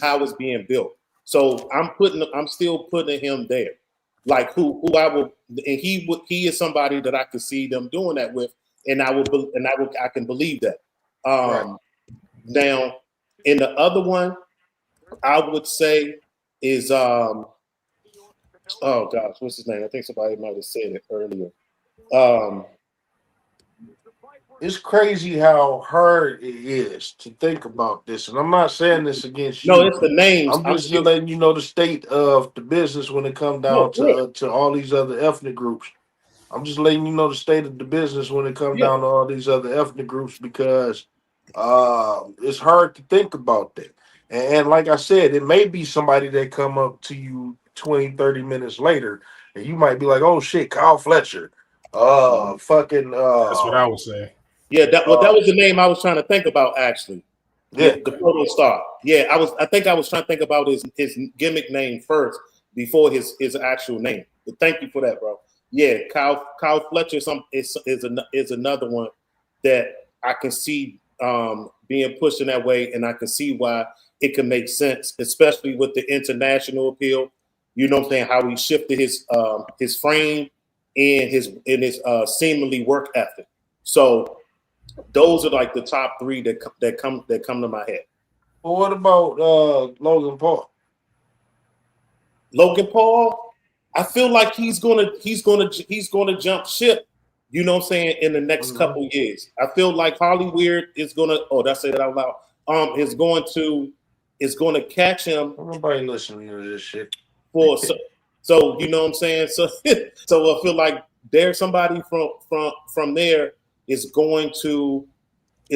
how it's being built. So I'm still putting him there. Like who I will, and he is somebody that I could see them doing that with, and I can believe that. Right. Now in the other one, I would say is oh gosh, what's his name? I think somebody might have said it earlier. It's crazy how hard it is to think about this, and I'm not saying this against you. No, it's the names. I'm just letting you know the state of the business when it comes down to all these other ethnic groups. I'm just letting you know the state of the business when it comes down to all these other ethnic groups because it's hard to think about that. And like I said, it may be somebody that come up to you 20, 30 minutes later, and you might be like, "Oh shit, Kyle Fletcher." Fucking. That's what I was saying. Yeah, that was the name I was trying to think about actually. Yeah, the photo star. Yeah, I think I was trying to think about his gimmick name first before his actual name. But thank you for that, bro. Yeah, Kyle Fletcher is another one that I can see being pushed in that way, and I can see why it can make sense, especially with the international appeal. You know what I'm saying? How he shifted his frame and his seemingly work ethic. So those are like the top three that come to my head. Well, what about Logan Paul? Logan Paul, I feel like he's gonna jump ship. You know what I'm saying, in the next couple years. I feel like Hollywood is gonna. Oh, did I say that out loud? Is going to catch him. Nobody listening to this shit. So you know what I'm saying. So I feel like there's somebody from there is going to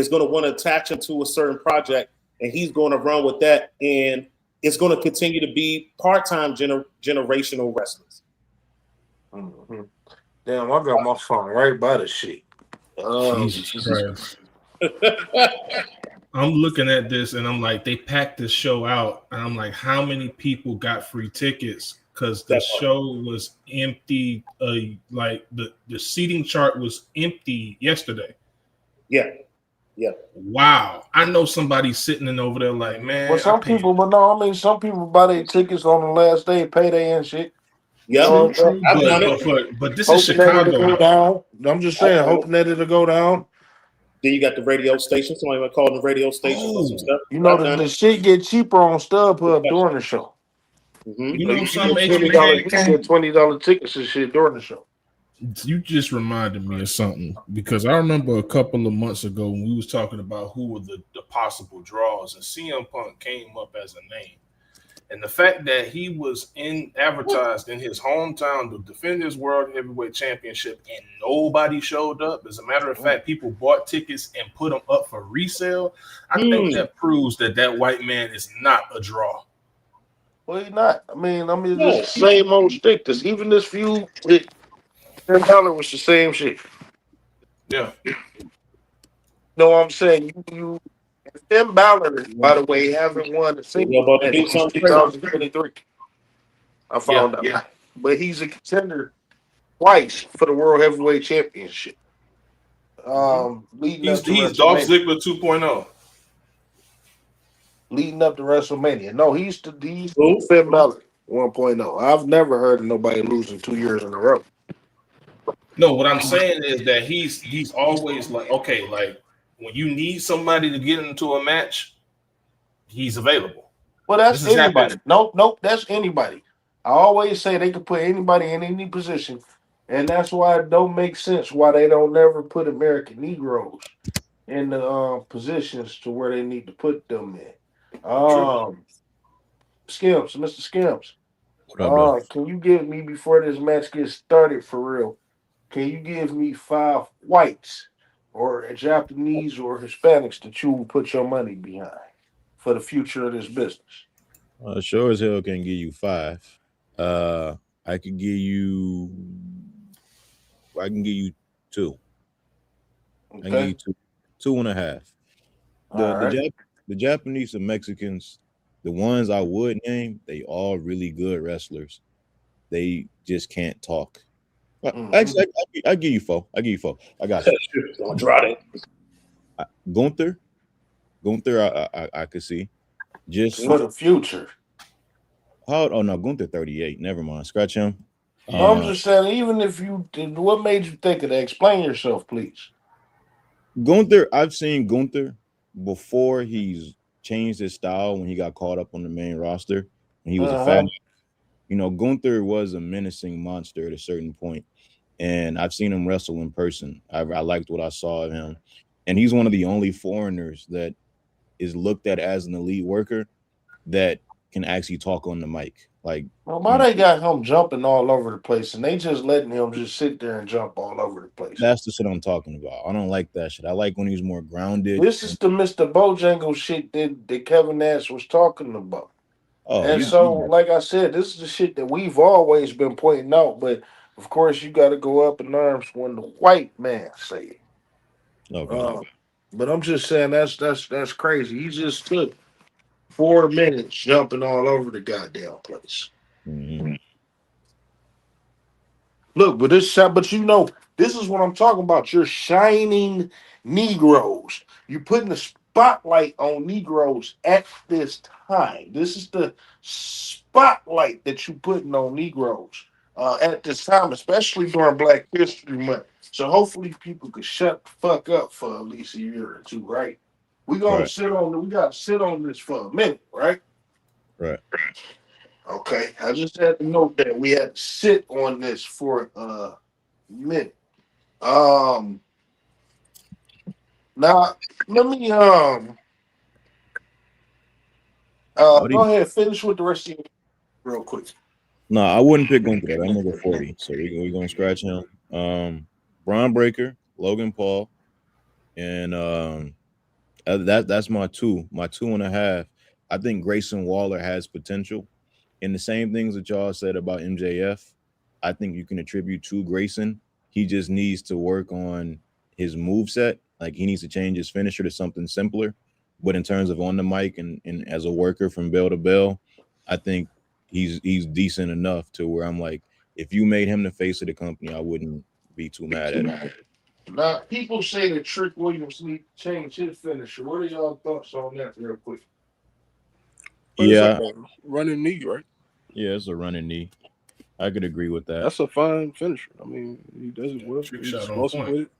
want to attach him to a certain project, and he's going to run with that, and it's going to continue to be part-time generational wrestlers. Mm-hmm. Damn, I got my phone right by the shit. Jesus Christ. I'm looking at this and I'm like, they packed this show out, and I'm like, how many people got free tickets? because the show was empty. Like the seating chart was empty yesterday. Yeah. Wow. I know somebody sitting in over there like, man. Well, some people, but no, I mean, some people buy their tickets on the last day, payday and shit. Yeah, True, I've done but this is Hoping that it'll go Chicago. down. I'm just saying, hoping that it'll go down. Then you got the radio station. Somebody might call the radio station for some stuff. You know, the shit get cheaper on StubHub during the show. Mm-hmm. You know, some $20 tickets and shit during the show. You just reminded me of something because I remember a couple of months ago when we was talking about who were the possible draws, and CM Punk came up as a name. And the fact that he was advertised in his hometown to defend his World Heavyweight Championship and nobody showed up. As a matter of fact, people bought tickets and put them up for resale. I think that proves that white man is not a draw. Well, he's not. I mean, it's the same old stick. Even this feud with Finn Balor was the same shit. Yeah. You know what I'm saying? You Finn Balor, by the way, haven't won a single match since 2023. I found out. Yeah. But he's a contender twice for the World Heavyweight Championship. He's Dolph Ziggler 2.0. Leading up to WrestleMania. No, he's Finn Balor 1.0. I've never heard of nobody losing 2 years in a row. No, what I'm saying is that he's always like, okay, like when you need somebody to get into a match, he's available. Well, that's anybody. Nope, that's anybody. I always say they can put anybody in any position, and that's why it don't make sense why they don't never put American Negroes in the positions to where they need to put them in. Skims, Mr. Skims. Can you give me, before this match gets started for real, can you give me 5 whites or Japanese or Hispanics that you will put your money behind for the future of this business? Sure as hell can give you 5. I can give you 2. Okay. I can give you 2.5. The Japanese and Mexicans, the ones I would name, they all really good wrestlers. They just can't talk. Actually, I give you 4. I got you. Gunther, I could see. Just for the future. Oh no, Gunther 38. Never mind. Scratch him. I'm just saying, even if what made you think of that? Explain yourself, please. Gunther, I've seen Gunther before he's changed his style when he got caught up on the main roster. And he was a fat. You know, Gunther was a menacing monster at a certain point. And I've seen him wrestle in person. I liked what I saw of him. And he's one of the only foreigners that is looked at as an elite worker that can actually talk on the mic. Like, well, why they got him jumping all over the place and they just letting him just sit there and jump all over the place? That's the shit I'm talking about. I don't like that shit. I like when he's more grounded. This is the Mr. Bojangles shit that Kevin Nash was talking about. Like I said, this is the shit that we've always been pointing out. But of course, you got to go up in arms when the white man say it. Okay. But I'm just saying that's crazy. He just took 4 minutes jumping all over the goddamn place. Mm-hmm. Look, but you know, this is what I'm talking about. You're shining Negroes. You're putting the spotlight on Negroes at this time. This is the spotlight that you're putting on Negroes at this time, especially during Black History Month. So hopefully people could shut the fuck up for at least a year or two, right? We gotta sit on this for a minute, right? Right. Okay. I just had to note that we had to sit on this for a minute. Now let me go ahead, finish with the rest of you real quick. No, I wouldn't pick Gunther. I'm number 40, so we're gonna scratch him. Braun Breaker, Logan Paul, and that's my 2, my 2.5. I think Grayson Waller has potential, and the same things that y'all said about MJF. I think you can attribute to Grayson. He just needs to work on his moveset. Like, he needs to change his finisher to something simpler. But in terms of on the mic and as a worker from bell to bell, I think he's decent enough to where I'm like, if you made him the face of the company, I wouldn't be too mad at him. Now, people say that Trick Williams need to change his finisher. What are y'all thoughts on that, real quick? But it's Yeah, like a running knee, right? yeah, it's a running knee. I could agree with that. That's a fine finisher. I mean, he does it well. Trick He's shot on explosive point. with it.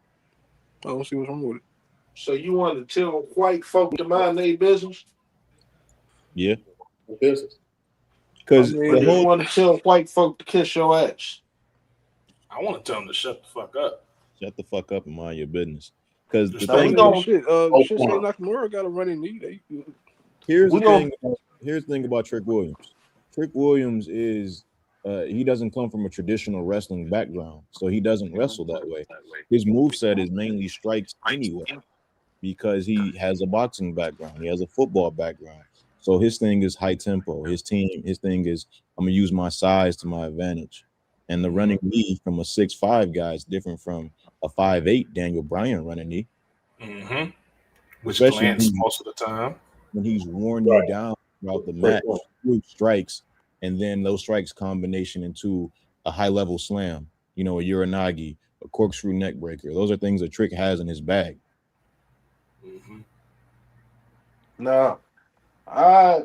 I don't see what's wrong with it. So you want to tell white folk to mind their business? Yeah, Business. because I Or mean, do you want to tell white folk to kiss your ass? I want to tell him to shut the fuck up. shut the fuck up and mind your business. Because the Just Now, we thing gonna- is, shit. Oh, Shinsuke come on. Nakamura got a running knee. here's we the gonna- thing. Here's the thing about Trick Williams. Trick Williams is he doesn't come from a traditional wrestling background, so he doesn't wrestle that way. His moveset is mainly strikes anyway, because he has a boxing background, he has a football background. So his thing is high tempo. His thing is I'm gonna use my size to my advantage. And the running knee from a 6'5" guy is different from a 5'8" Daniel Bryan running knee. Mm-hmm. Which Especially glance most of the time. when he's worn Right. you down throughout the Right. match through strikes, and then those strikes combination into a high level slam, a uranagi, a corkscrew neck breaker. Those are things that Trick has in his bag. Mm-hmm. Now, I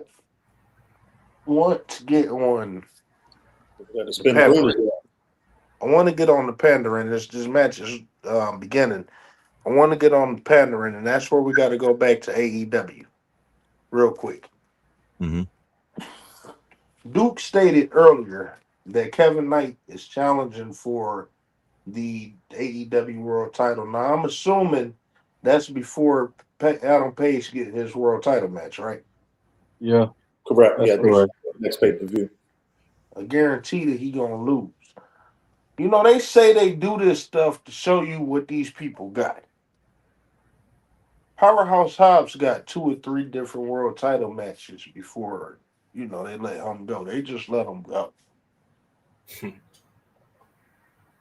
want to get on. Got to spin Pepper. the I want to get on the pandering. This match is beginning. I want to get on the pandering, and that's where we got to go back to AEW real quick. Mhm. Duke stated earlier that Kevin Knight is challenging for the AEW World Title. Now, I'm assuming that's before Adam Page get his World Title match, right? Yeah, Correct. that's Yeah, correct. next pay-per-view. I guarantee that he gonna lose. They say they do this stuff to show you what these people got. Powerhouse Hobbs got 2 or 3 different world title matches before, they let him go. They just let him go.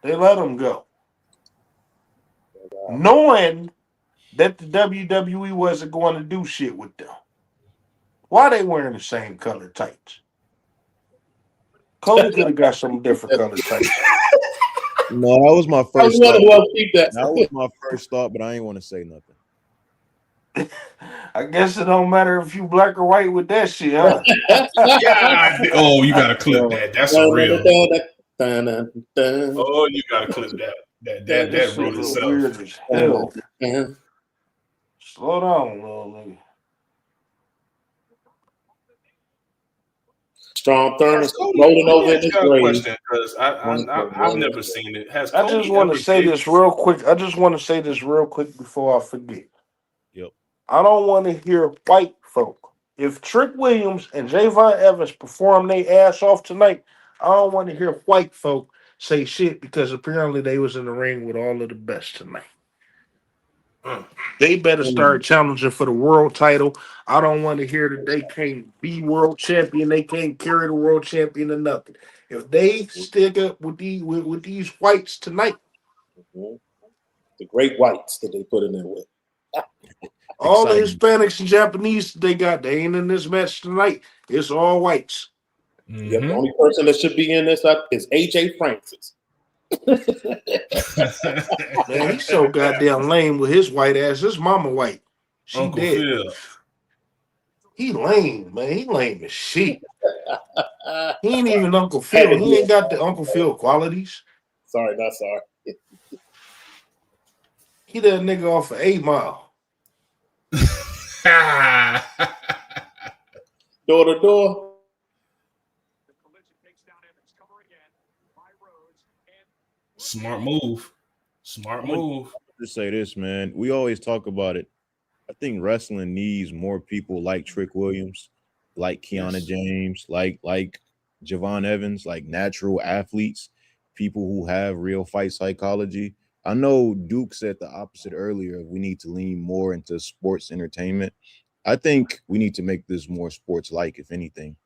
They let him go. Knowing that the WWE wasn't going to do shit with them. Why they wearing the same color tights? Cody could have got some different color tights. No, that was my I was first wondering thought. who else keep that. That was my first thought, but I ain't want to say nothing. I guess it don't matter if you black or white with that shit, huh? God, oh, you gotta clip that. That's a real. Dun. Oh, you gotta clip that. That This shit wrote look itself. weird as hell. Dun. Slow down, little nigga. Strong Thurman Cody, rolling let me over in ask his y'all a grave. question, because I've never seen it. Has I Cody just want ever to say kicked- this real quick. Before I forget. Yep. I don't want to hear white folk. If Trick Williams and Javon Evans perform their ass off tonight, I don't want to hear white folk say shit because apparently they was in the ring with all of the best tonight. They better start challenging for the world title. I don't want to hear that they can't be world champion. They can't carry the world champion or nothing. If they stick up with these whites tonight, Mhm. The great whites that they put in there with. all the Exciting. Hispanics and Japanese they ain't in this match tonight. It's all whites. Yep, the Mhm. only person that should be in this is AJ Francis. Man, he's so goddamn lame with his white ass. His mama white. She Uncle dead. Phil. He lame, man. He lame as shit. He ain't even Uncle Phil. He ain't got the Uncle Phil qualities. Sorry, not sorry. He that nigga off of 8 Mile. Door to door. Smart move. Smart move. Just say this, man. We always talk about it. I think wrestling needs more people like Trick Williams, like Kiana Yes. James, like Javon Evans, like natural athletes, people who have real fight psychology. I know Duke said the opposite earlier. We need to lean more into sports entertainment. I think we need to make this more sports-like, if anything,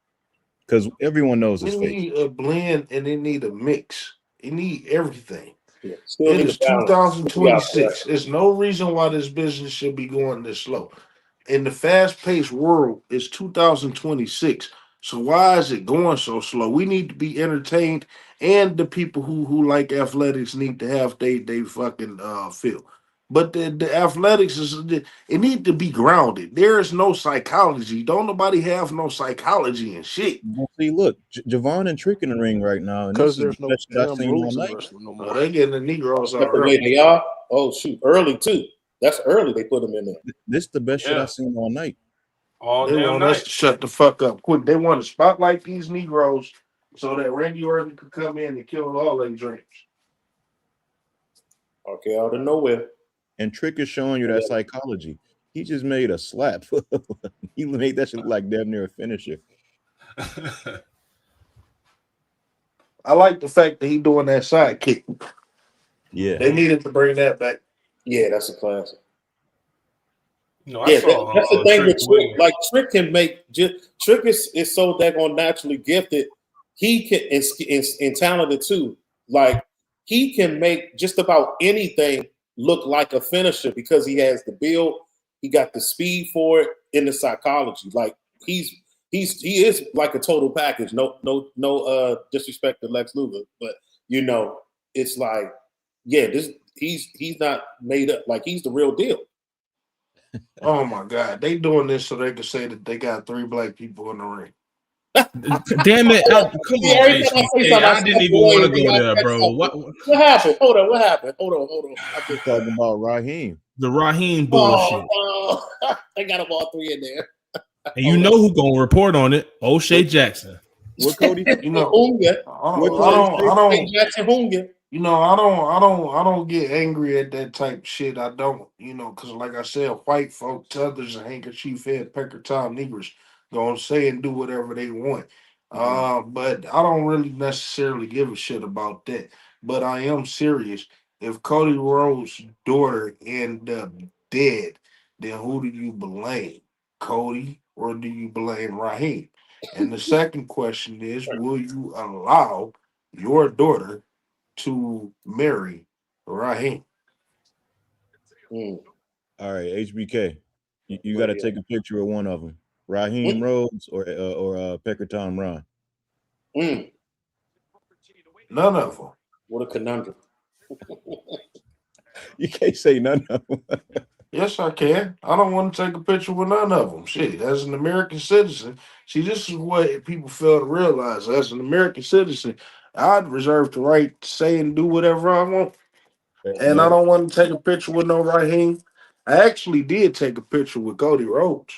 because everyone knows We it's fake. need a blend and it need a mix. It need everything. Yeah, still It need is a balance. 2026. There's no reason why this business should be going this slow. In the fast-paced world, it's 2026. So why is it going so slow? We need to be entertained, and the people who like athletics need to have they fucking feel. But the athletics it need to be grounded. There is no psychology. Don't nobody have no psychology and shit. Well, see, look, Javon and Trick in the ring right now, and this Because is the there's no best shit I've damn seen all rules in night. wrestling no Oh, more. they getting the Negroes That's out the way early. they are. Oh shoot, early too. That's early. They put them in there. This is the best shit Yeah. I've seen all night. All They damn want us night. to shut the fuck up quick. They want to spotlight these Negroes so that Randy Orton could come in and kill all their dreams. Okay, out of nowhere. And Trick is showing you that psychology. He just made a slap. He made that shit look like damn near a finisher. I like the fact that he doing that sidekick. Yeah. They needed to bring that back. Yeah, that's a classic. No, I Yeah, saw that's the thing Trick with Trick. Williams. Like Trick can make Trick is so daggone naturally gifted. He can and talented too. Like he can make just about anything look like a finisher because he has the build, he got the speed for it, and the psychology. Like he is like a total package. No disrespect to Lex Luger, but you know it's like he's not made up. Like he's the real deal. Oh my God, they doing this so they can say that they got 3 black people in the ring. Damn it! Come Yeah, on, every time I say HBK. something, I I didn't step even away want to and go you there, gotta bro. say What What happened? Hold on. I just, Talking about Raheem. the Raheem bullshit? they got them all 3 in there. And you know who gonna report on it? O'Shea Jackson. What Cody? You know, Hunga. I don't. Jackson Hunga. You know, I don't get angry at that type of shit. I don't, because like I said, white folk, others, and handkerchief head, pecker Tom Negroes gonna say and do whatever they want. But I don't really necessarily give a shit about that. But I am serious. If Cody Rhodes' daughter end up dead, then who do you blame? Cody or do you blame Raheem? And the second question is, will you allow your daughter to marry Raheem? Mm. All right, HBK. You Well, got to yeah. take a picture of one of them. Raheem Rhodes or Pecker Tom Ron. Mm. None of them. What a conundrum. You can't say none of them. Yes, I can. I don't want to take a picture with none of them. Shit, as an American citizen, see, this is what people fail to realize. As an American citizen, I'd reserve the right to say and do whatever I want. And I don't want to take a picture with no Raheem. I actually did take a picture with Cody Rhodes.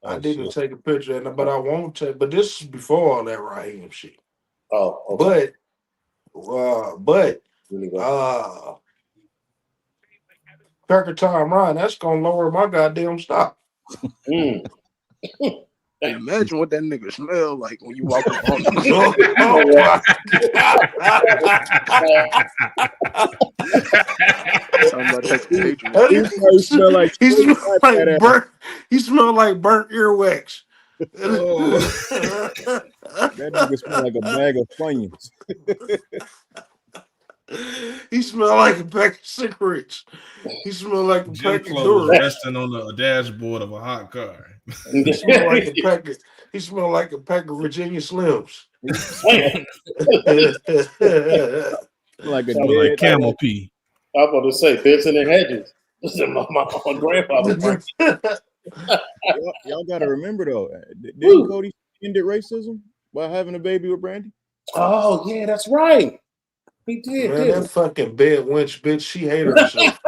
I didn't shit. take a picture, but I won't take. But this is before all that Raheem shit. Oh, okay. But Really well. Pecker Time Ryan, that's gonna lower my goddamn stock. Mm. Hey, imagine what that nigga smell like when you walk up on him. Oh my Something about take a picture. He smell like burnt earwax. Oh. That nigga smell like a bag of Funyuns. He smell like a pack of cigarettes. He smell like a Gym pack of clothes Doritos. resting on the dashboard of a hot car. He smell like a pack of. He smell like a pack of Virginia Slims. Like a Smell like camel pee. I was about to say Benson and Hedges. This is my grandfather. Y'all got to remember though, didn't Cody ended racism by having a baby with Brandy? Oh yeah, that's right. He did. Man, that fucking bed wench bitch, she hated herself.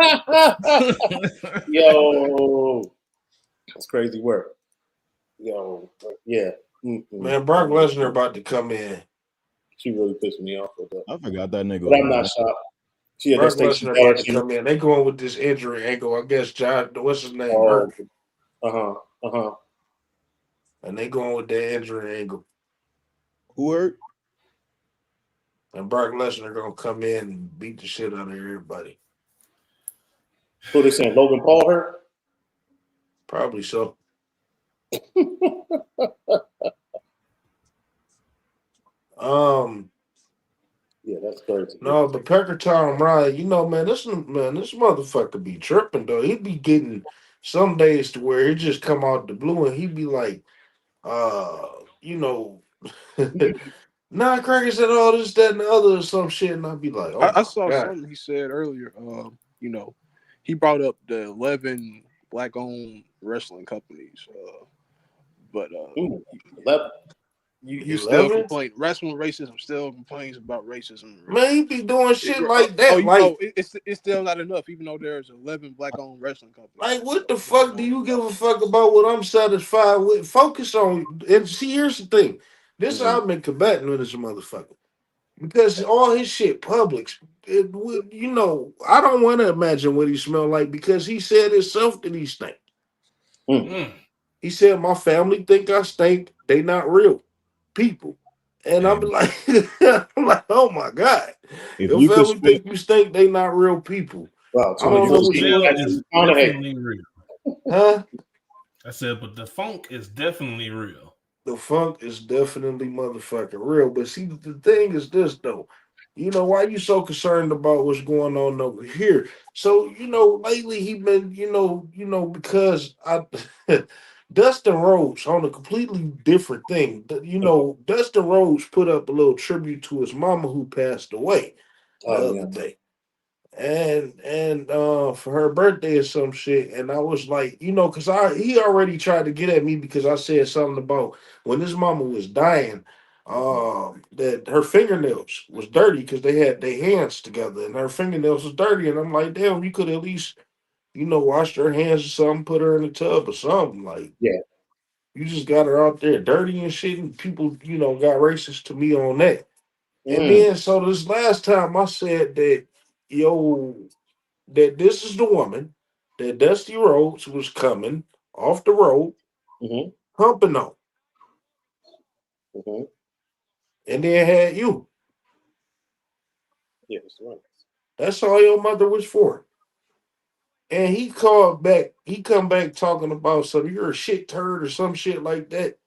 Yo, that's crazy work. Yo, yeah. Man, Brock Lesnar about to come in. She really pissed me off with that. I forgot that nigga. But I'm not shocked. Yeah, Brock Lesnar about to come in. They going with this injury angle. I guess John, what's his name? And they going with that injury angle. Who hurt? And Brock Lesnar gonna come in and beat the shit out of everybody. Who they saying? Logan Paul hurt? Probably so. Yeah, that's crazy. No, but Pecker Tom Ryan, man, this motherfucker be tripping though. He be getting some days to where he just come out the blue and he be like, you know, nine crackers and all this, that, and the other, or some shit, and I'd be like, oh I my saw god. something he said earlier. You know, he brought up the 11 black-owned wrestling companies. But Ooh, 11. you still 11? complain. Wrestling racism still complains about racism. Man, he be doing shit like Oh, that. Like, it's still not enough, even though there's 11 black-owned wrestling companies. what the So what's fuck do going you on? give a fuck about what I'm satisfied with? Focus on, and see, here's the thing. This Mhm. I've been combating with this motherfucker. Because all his shit Publix, I don't want to imagine what he smelled like because he said himself that he stank. Mm. Mm. He said, my family think I stink. They not real people. And I'm And like, I'm like, oh my God. if Your you could family spit, think you stink, they not real people. Wow, I too But many don't the know folks what getting you smell want. Matthew is McConaughey. definitely real. Huh? I said, but the funk is definitely real. The funk is definitely motherfucking real. But see, the thing is this though. Why you so concerned about what's going on over here? So, lately he been, because I Dustin Rhodes on a completely different thing. Dustin Rhodes put up a little tribute to his mama who passed away the Oh other yeah. day. And for her birthday or some shit, and I was like, because he already tried to get at me because I said something about when his mama was dying, that her fingernails was dirty because they had their hands together and her fingernails was dirty, and I'm like, damn, you could at least washed her hands or something, put her in a tub or something. Like, Yeah. you just got her out there dirty and shit, and people got racist to me on that. And Mm. then so this last time I said that, yo, that this is the woman that Dusty Rhodes was coming off the road, Mhm. humping on, Mhm. and then had you. Yeah, that's right. That's all your mother was for. And he called back, he come back talking about some, you're a shit turd or some shit like that.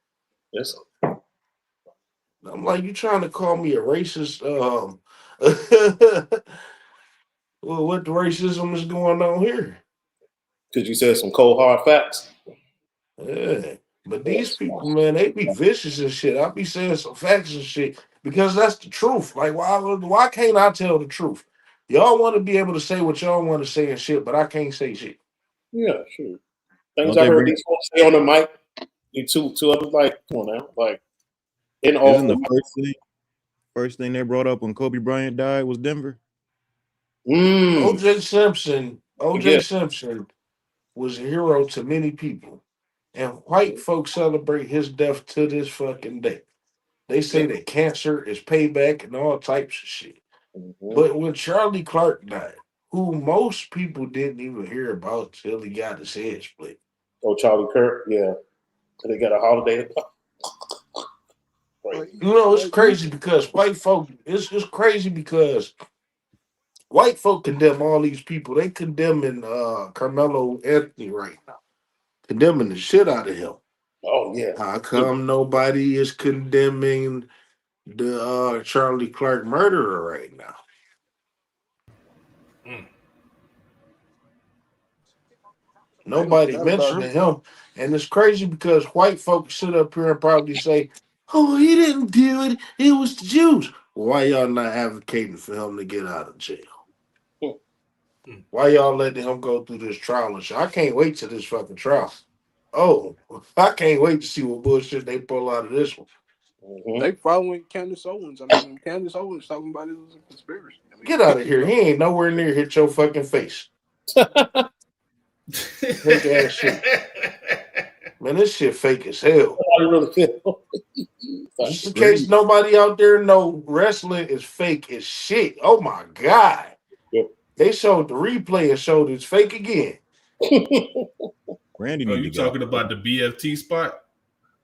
Yes. I'm like, you trying to call me a racist? Well, what the racism is going on here? Because you said some cold hard facts. Yeah. But these Yes. people, man, they be vicious and shit. I be saying some facts and shit because that's the truth. Like, why can't I tell the truth? Y'all want to be able to say what y'all want to say and shit, but I can't say shit. Yeah, sure. Things don't I they heard bring? these folks say on the mic. You two others like, come on now, like in Isn't the office. first thing they brought up when Kobe Bryant died was Denver? Mm. OJ Forget. Simpson was a hero to many people, and white folks celebrate his death to this fucking day. They say Yep. that cancer is payback and all types of shit. Mm-hmm. But when Charlie Clark died, who most people didn't even hear about till he got his head split. Oh, Charlie Kirk. Yeah. So they got a holiday. Like, Crazy. It's crazy because it's crazy because white folk condemn all these people. They condemning Carmelo Anthony right now. Condemning the shit out of him. Oh yeah. How come nobody is condemning the Charlie Clark murderer right now? Mm. they don't Nobody forgot about him. mentioning him. And it's crazy because white folks sit up here and probably say, oh, he didn't do it. It was the Jews. Why y'all not advocating for him to get out of jail? Mm. Why y'all letting him go through this trial and shit? I can't wait to this fucking trial. Oh, I can't wait to see what bullshit they pull out of this one. Mm-hmm. They following Candace Owens. I mean, Candace Owens talking about it was a conspiracy. I mean, Get out of here. He ain't nowhere near hit your fucking face. Fake ass shit. Man, this shit fake as hell. I really feel. Just It's in case crazy. nobody out there know wrestling is fake as shit. Oh my god. Yep. They showed the replay and showed it's fake again. Randy Oh, need to you get out. talking about the BFT spot?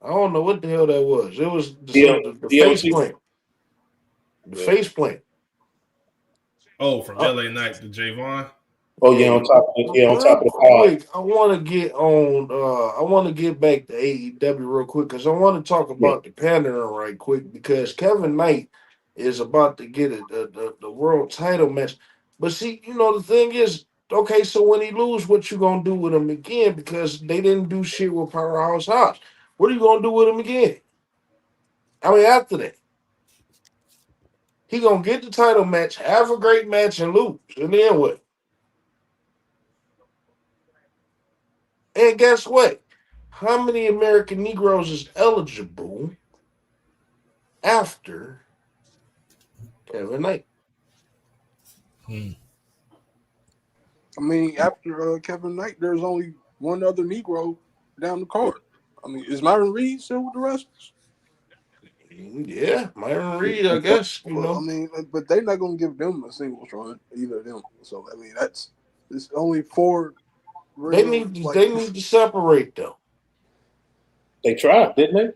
I don't know what the hell that was. It was DM, the face DMT. plant. The Yeah. face plant. Oh, from Uh, LA Knight to Javon. Oh yeah, yeah. on top of it. Yeah, on top Real of the pod. quick, I want to get back to AEW real quick because I want to talk Yeah. about the pandering right quick because Kevin Knight is about to get the world title match. But see, the thing is, okay, so when he lose, what you gonna do with him again? Because they didn't do shit with Powerhouse Hobbs. What are you gonna do with him again? After that. He gonna get the title match, have a great match, and lose. And then what? And guess what? How many American Negroes is eligible after Kevin Knight? I mean, after Kevin Knight, there's only one other Negro down the card. I mean, is Myron Reed still with the Wrestlers? Yeah, Myron Reed, I guess. Well, I mean, but they're not gonna give them a singles run, either of them. So I mean, it's only 4. They need to separate though. They tried, didn't they?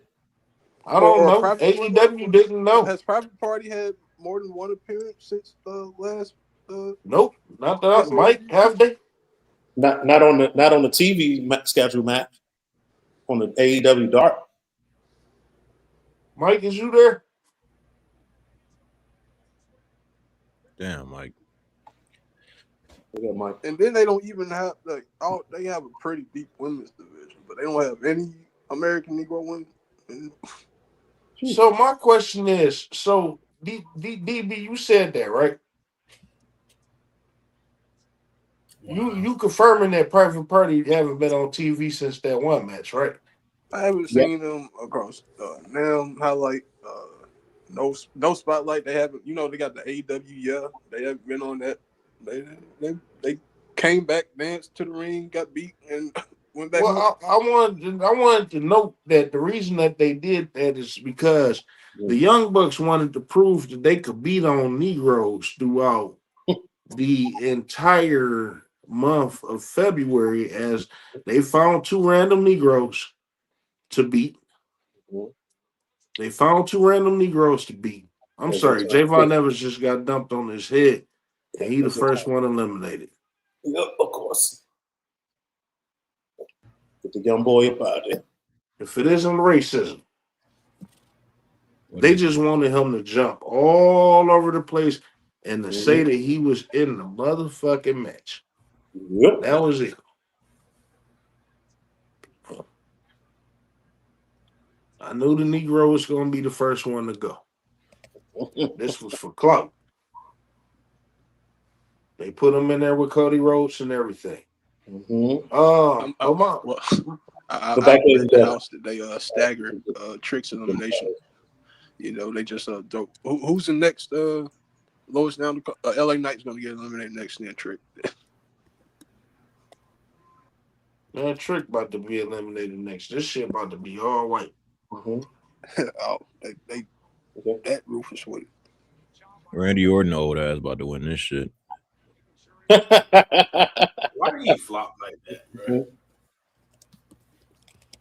I don't know. Private AEW didn't know. Has Private Party had more than one appearance since last? Nope, not that. Mike, have they? Not on the TV schedule match. On the AEW Dark. Mike, is you there? Damn, Mike. Yeah, Mike. And then they don't even have they have a pretty deep women's division, but they don't have any American Negro women. So my question is, so DB, you said that, right? Wow. You confirming that Private Party haven't been on TV since that one match, right? I haven't seen them across now highlight. No spotlight. They haven't. You know, they got the AEW. Yeah, they haven't been on that. They came back, danced to the ring, got beat, and went back. Well, I wanted to note that the reason that they did that is because the Young Bucks wanted to prove that they could beat on Negroes throughout the entire month of February, as they found 2 random Negroes to beat. They found 2 random Negroes to beat. I'm sorry, Javon Evans just got dumped on his head, and he the first one eliminated. Yep, of course. Get the young boy up out there. If it isn't racism, they just wanted him to jump all over the place and to say that he was in the motherfucking match. Yep. That was it. I knew the Negro was going to be the first one to go. This was for clout. They put him in there with Cody Rhodes and everything. I read the house that they staggered Trick's elimination. You know, they just who's the next lowest down? LA Knight's going to get eliminated next, then Trick. Man, Trick about to be eliminated next. This shit about to be all white. That Rufus with it. Randy Orton old ass about to win this shit. Why do you flop like that, bro?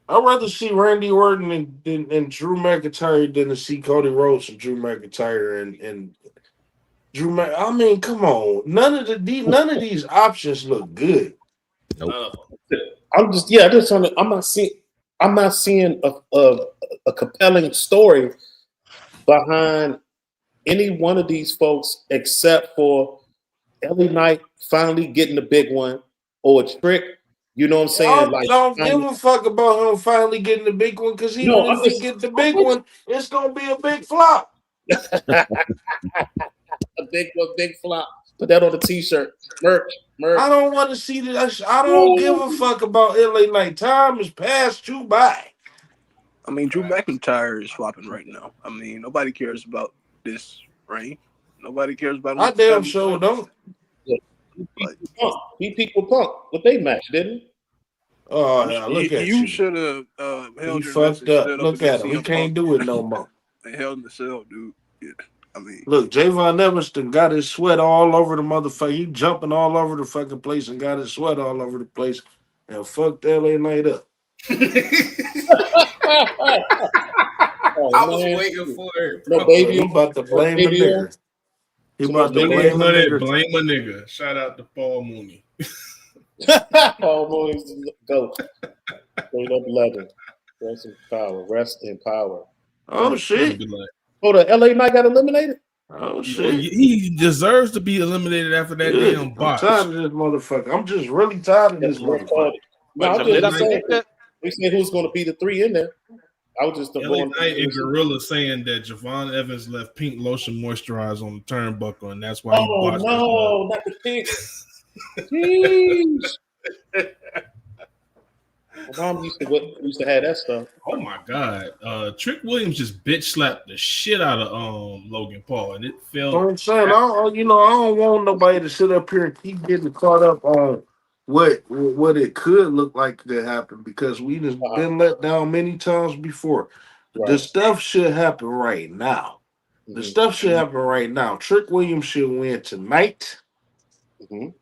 I'd rather see Randy Orton and Drew McIntyre than to see Cody Rhodes and Drew McIntyre and Drew. I mean, come on, none of these options look good. Nope. I'm not seeing a compelling story behind any one of these folks except for LA Knight finally getting the big one or a Trick. You know what I'm saying? I don't give a fuck about him finally getting the big one, because if he get the big one, it's gonna be a big flop. A big flop. Put that on the t-shirt. Merch. I don't want to see that. I don't give a fuck about LA Knight. Time has passed you by. I mean, Drew McIntyre is flopping right now. I mean, nobody cares about this reign. Nobody cares about him. I damn sure don't. He peaked with Punk, but they matched, didn't he? Oh, yeah, look at you. You should have held you your fucked up. Look at him. CM He can't do it no more. They held in the cell, dude. Yeah. I mean, look, Javon Evanston got his sweat all over the motherfucker. He jumping all over the fucking place and got his sweat all over the place and fucked LA Knight up. I was waiting for it. No, baby, he about to blame the nigga. He about to blame the nigga. Blame a nigga. Shout out to Paul Mooney. Paul Mooney's go. Straight up legend. Rest in power. Rest in power. Oh shit. Oh, the LA Knight got eliminated? Oh shit. He deserves to be eliminated after that damn botch. I'm tired of this motherfucker. I'm just really tired of this motherfucker. No, I'm just saying. We said who's going to be the 3 in there. I was just LA going. Knight and Gorilla saying that Javon Evans left pink lotion moisturizer on the turnbuckle, and that's why he Oh botched no, not the pink. Jeez. My mom used to have that stuff. Oh my God! Trick Williams just bitch slapped the shit out of Logan Paul, and it felt. So I'm saying, I don't want nobody to sit up here and keep getting caught up on what it could look like to happen because we just been let down many times before. Right. The stuff should happen right now. Mhm. The stuff should happen right now. Trick Williams should win tonight. Mhm.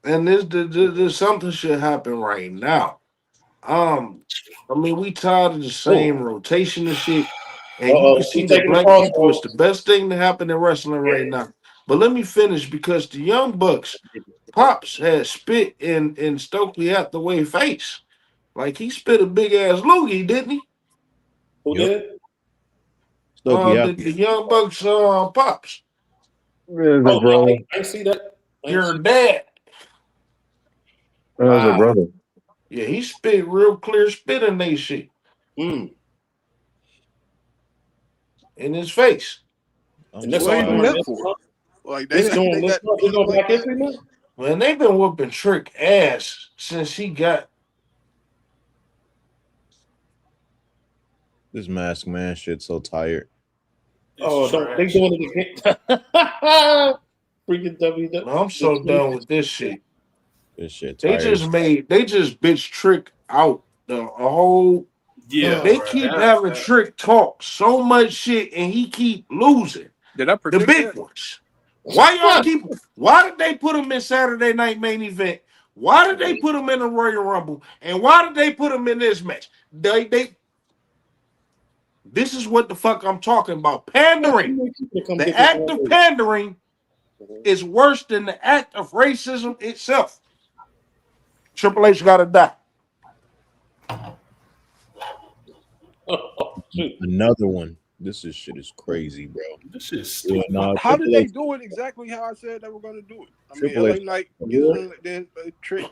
And there's something should happen right now. I mean, we tired of the same rotation and shit. And you can see He's that taking the black crossbow. people is the best thing to happen in wrestling right now. But let me finish because the Young Bucks, Pops had spit in Stokely out the way face. Like he spit a big ass loogie, didn't he? Who Yep. did? The Young Bucks Pops. There's Oh, a brother. I see that. Your dad. There's a brother. Yeah, he spit real clear spit in they shit. Mm. In his face. And that's What all are you doing doing this that for? month? Like This they doing this got month? This doing Black History Month? Man, they've been whooping Trick ass since he got. This mask man shit so tired. Oh, don't they doing it again? Freaking WWE. I'm so done with this shit. This shit They tired. they just bitch Trick out a whole. Yeah, They bro, keep having Trick talk so much shit, and he keep losing. Did I The predict big that? ones. Why did they put him in Saturday Night Main Event? Why did they put him in the Royal Rumble? And why did they put him in this match? This is what the fuck I'm talking about. Pandering. The act of pandering is worse than the act of racism itself. Triple H gotta die. Another one. This shit is crazy, bro. This shit is stupid. Yeah, nah, How did Triple they H- do it exactly how I said they were going to do it? I mean, Triple LA H- Knight using the trick.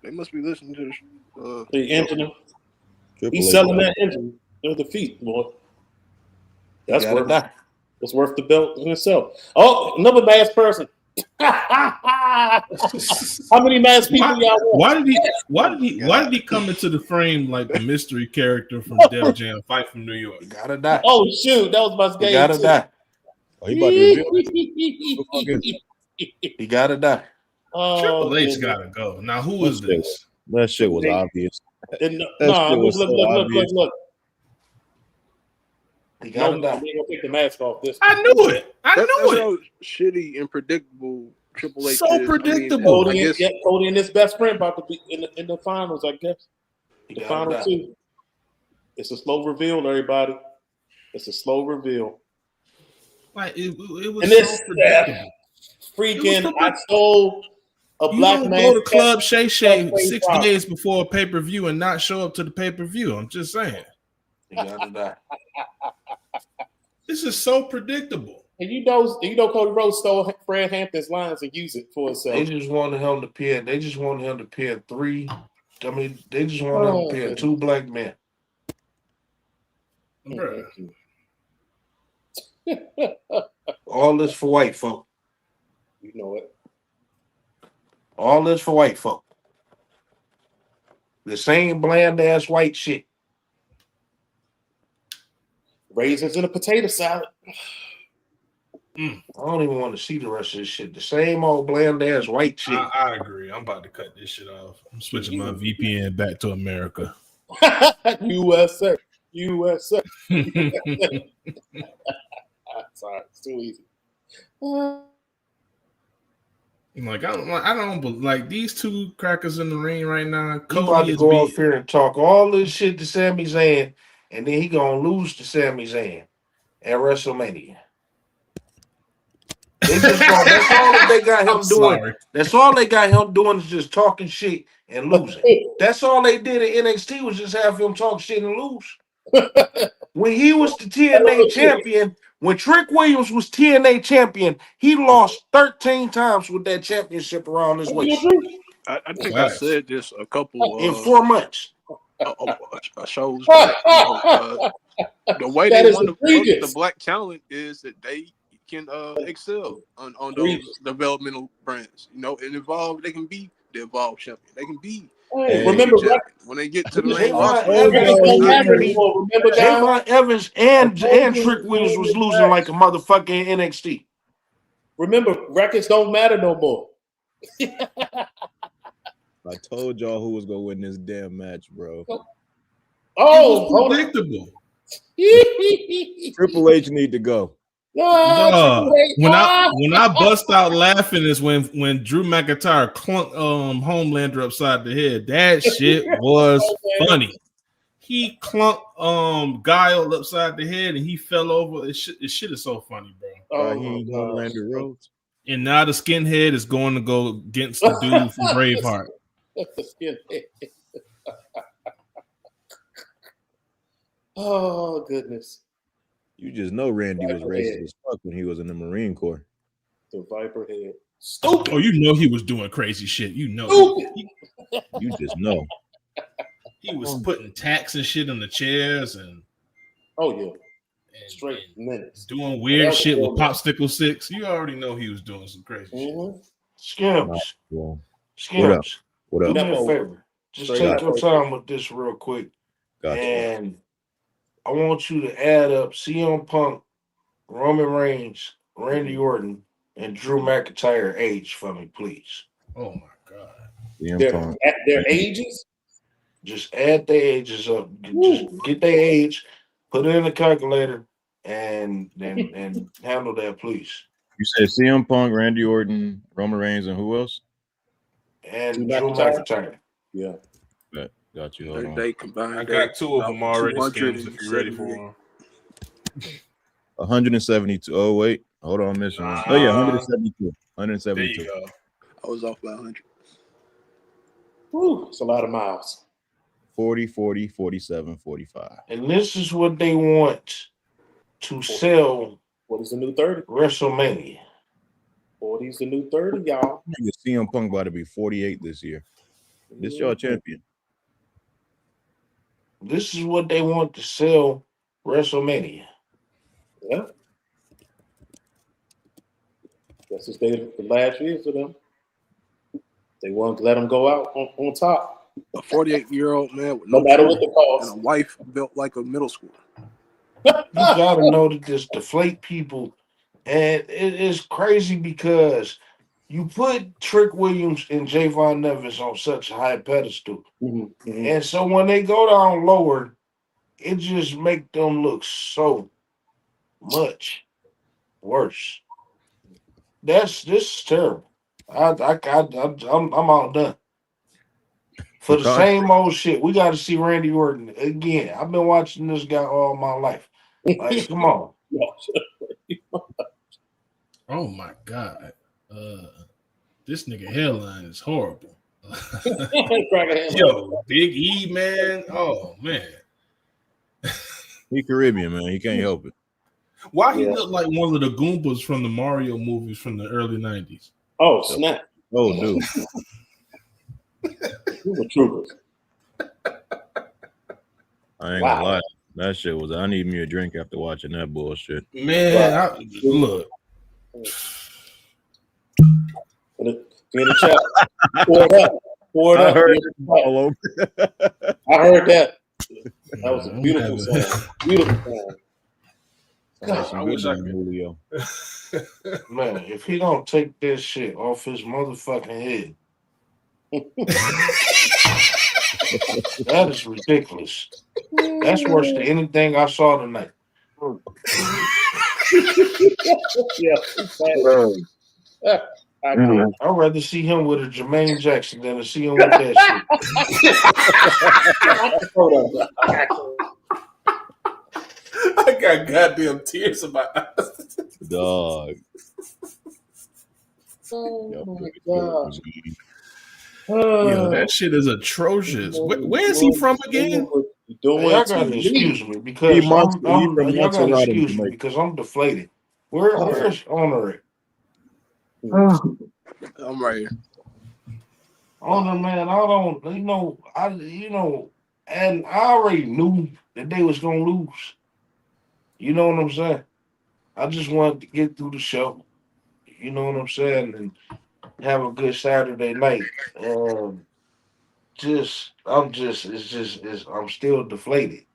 They must be listening to The engine. Triple He's H selling got- that engine. They're the feet, boy. That's Gotta worth die. It's worth the belt in itself. Oh, another masked person. How many masked people y'all want? Why did he come into the frame like the mystery character from Def Jam Fight from New York? You gotta die. Oh shoot, that was my You game. gotta die. Oh, he about to reveal it. You gotta die. Triple H gotta go. Now who is this? That shit was obvious. Nah, shit was look. You No, gotta we die. ain't gonna take the mask off this. I knew it. I That's knew it. how shitty and predictable Triple H So is. predictable. Cody, I guess Cody and his best friend about to be in the finals, I guess. You The gotta final die. two. It's a slow reveal, everybody. It's a slow reveal. Like it was And so this predictable. freaking, I stole a You black don't man. go to Club Shay Shay That's 6 wrong. days before a pay-per-view and not show up to the pay-per-view. I'm just saying. You gotta die. This is so predictable. And you know Cody Rhodes stole Fred Hampton's lines and used it for himself. They just wanted him to pin. They just wanted him to pin three. I mean, they just wanted him to pin two black men. Bruh. All this for white folk. You know it. All this for white folk. The same bland ass white shit. Raisins in a potato salad. I don't even want to see the rest of this shit. The same old bland ass white shit. I agree. I'm about to cut this shit off. I'm switching my VPN back to America. USA. Sorry, it's too easy. Like I don't like these two crackers in the ring right now. He about Cody to is go off beat. here and talk all this shit to Sami Zayn, and then he gonna lose to Sami Zayn at WrestleMania. That's all that they got him I'm doing. sorry. That's all they got him doing is just talking shit and losing. That's all they did at NXT was just have him talk shit and lose. When he was the TNA champion, when Trick Williams was TNA champion, he lost 13 times with that championship around his waist. I think I said this a couple in 4 months. Shows back. The way That they is want to book the egregious. black talent is that they can excel on those developmental brands. You know, and Evolve, they can be the Evolve champion. They can be Hey, the remember, champion. When they get to the main roster, Records don't matter anymore. Remember, guys? Javon Evans and Trick Williams was losing like a motherfucker in NXT. Remember, records don't matter no more. I told y'all who was gonna win this damn match, bro. Oh, It was hold on. predictable. Triple H need to go. When I bust out laughing is when Drew McIntyre clunked Homelander upside the head. That shit was funny. He clunked Guile upside the head and he fell over. This shit is so funny, bro. Homelander Rhodes. And now the skinhead is going to go against the dude from Braveheart. Oh goodness. You just know Randy was racist as fuck when he was in the Marine Corps. The Viper head. Stupid. Oh, you know he was doing crazy shit. You know. You just know. He was putting tacks and shit on the chairs and straight minutes. Doing weird shit with popsicle sticks. You already know he was doing some crazy shit. Skims. What up? Skims. What up? Do me a favor. Just take your time with this real quick. Gotcha. And I want you to add up CM Punk, Roman Reigns, Randy Orton, and Drew McIntyre age for me, please. Oh my God. Their ages? Just add their ages up. Just get their age, put it in the calculator, and handle that, please. You said CM Punk, Randy Orton, Roman Reigns, and who else? And Drew McIntyre. Yeah. Got you. Hold on. They combined. I got two of them already. Skims, if you're ready for them. 172. Oh wait, hold on, missing one. Oh yeah, 172. 172. There you go. I was off by 100. Whew, it's a lot of miles. 40, 40, 47, 45. And this is what they want to sell. What is the new 30? WrestleMania. 40's the new 30, y'all. CM Punk about to be 48 this year. This y'all champion. This is what they want to sell WrestleMania. Yeah. Guess it's the last year for them. They want to let them go out on top. A 48-year-old man with no matter what the cost. And a wife built like a middle schooler. You gotta know that this deflate people, and it is crazy because you put Trick Williams and Javon Nevis on such a high pedestal, and so when they go down lower, it just make them look so much worse. This is terrible. I'm all done. For the same old shit, we got to see Randy Orton again. I've been watching this guy all my life. Like, come on. Oh my God. This nigga hairline is horrible. Yo, Big E, man. Oh man. He Caribbean, man. He can't help it. Why he look like one of the Goombas from the Mario movies from the early 90s? Oh, snap. Oh, dude. You were troopers. I ain't gonna lie. That shit was, I need me a drink after watching that bullshit. Man, look. In the chat. Pour it up. Pour it up. I heard it all over. I heard that. That was a beautiful song. Beautiful song. God, I wish I could. Julio. Man, if he don't take this shit off his motherfucking head, that is ridiculous. That's worse than anything I saw tonight. I'd rather see him with a Jermaine Jackson than to see him with that shit. I got goddamn tears in my eyes. Dog. Oh my God. Yo, that shit is atrocious. Where is he from again? Y'all gotta excuse me because I'm deflated. Where's Honor? I'm right here. On the man, I don't, and I already knew that they was gonna lose. You know what I'm saying? I just wanted to get through the show. You know what I'm saying, and have a good Saturday night. And I'm still deflated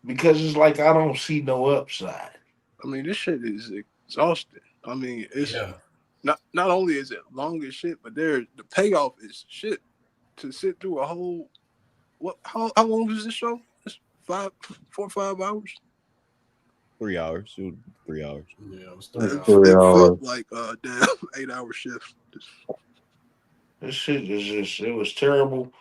because it's like I don't see no upside. I mean, this shit is exhausting. I mean, it's Yeah. not only is it long as shit, but the payoff is shit to sit through a whole how long is this show? It's 4 or 5 hours. 3 hours. 3 hours. Yeah, it was That's 3 hours. 3 hours. Felt like damn 8 hour shift. This shit is it was terrible.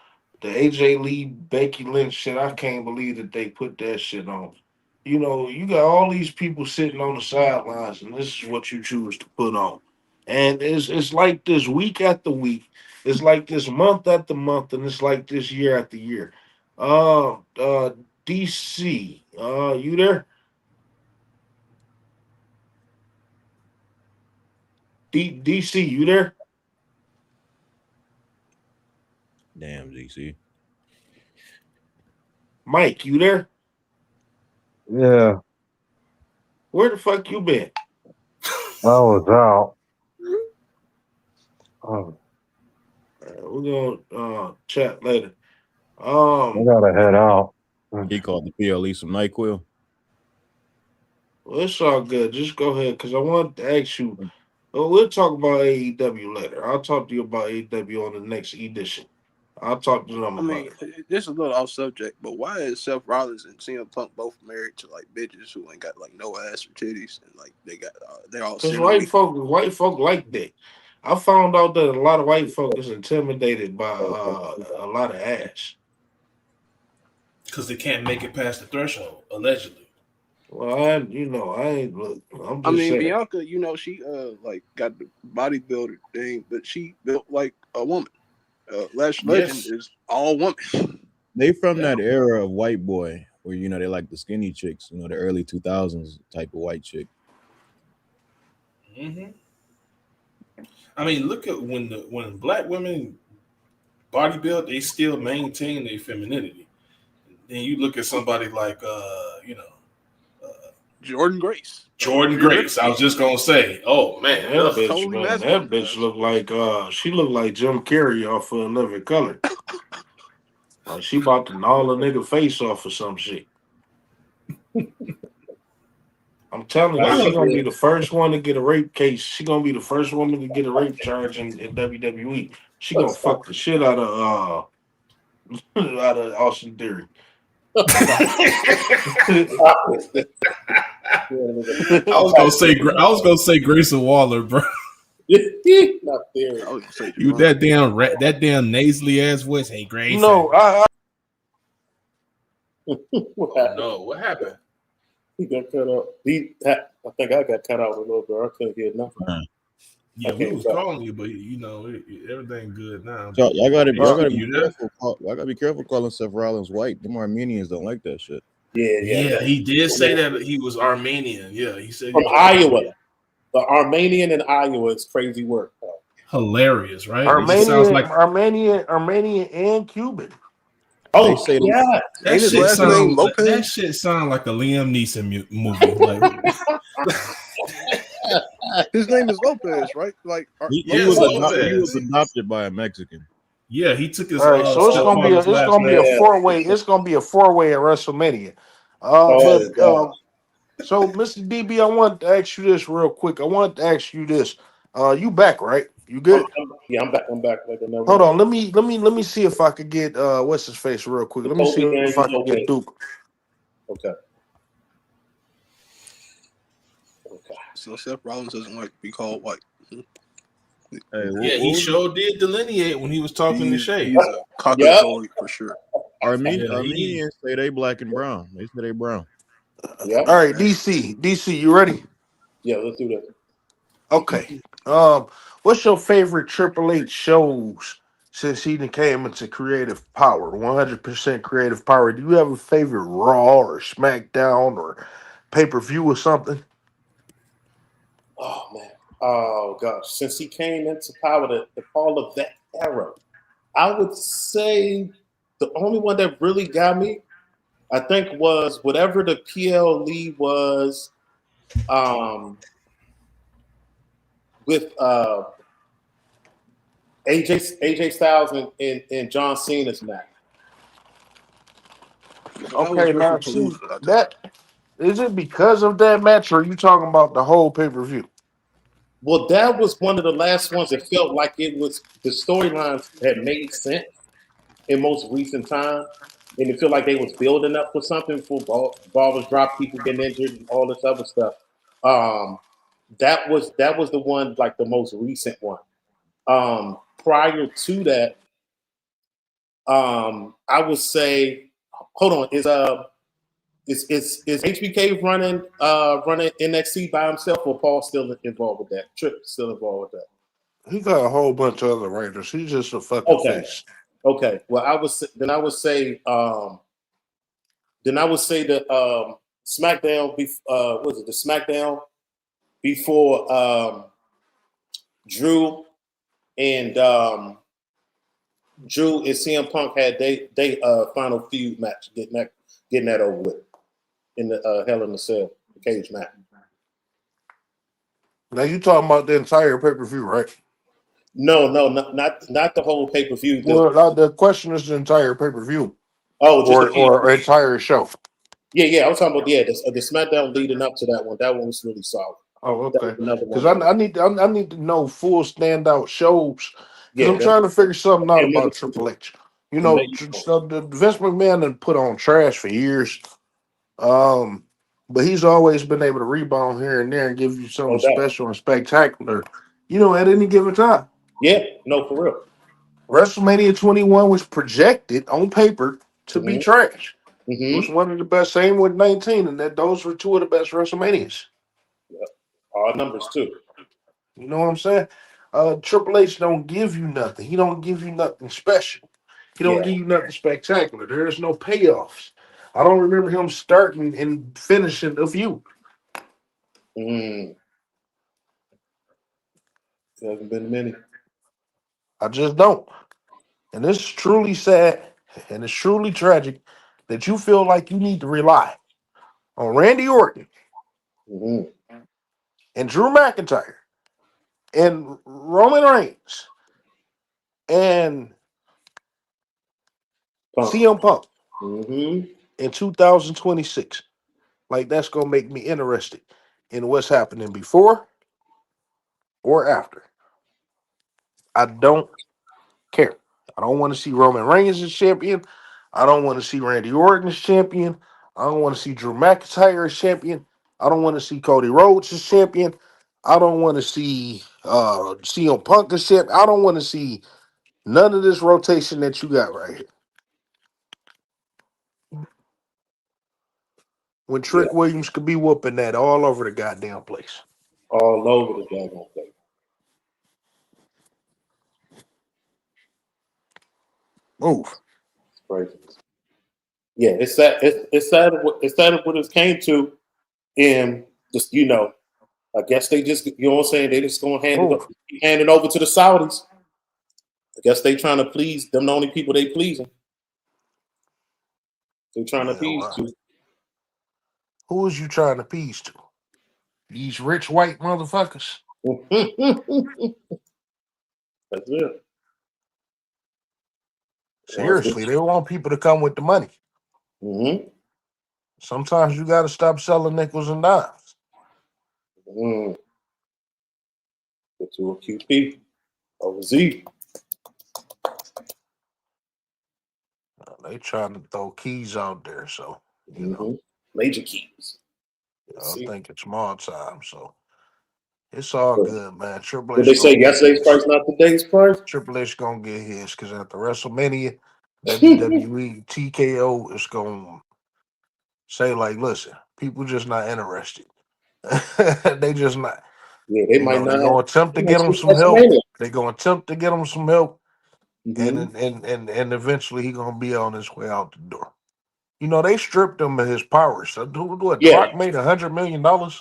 The AJ Lee, Becky Lynch shit, I can't believe that they put that shit on. You know, you got all these people sitting on the sidelines, and this is what you choose to put on. And it's like this week after week. It's like this month after month, and it's like this year after year. Uh, uh, DC, you there? DC, you there? Damn, DC. Mike, you there? Yeah, Where the fuck you been? I was out. Oh, We're gonna chat later. I gotta head out. He called the PLE some NyQuil. Well, it's all good. Just go ahead, because I wanted to ask you. Well, we'll talk about AEW later. I'll talk to you about AEW on the next edition. I'll talk to them I about mean, it. this is a little off subject, but why is Seth Rollins and CM Punk both married to like bitches who ain't got like no ass or titties, and like they're all Because semi. white folk like that. I found out that a lot of white folk is intimidated by a lot of ass. Because they can't make it past the threshold, allegedly. Well, I ain't look. I'm I just mean, saying. Bianca, she like got the bodybuilder thing, but she built like a woman. Lash Legend Yes. is all woman. They from Yeah. that era of white boy where they like the skinny chicks, the early 2000s type of white chick. Mm-hmm. I mean, look at when black women bodybuild, they still maintain their femininity. Then you look at somebody like Jordan Grace. Jordan Grace. I was just gonna say, oh man, That ugh. bitch, Totally man, that masculine. bitch looked like she looked like Jim Carrey off of Living Color. Like she about to gnaw a nigga face off or some shit. I'm telling you, she gonna be the first one to get a rape case. She gonna be the first woman to get a rape charge in WWE. She gonna fuck the shit out of out of Austin Theory. I was gonna say Grayson Waller, bro. Not there. I was gonna say You Jerome. that damn nasally ass voice. Hey, Grayson. No, What Oh, happened? no, what happened? He got cut out. I think I got cut out a little bit. I couldn't hear nothing. Yeah, we Okay, was back. calling you, but everything good now. So y'all gotta be You there? careful. Y'all gotta be careful calling Seth Rollins white. Them Armenians don't like that shit. Yeah. He did say that he was Armenian. Yeah, he said he From was Iowa. Armenian. The Armenian in Iowa is crazy work. Hilarious, right? It just sounds Armenian, and Cuban. They Oh, say yeah. that Ain't his shit last name sounds that Lopez? shit sound like a Liam Neeson movie. Like His name is Lopez, right? Like he Yes, was Lopez. adopted by a Mexican. Yeah, he took his All right, so stepfather's last a name. Yeah. four-way. It's gonna be a four-way at WrestleMania. Oh, God. So Mr. DB, I wanted to ask you this real quick. I wanted to ask you this. You back, right? You good? I'm back. I'm back. Like another Hold on. Let me see if I could get what's his face real quick. Let me see Kobe if I Gaines can get open. Duke. Okay. So Seth Rollins doesn't like to be called white. Hey, Yeah, he sure did delineate when he was talking to Shay. He's a caucasoid for sure. Armenians say they black and brown. They say they brown. Yeah. All right, DC, you ready? Yeah, let's do that. Okay. What's your favorite Triple H shows since he came into creative power, 100% creative power? Do you have a favorite Raw or SmackDown or pay-per-view or something? Oh, man. Oh, gosh. Since he came into power, the fall of that era, I would say the only one that really got me, I think, was whatever the PL lead was with AJ Styles and John Cena's match. Okay, now see that is it because of that match, or are you talking about the whole pay-per-view? Well, that was one of the last ones that felt like it was the storylines had made sense in most recent time, and it felt like they was building up for something for ball was dropped, people getting injured, and all this other stuff. That was the one, like the most recent one. Prior to that, I would say, hold on, is HBK running NXT by himself, or Paul still involved with that? Tripp still involved with that? He got a whole bunch of other writers. He's just a fucking Okay. face. Okay. Well, I would say the SmackDown. Was it the SmackDown before Drew and CM Punk had they final feud match, getting that over with in the Hell in a Cell cage match. Now you talking about the entire pay-per-view, right? No, not the whole pay-per-view. Well, the question is the entire pay-per-view. Just or entire show. Yeah. I was talking about the SmackDown leading up to that one. That one was really solid. Oh, okay. Because I I need to know full standout shows. Because I'm that- trying to figure something out and about maybe- Triple H. You and know, maybe- the Vince McMahon had put on trash for years. But he's always been able to rebound here and there and give you something No doubt. special and spectacular, at any given time. Yeah, no, for real. WrestleMania 21 was projected on paper to be trash. It was Mm-hmm. one of the best, same with 19, and that those were two of the best WrestleManias. Yep. All numbers too. You know what I'm saying? Triple H don't give you nothing. He don't give you nothing special. He don't Yeah. give you nothing spectacular. There's no payoffs. I don't remember him starting and finishing the feud. Mm. There hasn't been many. I just don't. And this is truly sad and it's truly tragic that you feel like you need to rely on Randy Orton and Drew McIntyre and Roman Reigns and CM Punk in 2026. Like that's gonna make me interested in what's happening before or after. I don't care. I don't want to see Roman Reigns as champion. I don't want to see Randy Orton as champion. I don't want to see Drew McIntyre as champion. I don't want to see Cody Rhodes as champion. I don't want to see CM Punk as champion. I don't want to see none of this rotation that you got right here. When Trick Williams could be whooping that all over the goddamn place. All over the goddamn place. Move. It's crazy. Yeah, it's sad. It's sad. It's sad what it came to, and just I guess they just what I'm saying. They just gonna hand it over to the Saudis. I guess they trying to please them. The only people they pleasing. They trying to appease to. Who is you trying to appease to? These rich white motherfuckers. That's it. Seriously, they want people to come with the money. Sometimes you got to stop selling nickels and dimes. Get to a QP over Z. They trying to throw keys out there, so major keys. I think it's small time, so it's all good, man. Triple H. Did they say yesterday's price, not today's price? Triple H gonna get his because after WrestleMania, WWE TKO is gonna say like, listen, people just not interested. They just not. Yeah, they might not. They're gonna attempt to get him some help. They're gonna attempt to get him some help, and eventually he gonna be on his way out the door. They stripped him of his powers. So Brock made $100 million over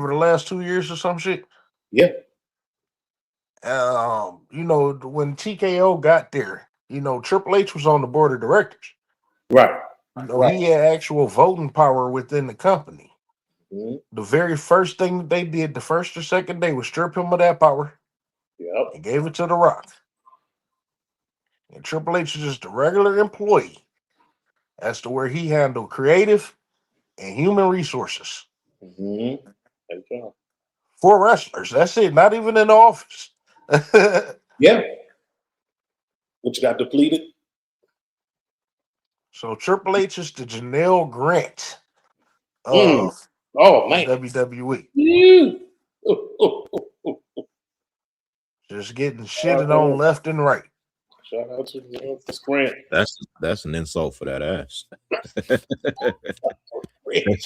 the last 2 years or some shit. Yeah. You know, when TKO got there, you know, Triple H was on the board of directors. Right. You know, he had actual voting power within the company. Mm-hmm. The very first thing that they did, the first or second day, was strip him of that power Yep. and gave it to The Rock. And Triple H is just a regular employee as to where he handled creative and human resources Mm-hmm. Thank you. for wrestlers. That's it. Not even in the office. Yeah. Which got depleted. So Triple H is the Janelle Grant Mm. of Oh the man. WWE. Mm. Oh. Just getting shitted on left and right. Shout out to Grant. That's an insult for that ass. That's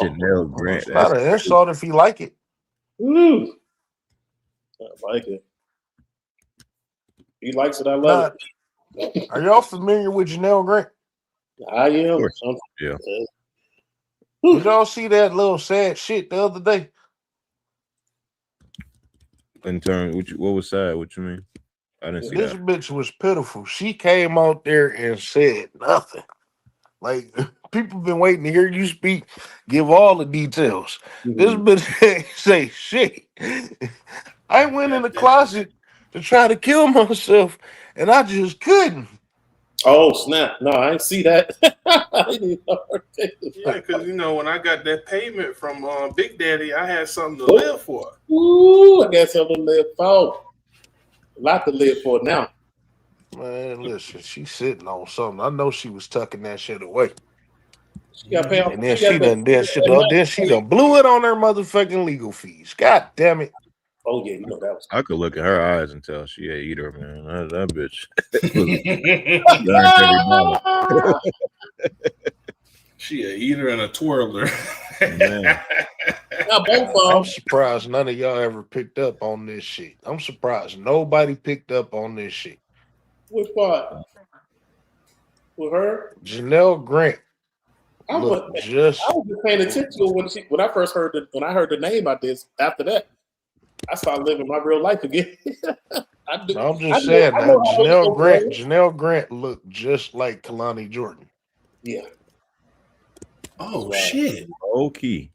your nail, Grant. It's not an insult if you like it. Ooh. I like it. He likes it. I love it. Are y'all familiar with Janelle Grant? I am. Yeah. Did y'all see that little sad shit the other day? In turn, what was sad? What you mean? I didn't see This that. bitch was pitiful. She came out there and said nothing. Like, people been waiting to hear you speak, give all the details. This bitch ain't say shit. I went in the closet to try to kill myself, and I just couldn't. Oh snap! No, I didn't see that. I didn't know. Yeah, because you know when I got that payment from Big Daddy, I had something to live for. Ooh, I got something to live for. A lot to live for now. Man, listen, she's sitting on something. I know she was tucking that shit away. She got paid off. And then she done blew it on her motherfucking legal fees. God damn it. Oh yeah, you know that was. I could look at her eyes and tell she a eater, man. That bitch. She a eater and a twirler. Man. I'm surprised none of y'all ever picked up on this shit. I'm surprised nobody picked up on this shit. Which part? With her? Janelle Grant. I was just paying attention to when I first heard the name I did. After that, I started living my real life again. I'm just saying that Janelle Grant looked just like Kalani Jordan. Yeah. Oh shit. Low key.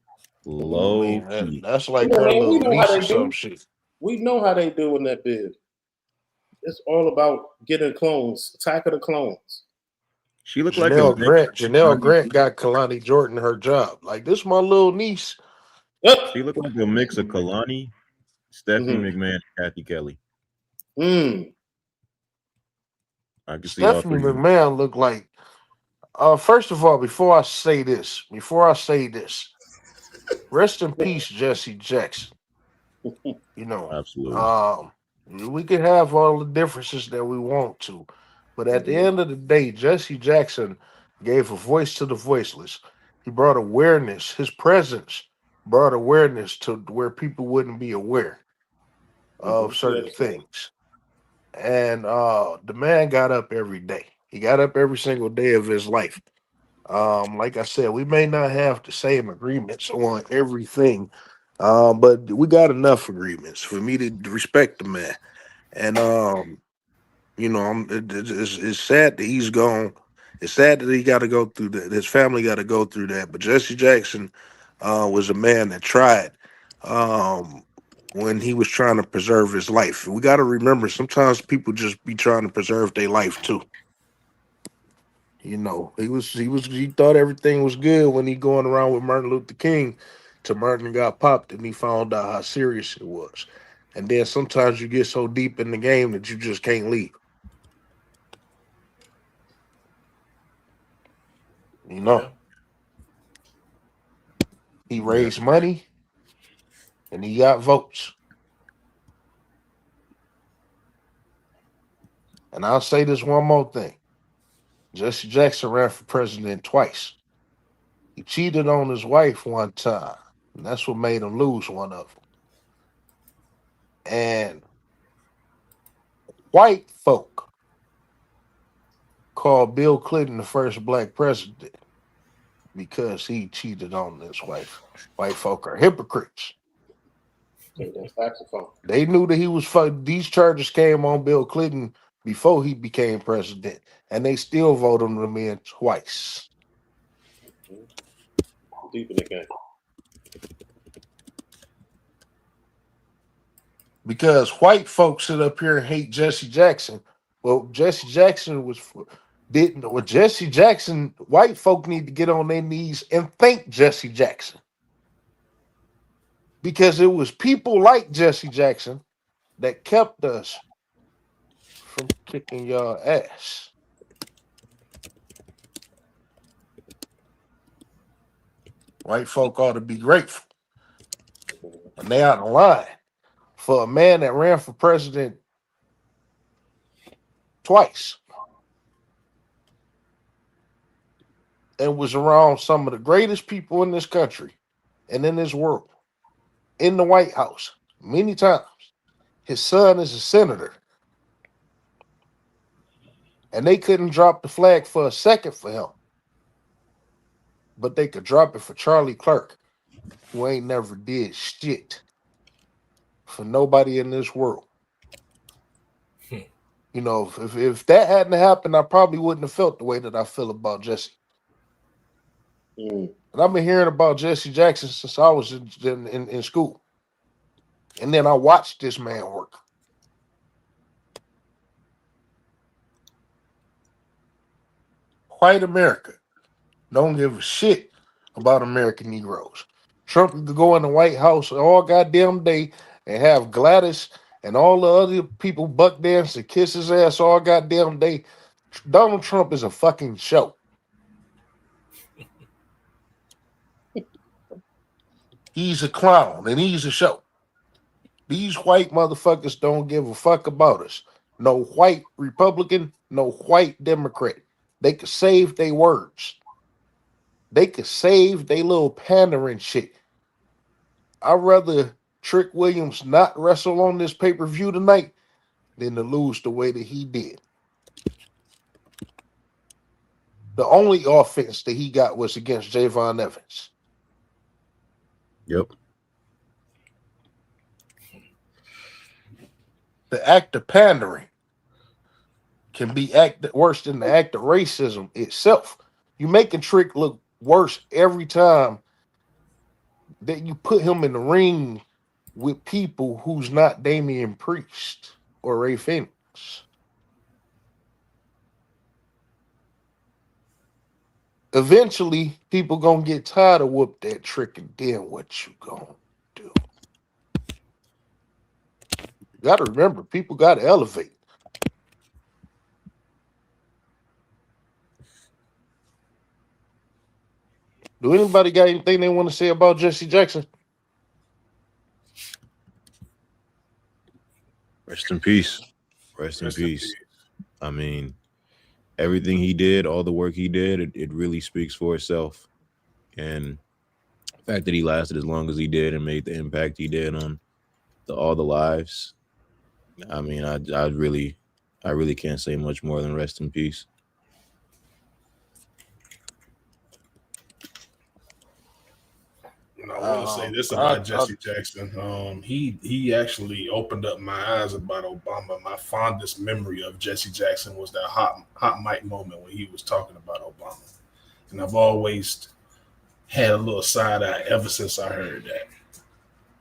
Key. That's like her little niece or some shit. We know how they do in that bid. It's all about getting clones, attack of the clones. She looked Janelle Grant got Kalani Jordan her job. Like, this my little niece. She looked like a mix of Kalani, Stephanie McMahon, and Kathy Kelly. I can see Stephanie McMahon looked like. First of all, before I say this, rest in peace, Jesse Jackson. You know, absolutely. We can have all the differences that we want to, but at the end of the day, Jesse Jackson gave a voice to the voiceless. He brought awareness. His presence brought awareness to where people wouldn't be aware of certain things. And the man got up every day. He got up every single day of his life. Like I said, we may not have the same agreements on everything, but we got enough agreements for me to respect the man. And you know, it's sad that he's gone. It's sad that he got to go through that. His family got to go through that. But Jesse Jackson was a man that tried when he was trying to preserve his life. We got to remember, sometimes people just be trying to preserve their life too. You know, he thought everything was good when he going around with Martin Luther King till Martin got popped and he found out how serious it was. And then sometimes you get so deep in the game that you just can't leave. You know, he raised money and he got votes. And I'll say this one more thing. Jesse Jackson ran for president twice. He cheated on his wife one time, and that's what made him lose one of them. And white folk called Bill Clinton the first black president because he cheated on his wife. White folk are hypocrites. Okay, that saxophone. They knew that he was these charges came on Bill Clinton before he became president, and they still voted him in twice. Deep in the game. Because white folks sit up here and hate Jesse Jackson. Well, Jesse Jackson Jesse Jackson, white folk need to get on their knees and thank Jesse Jackson. Because it was people like Jesse Jackson that kept us from kicking your ass. White folk ought to be grateful. And they out of line for a man that ran for president twice and was around some of the greatest people in this country and in this world, in the White House, many times. His son is a senator. And they couldn't drop the flag for a second for him. But they could drop it for Charlie Clerk, who ain't never did shit for nobody in this world. You know, if that hadn't happened, I probably wouldn't have felt the way that I feel about Jesse. And I've been hearing about Jesse Jackson since I was in school. And then I watched this man work. White America don't give a shit about American Negroes. Trump could go in the White House all goddamn day and have Gladys and all the other people buck dance and kiss his ass all goddamn day. Donald Trump is a fucking show. He's a clown and he's a show. These white motherfuckers don't give a fuck about us. No white Republican, no white Democrat. They could save their words. They could save their little pandering shit. I'd rather Trick Williams not wrestle on this pay-per-view tonight than to lose the way that he did. The only offense that he got was against Javon Evans. Yep. The act of pandering can be worse than the act of racism itself. You making Trick look worse every time that you put him in the ring with people who's not Damian Priest or Ray Phoenix. Eventually, people gonna get tired of whoop that Trick, and then what you gonna do? You gotta remember, people gotta elevate. Do anybody got anything they want to say about Jesse Jackson? Rest in peace. Rest in peace. I mean, everything he did, all the work he did, it really speaks for itself. And the fact that he lasted as long as he did and made the impact he did on all the lives, I mean, I really can't say much more than rest in peace. And I want to say this about Jesse Jackson. He actually opened up my eyes about Obama. My fondest memory of Jesse Jackson was that hot mic moment when he was talking about Obama. And I've always had a little side eye ever since I heard that.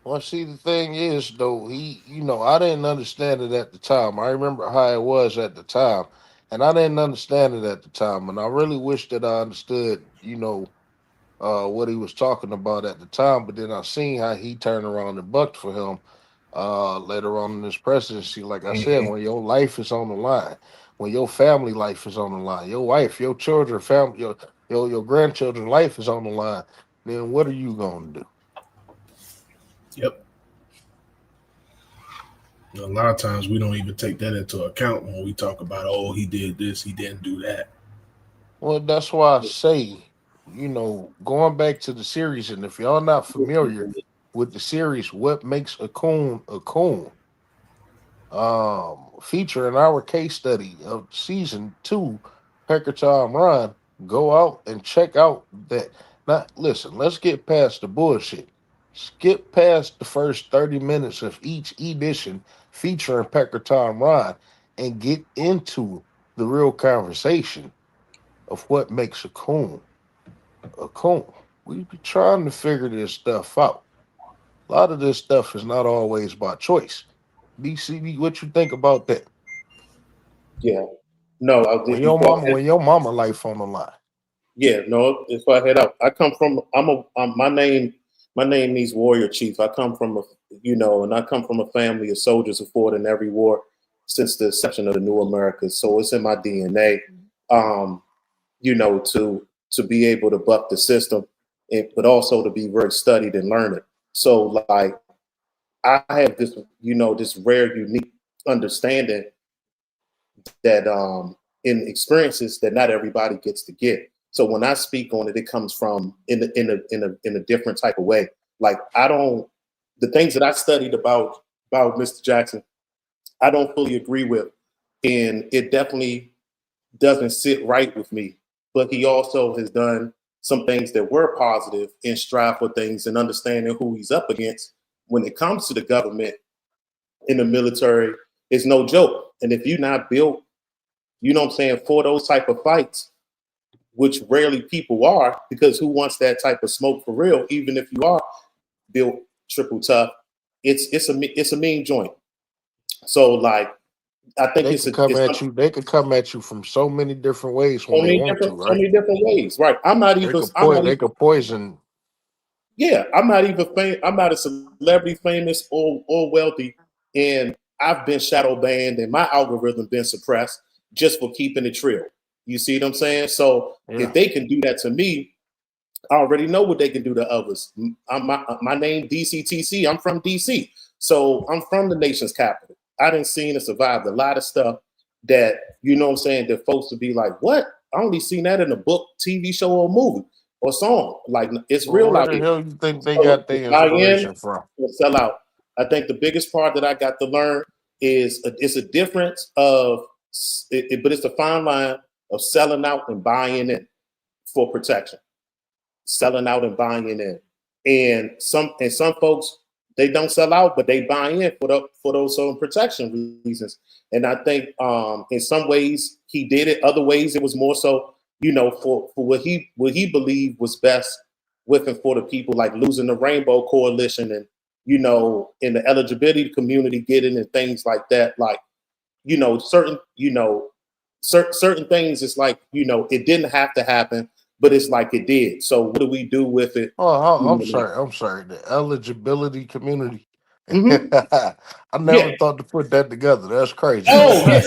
Well, see, the thing is, though, I didn't understand it at the time. I remember how it was at the time, and I didn't understand it at the time. And I really wish that I understood, what he was talking about at the time. But then I seen how he turned around and bucked for him later on in his presidency. Like I said, when your life is on the line, when your family life is on the line, your wife, your children, family, your grandchildren life is on the line, then what are you going to do? Yep. A lot of times we don't even take that into account when we talk about, oh, he did this, he didn't do that. Well, that's why I say, going back to the series, and if y'all not familiar with the series, What Makes a Coon a Coon, featuring our case study of season 2, Pecker Time Run, go out and check out that. Now, listen, let's get past the bullshit. Skip past the first 30 minutes of each edition featuring Pecker Tom Ron and get into the real conversation of what makes a coon a coon. We be trying to figure this stuff out. A lot of this stuff is not always by choice. BCB, what you think about that? Yeah. No, before When your mama life on the line. yeah, no, if I head out, I come from my name means warrior chief. I come from and I come from a family of soldiers who fought in every war since the inception of the new America. So it's in my DNA. Um, to be able to buck the system, but also to be very studied and learn it. So like I have this rare, unique understanding that in experiences that not everybody gets to get. So when I speak on it, it comes from in a different type of way. Like the things that I studied about Mr. Jackson, I don't fully agree with, and it definitely doesn't sit right with me. But he also has done some things that were positive and strive for things and understanding who he's up against when it comes to the government in the military is no joke. And if you're not built, for those type of fights, which rarely people are, because who wants that type of smoke for real? Even if you are built triple tough, it's a mean joint. So like I think They could come at you. They could come at you from so many different ways when they want to, so right? many different ways, right? They could poison. Yeah, I'm not a celebrity, famous or wealthy, and I've been shadow banned and my algorithm been suppressed just for keeping it real. You see what I'm saying? So Yeah. if they can do that to me, I already know what they can do to others. My name DCTC. I'm from DC, so I'm from the nation's capital. I didn't seen and survived a lot of stuff that that folks would be like, "What? I only seen that in a book, TV show, or movie or song." Like it's Well, real where out the here. hell you think they So got to their buy in inspiration from? or sell out. I think the biggest part that I got to learn is it's a difference of, but it's a fine line of selling out and buying in for protection. Selling out and buying in, and some folks they don't sell out, but they buy in for those certain protection reasons. And I think in some ways he did it. Other ways it was more so for what he believed was best with and for the people, like losing the Rainbow Coalition and in the eligibility community getting and things like that. Like certain things. It's like it didn't have to happen, but it's like it did. So what do we do with it? Oh, I'm sorry. I'm sorry. The eligibility community. Mm-hmm. I Yeah. never thought to put that together. That's crazy. Oh, yeah.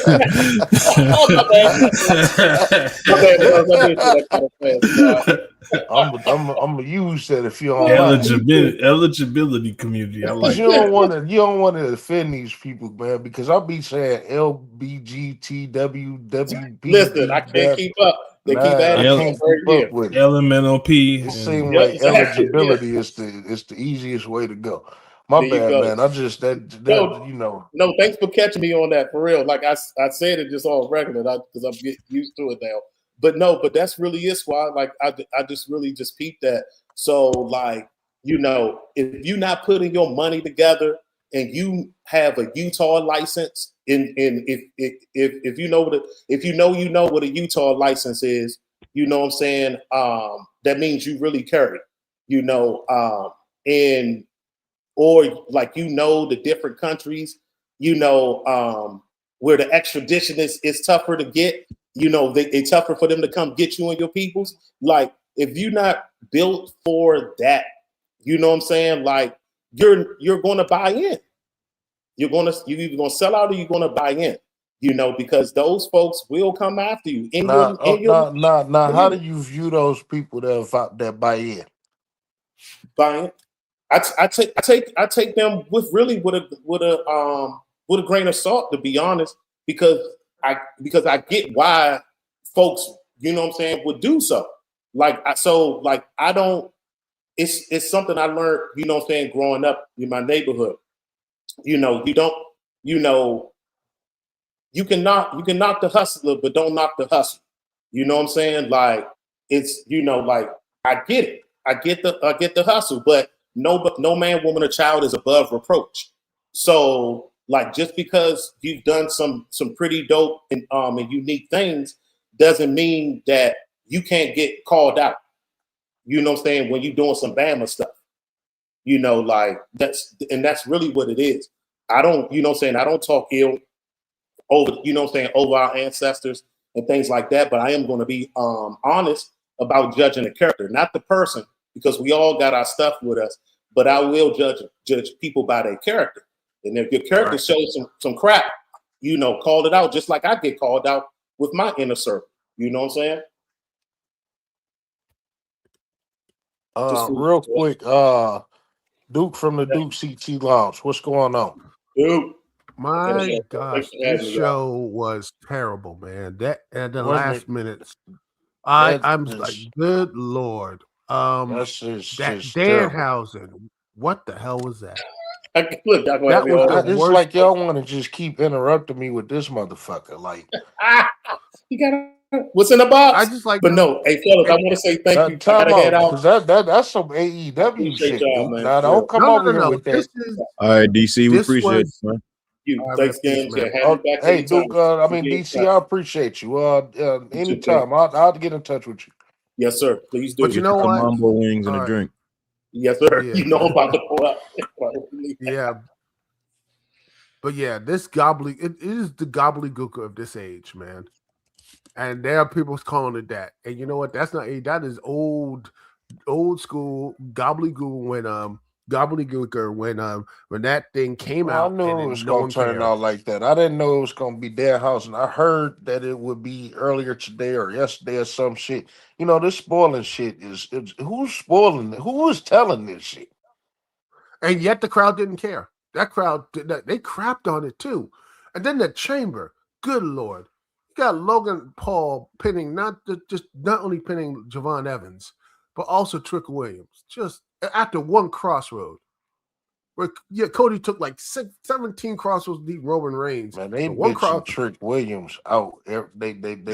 Oh, my bad. My bad, bro. I did say that kind of fast. I'm gonna use that if you don't mind. Eligibility community. I Because like that. you don't want to offend these people, man. Because I'll be saying Listen, I can't LBGTWWBD. keep up. They keep Nah, I adding L- stuff can't right keep here. up with it. LMNOP. It And seemed Yep, like exactly. Yeah. eligibility is the easiest way to go. My There you bad, go. man. I just that No, you know. no, thanks for catching me on that for real. Like I said it just all regular because I'm getting used to it now. But no, but that's really is why like I just really just peeped that. So like, if you're not putting your money together and you have a Utah license, in if you know you know what a Utah license is, you know what I'm saying? That means you really carry, and or like the different countries, where the extradition is tougher to get. It's tougher for them to come get you and your peoples. Like if you're not built for that, you know what I'm saying? Like you're going to buy in. You're either going to sell out or you're going to buy in. Because those folks will come after you in Nah, your nah. How do community. you view those people that buy in? Buying. I take them with a grain of salt, to be honest, because I get why folks, what I'm saying, would do so. I don't. It's something I learned, what I'm saying, growing up in my neighborhood. You don't. You know you can knock the hustler, but don't knock the hustle. You know what I'm saying? Like it's like I get it. I get the hustle, but no man, woman, or child is above reproach. So, like, just because you've done some pretty dope and unique things doesn't mean that you can't get called out. You know what I'm saying? When you're doing some Bama stuff, like that's really what it is. I don't, you know what I'm saying? I don't talk ill over, over our ancestors and things like that. But I am going to be honest about judging the character, not the person, because we all got our stuff with us. But I will judge people by their character. And if your character shows some crap, call it out, just like I get called out with my inner circle. You know what I'm saying? Real quick, Duke from the Duke CT Lounge. What's going on? Dude. My gosh, this show was terrible, man. That at the last minutes, I'm like, good Lord. That's just that terrible. Danhausen, what the hell was that? Look, that was the It's worst. like y'all want to just keep interrupting me with this motherfucker. Like, you got what's in the box? I just like, but no, hey fellas, I want to say thank you. Time out, because that's some AEW shit, dude. Now don't come over here with that. All right, DC, we appreciate it, man. Thanks, James. Hey, Duke. DC, I appreciate you. Anytime, I'll get in touch with you. Yes, sir. Please do. But you know Some what? Mambo wings and a drink. Yes, sir. Yeah. You know about the pull up. Yeah. But yeah, this it is the gobbledygook of this age, man. And there are people calling it that. And you know what? That's not that is old school gobbledygooker when that thing came out. I knew it was gonna turn out like that. I didn't know it was gonna be Danhausen. I heard that it would be earlier today or yesterday or some shit. This spoiling shit is who's spoiling it? Who is telling this shit? And yet the crowd didn't care. That crowd they crapped on it too. And then the chamber, good Lord. You got Logan Paul pinning not only pinning Javon Evans, but also Trick Williams. Just after one crossroad. Where Cody took like 17 crossroads deep Roman Reigns. Man, they one bitching Trick Williams out. They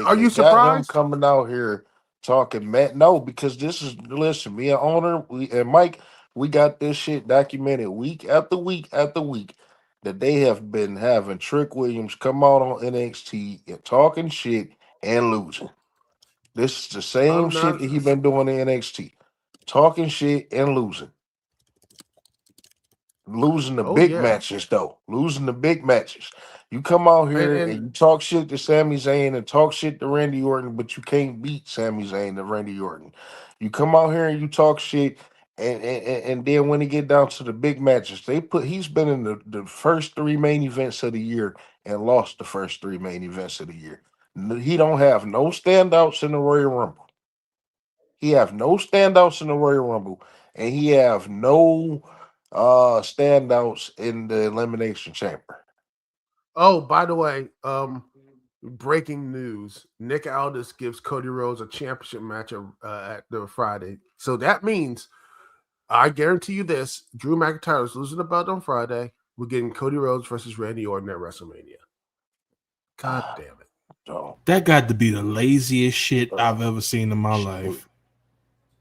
Are you surprised? Got him coming out here talking Matt. No, because listen, me and owner, and Mike, we got this shit documented week after week after week that they have been having Trick Williams come out on NXT and talking shit and losing. This is the same shit that he been doing in NXT. Talking shit and losing. Losing the big matches, though. Losing the big matches. You come out here and you talk shit to Sami Zayn and talk shit to Randy Orton, but you can't beat Sami Zayn and Randy Orton. You come out here and you talk shit, and then when he get down to the big matches, he's been in the first 3 main events of the year and lost the first 3 main events of the year. He don't have no standouts in the Royal Rumble. He have no standouts in the Royal Rumble, and he have no standouts in the Elimination Chamber. Oh, by the way, breaking news: Nick Aldis gives Cody Rhodes a championship match at the Friday. So that means, I guarantee you this: Drew McIntyre is losing the belt on Friday. We're getting Cody Rhodes versus Randy Orton at WrestleMania. God damn it! That got to be the laziest shit I've ever seen in my life.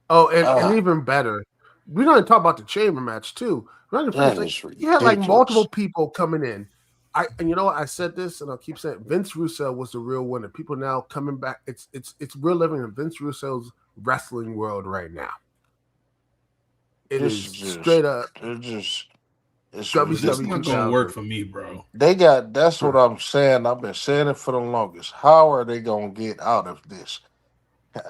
Oh, and even better, we're going to talk about the chamber match too. You had like multiple people coming in. And you know what? I said this, and I'll keep saying it. Vince Russo was the real winner. People now coming back. We're living in Vince Russo's wrestling world right now. Straight up. It's not gonna work for me, bro. That's what I'm saying. I've been saying it for the longest. How are they gonna get out of this?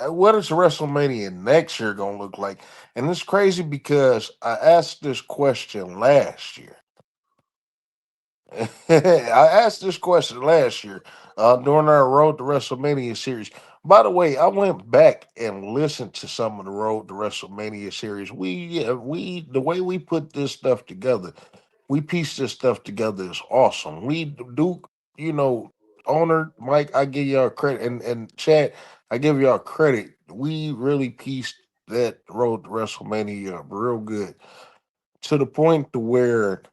What is WrestleMania next year gonna look like? And it's crazy because I asked this question last year. I asked this question last year during our Road to WrestleMania series. By the way, I went back and listened to some of the Road to WrestleMania series. The way we put this stuff together, we piece this stuff together is awesome. We do, owner Mike, I give y'all credit, and Chad, I give y'all credit. We really pieced that Road to WrestleMania up real good to the point to where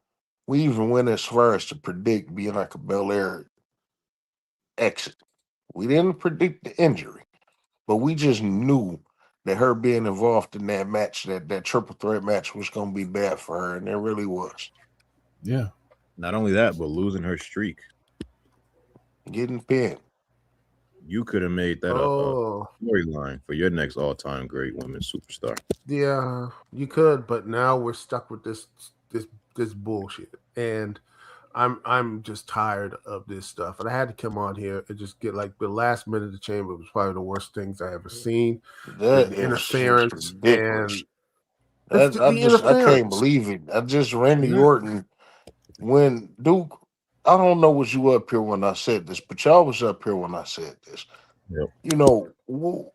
we even went as far as to predict Bianca Belair exit. We didn't predict the injury, but we just knew that her being involved in that match, that triple threat match, was going to be bad for her, and it really was. Yeah. Not only that, but losing her streak. Getting pinned. You could have made that a Oh, storyline for your next all-time great women's superstar. yeah, you could, but now we're stuck with this bullshit, and I'm just tired of this stuff. And I had to come on here and just get like the last minute of the chamber was probably the worst things I ever seen. That The is interference just ridiculous. and it's the I can't interference. believe it. Randy Yeah. Orton, when Duke, I don't know was you up here when I said this, but y'all was up here when I said this. Yep. You know,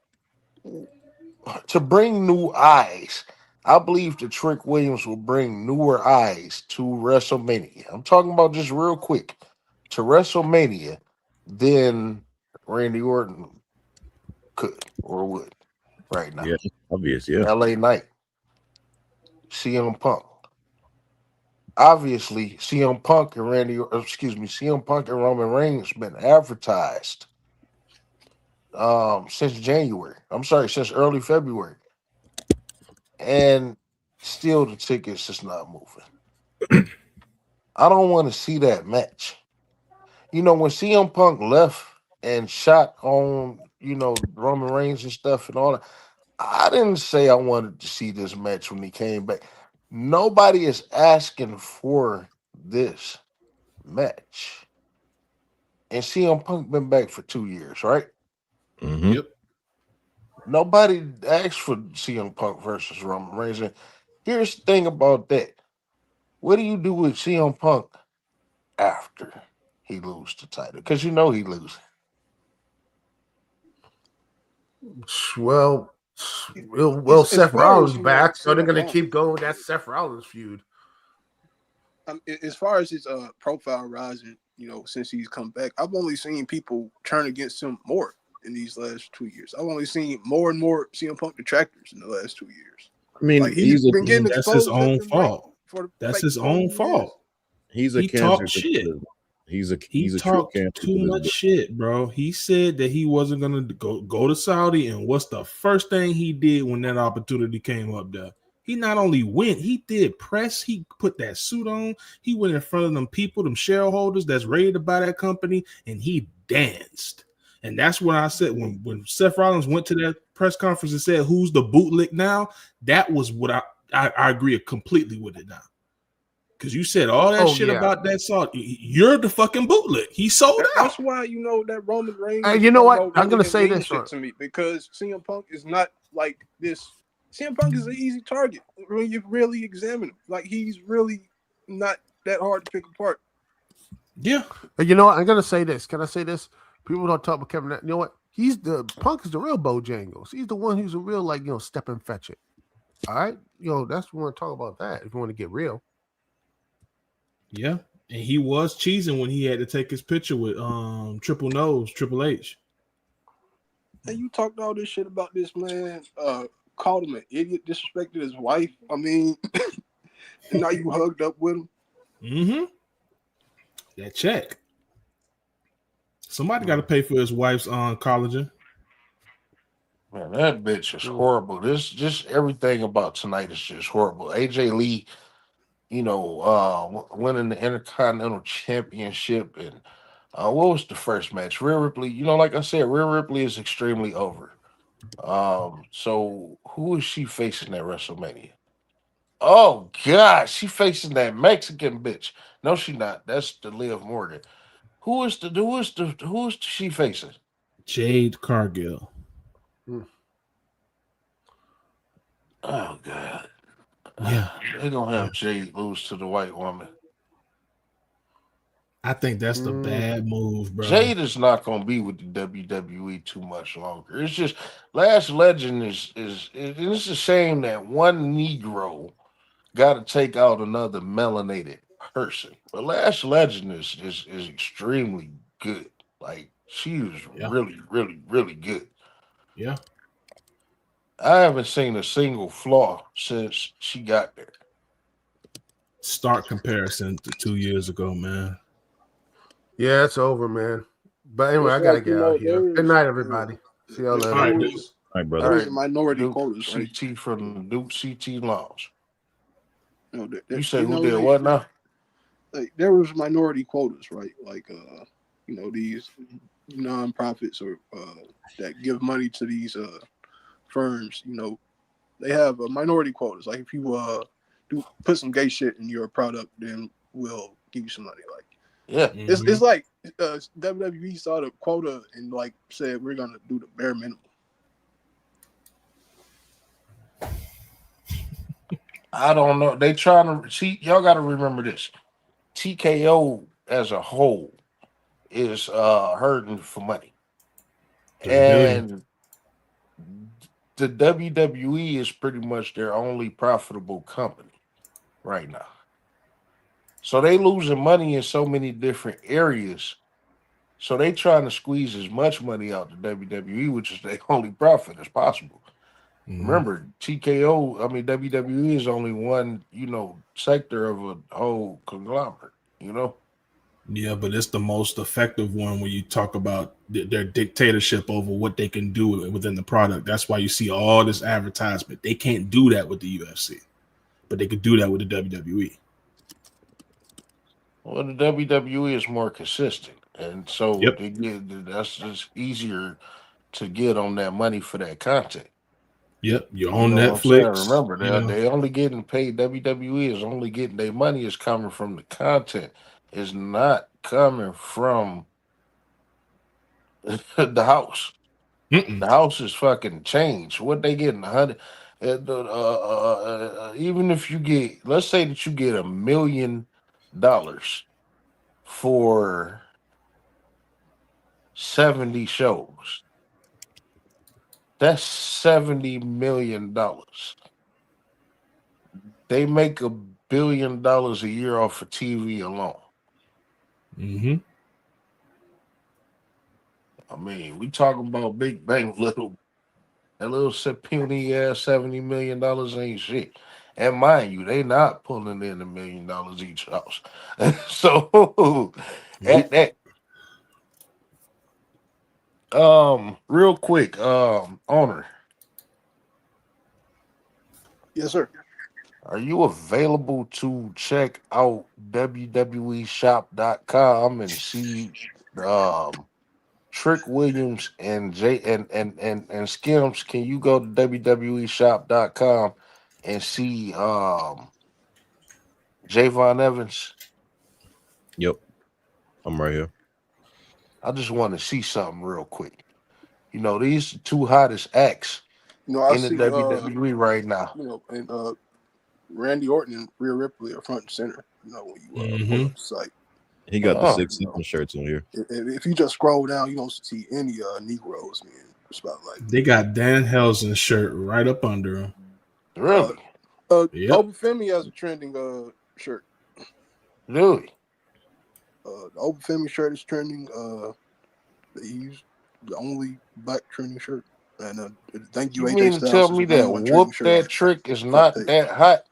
to bring new eyes, I believe that Trick Williams will bring newer eyes to WrestleMania. I'm talking about just real quick to WrestleMania than Randy Orton could or would right now. Yeah, obvious. Yeah. LA Knight, CM Punk. Obviously, CM Punk and Roman Reigns been advertised since January. I'm sorry, since early February. And still the tickets is not moving. I don't want to see that match. You know, when CM Punk left and shot on, Roman Reigns and stuff and all that, I didn't say I wanted to see this match when he came back. Nobody is asking for this match. And CM Punk been back for 2 years, right? Mm-hmm. Yep. Nobody asked for CM Punk versus Roman Reigns. And here's the thing about that. What do you do with CM Punk after he loses the title? Because you know he loses. Well, As Seth far as, Rollins back, so they're CM gonna Punk, keep going with that Seth Rollins feud. As far as his profile rising, since he's come back, I've only seen people turn against him more in these last 2 years. I've only seen more and more CM Punk detractors in the last 2 years. I mean, Like he's been getting that's exposed. his own left and right fault. for That's like his 4 own years. fault. he's a He cancer talked to shit. his- He's a He he's a true talked cancer too to his much business. shit, bro. He said that he wasn't gonna go to Saudi, and what's the first thing he did when that opportunity came up there? He not only went, he did press. He put that suit on. He went in front of them people, them shareholders that's ready to buy that company, and he danced. And that's what I said when Seth Rollins went to that press conference and said, "Who's the bootlick now?" That was what I agree completely with it now. Because you said all that shit about that salt. You're the fucking bootleg. He sold out. That's why that Roman Reigns. You know what? promo I'm really gonna didn't say mean this, shit right? to me because CM Punk is not like this. CM Punk is an easy target when you really examine him. Like he's really not that hard to pick apart. Yeah. You know what? I'm gonna say this. Can I say this? People don't talk about Kevin Nash. You know what? Punk is the real Bojangles. He's the one who's a real step and fetch it. All right, that's we want to talk about that if you want to get real. Yeah, and he was cheesing when he had to take his picture with Triple H. And you talked all this shit about this man, called him an idiot, disrespected his wife. I mean, and now you hugged up with him. Mm-hmm. That check. Somebody got to pay for his wife's collagen. Man, that bitch is horrible. This just everything about tonight is just horrible. AJ Lee, winning the Intercontinental Championship, and what was the first match? Rhea Ripley. Like I said, Rhea Ripley is extremely over. So who is she facing at WrestleMania? Oh God, she facing that Mexican bitch. No, she not. That's the Liv Morgan. Who is she facing? Jade Cargill. Oh God. Yeah. They're gonna have Jade lose to the white woman. I think that's the bad move, bro. Jade is not gonna be with the WWE too much longer. It's just Last Legend is it's a shame that one Negro gotta take out another melanated person. But Last Legend is extremely good. Like she is really, really, really good. Yeah. I haven't seen a single flaw since she got there. Stark comparison to 2 years ago, man. Yeah, it's over, man. But anyway, I gotta get out here. Good night, everybody. See y'all later. All right, brother. All Those right, are minority Duke quotas, right? CT from Duke CT Lounge. You know, You said who did what now? like there was minority quotas, right? Like you know, these nonprofits or that give money to these firms, you know, they have minority quotas. Like if you do put some gay shit in your product, then we'll give you some money. Like Yeah. it's like WWE saw the quota and like said we're gonna do the bare minimum. I don't know. They trying to see. Y'all got to remember this. TKO as a whole is hurting for money, 3 billion. and the WWE is pretty much their only profitable company right now. So they losing money in so many different areas. So they trying to squeeze as much money out the WWE, which is their only profit as possible. Remember, TKO, I mean WWE is only one, sector of a whole conglomerate, Yeah, but it's the most effective one when you talk about their dictatorship over what they can do within the product. That's why you see all this advertisement. They can't do that with the UFC, but they could do that with the WWE. Well, the WWE is more consistent, and so Yep. that's just easier to get on that money for that content. Yep. You're You on know what I'm saying? Netflix. Remember, You know. they only getting paid. WWE is only getting their money is coming from the content. It's not coming from the house. Mm-mm. The house is fucking changed. What they getting? 100. Even if you get, let's say that you get $1 million for 70 shows. That's $70 million. They make $1 billion a year off of TV alone. Mm-hmm. I mean, we talking about Big Bang, that little puny ass $70 million ain't shit. And mind you, they not pulling in $1 million each house. So at that, real quick, owner, Yes, sir. are you available to check out www.shop.com and see Trick Williams and and Skims? Can you go to www.shop.com and see Javon Evans? Yep. I'm right here. I just want to see something real quick. These two hottest acts You know, I in the see WWE right now. and Randy Orton and Rhea Ripley are front and center. You know, when you pull up the site. He got the Oh, 6-7 shirts on here. If you just scroll down, you don't see any Negroes, man. It's about like They got Dan Helson's shirt right up under him. really? Yep. Obafemi has a trending shirt. Really? The Obafemi shirt is trending. He's the only black trending shirt. And thank you, You AJ mean to Styles. tell is me the number that one Whoop trending shirt That Trick is front not page. that hot?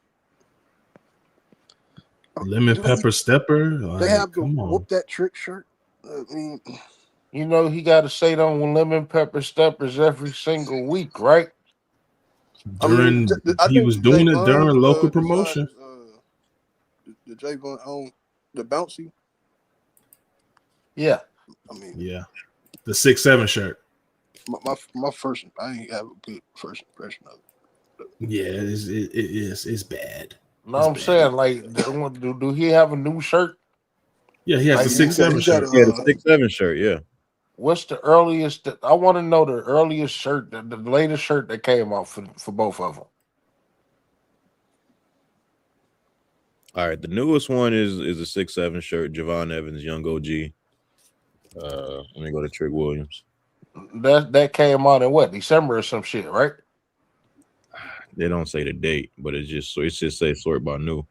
Lemon Dude, Pepper Stepper. They Like, have the come on. Whoop That Trick shirt. I mean, He got to say them with lemon pepper steppers every single week, right? During I he think was the doing it during Javon local design promotion. is the Javon on the bouncy. Yeah. I mean, Yeah. The 6-7 shirt. my first, I ain't have a good first impression of it. Yeah, it's bad. No, It's I'm bad. saying, like, do he have a new shirt? Yeah, he has Like, the 6-7 shirt. Yeah, the 6-7 shirt. Yeah. what's the earliest? I want to know the earliest shirt, the latest shirt that came out for both of them. All right. The newest one is a 6-7 shirt. Javon Evans, Young OG. Let me go to Trick Williams. That came out in what, December or some shit, right? They don't say the date, but it just say sort by new.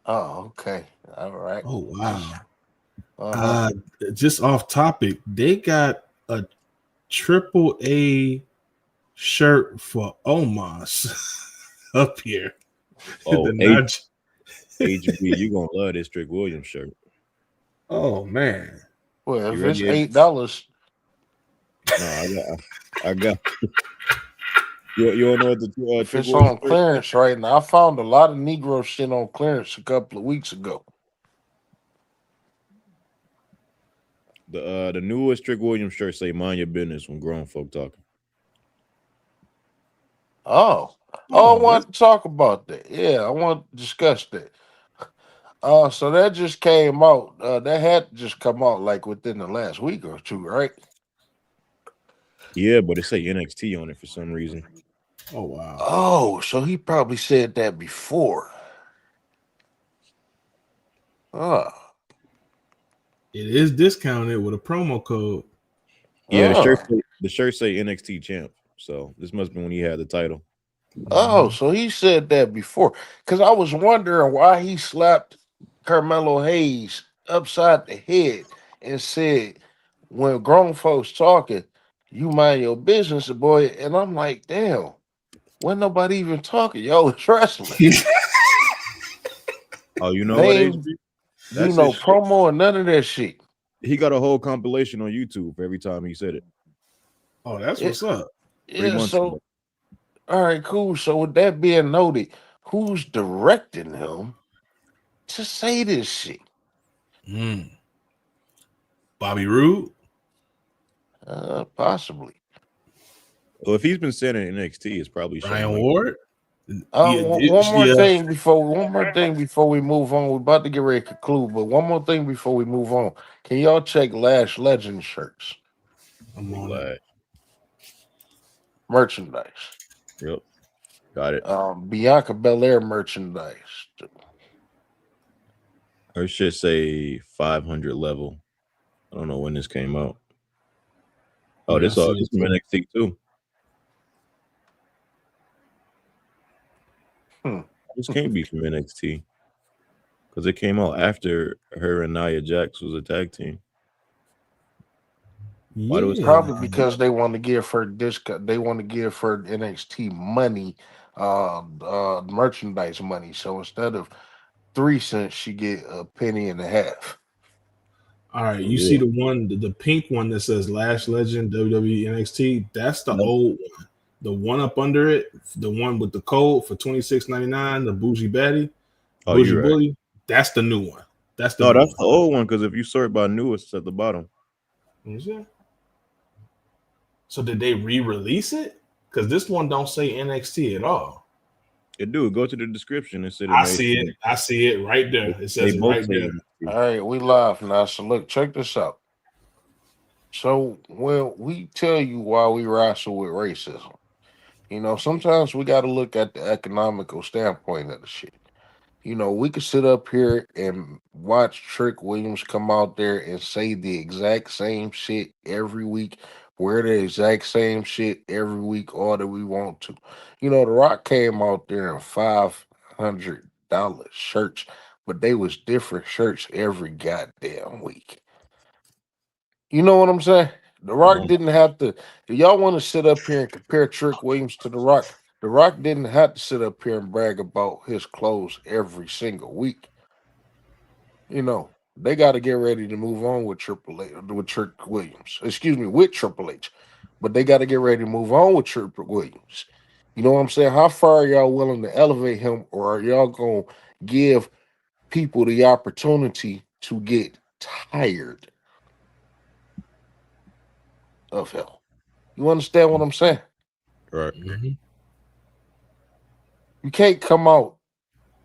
Oh, okay. All right. Oh wow. Uh-huh. Just off topic, they got a AAA shirt for Omos up here. Oh, The HB, you gonna love this Trick Williams shirt. Oh man. Well, if You it's ready? $8, No, I got You don't know what the If Trick it's Williams on shirt? clearance right now, I found a lot of Negro shit on clearance a couple of weeks ago. The newest Trick Williams shirt say "Mind your business" when grown folk talking. Oh, I Oh, want to talk about that. Yeah, I want to discuss that. So that just came out. That had to just come out like within the last week or two, right? Yeah, but it say NXT on it for some reason. oh wow. Oh, so he probably said that before. Ah, It is discounted with a promo code. Yeah, ah. the shirt say NXT champ. So this must be when he had the title. Oh, so he said that before. Because I was wondering why he slapped Carmelo Hayes upside the head and said, when grown folks talking, you mind your business, boy. And I'm like, damn, when nobody even talking, yo, it's wrestling. Oh, you know what, They ain't HB? do That's no his shit. promo or none of that shit. He got a whole compilation on YouTube for every time he said it Oh, that's It, what's up. 3 months ago. so, all right, cool. So with that being noted, who's directing him to say this shit? Mm. Bobby Roode. Possibly. Well, if he's been saying it in NXT, it's probably Shane Ryan McMahon. Ward. Yeah, One more yeah. thing before we move on. We're about to get ready to conclude, but one more thing before we move on. Can y'all check Lash Legend shirts I'm on it. Like, merchandise? yep, got it. Bianca Belair merchandise. Her shit say 500 level. I don't know when this came out. Oh, Yeah, I see this it from too. NXT too. Hmm. This can't be from NXT because it came out after her and Nia Jax was a tag team. Why do it say Yeah. Probably because they want to give her discount. They want to give her NXT money, merchandise money. So instead of 3 cents, she get a penny and a half. All right, you see Yeah. the pink one that says Lash Legend WWE NXT. That's the Yep. old one. The one up under it, the one with the code for $26.99, the bougie baddie, Oh, bougie you're right. bully. That's the new one. That's the No, new that's one. the old one because if you sort by newest, it's at the bottom. You see? So did they re-release it? Because this one don't say NXT at all. It do. Go to the description and say the I name. see it. I see it right there. It They says it both right say there. NXT. All right, we live now. So look, check this out. So when we tell you why we wrestle with racism, sometimes we got to look at the economical standpoint of the shit. We could sit up here and watch Trick Williams come out there and say the exact same shit every week, wear the exact same shit every week, all that we want to. The Rock came out there in $500 shirts, but they was different shirts every goddamn week. You know what I'm saying? The Rock Uh-huh. didn't have to. If y'all want to sit up here and compare Trick Williams to The Rock, The Rock didn't have to sit up here and brag about his clothes every single week. They got to get ready to move on with Triple H, with Trick Williams. Excuse me, with Triple H, but they got to get ready to move on with Triple Williams. You know what I'm saying? How far are y'all willing to elevate him, or are y'all gonna give people the opportunity to get tired of him? You understand what I'm saying? Right. Mhm. You can't come out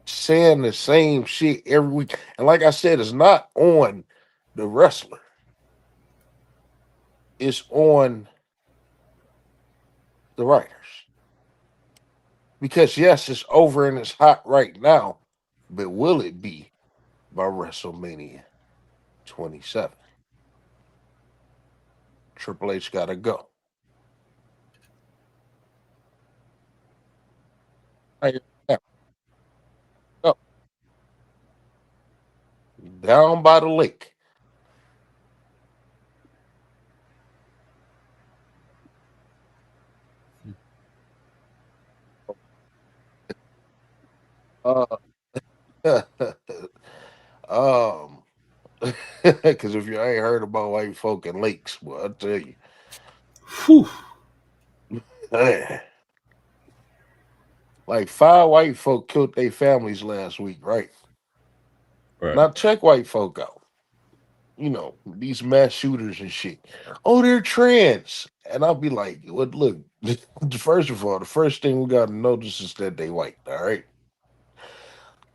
saying the same shit every week. And like I said, it's not on the wrestler. It's on the writers. Because yes, it's over and it's hot right now, but will it be by WrestleMania 27? Triple H gotta go. Right now, go. Down by the lake. Uh, um, because if you ain't heard about white folk and lakes, well, I tell you, Whew. man. Like 5 white folk killed their families last week, right? Right. Now check white folk out. You know, these mass shooters and shit. Oh, they're trans. And I'll be like, well, look, first of all, the first thing we gotta notice is that they white, all right?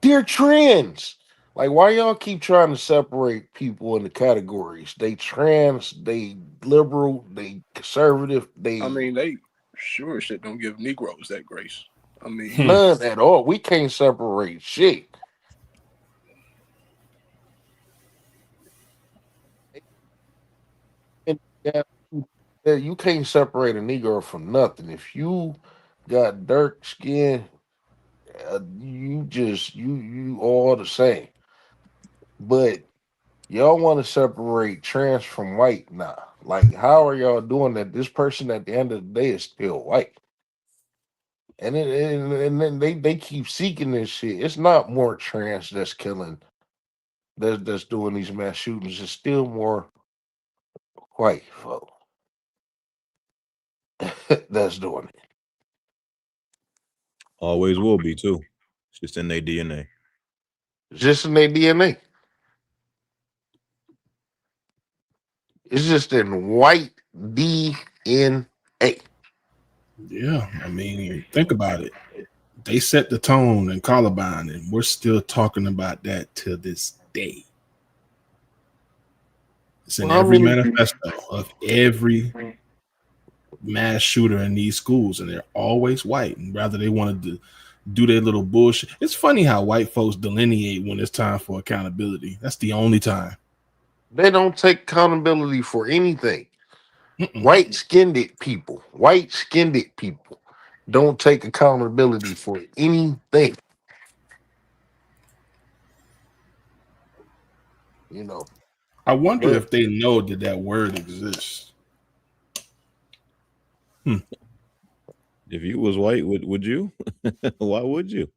They're trans. Like, why y'all keep trying to separate people into categories? They trans, they liberal, they conservative, I they mean, they sure as shit don't give Negroes that grace. I mean, none at all. We can't separate shit. And yeah, you can't separate a Negro from nothing. If you got dark skin, you all the same. But y'all want to separate trans from white now. Like, how are y'all doing that? This person at the end of the day is still white. And then they keep seeking this shit. It's not more trans that's killing, that's doing these mass shootings. It's still more white folk that's doing it. Always will be too. It's just in their DNA. Just in their DNA. It's just in white DNA. Yeah, I mean, think about it. They set the tone in Columbine, and we're still talking about that to this day. It's in Well, I every mean, manifesto of every mass shooter in these schools, and they're always white. And rather they wanted to do their little bullshit. It's funny how white folks delineate when it's time for accountability. That's the only time. they don't take accountability for anything. Mm-mm. White skinned people don't take accountability for anything. You know, I wonder but if they know that that word exists. If you was white, would you? Why would you?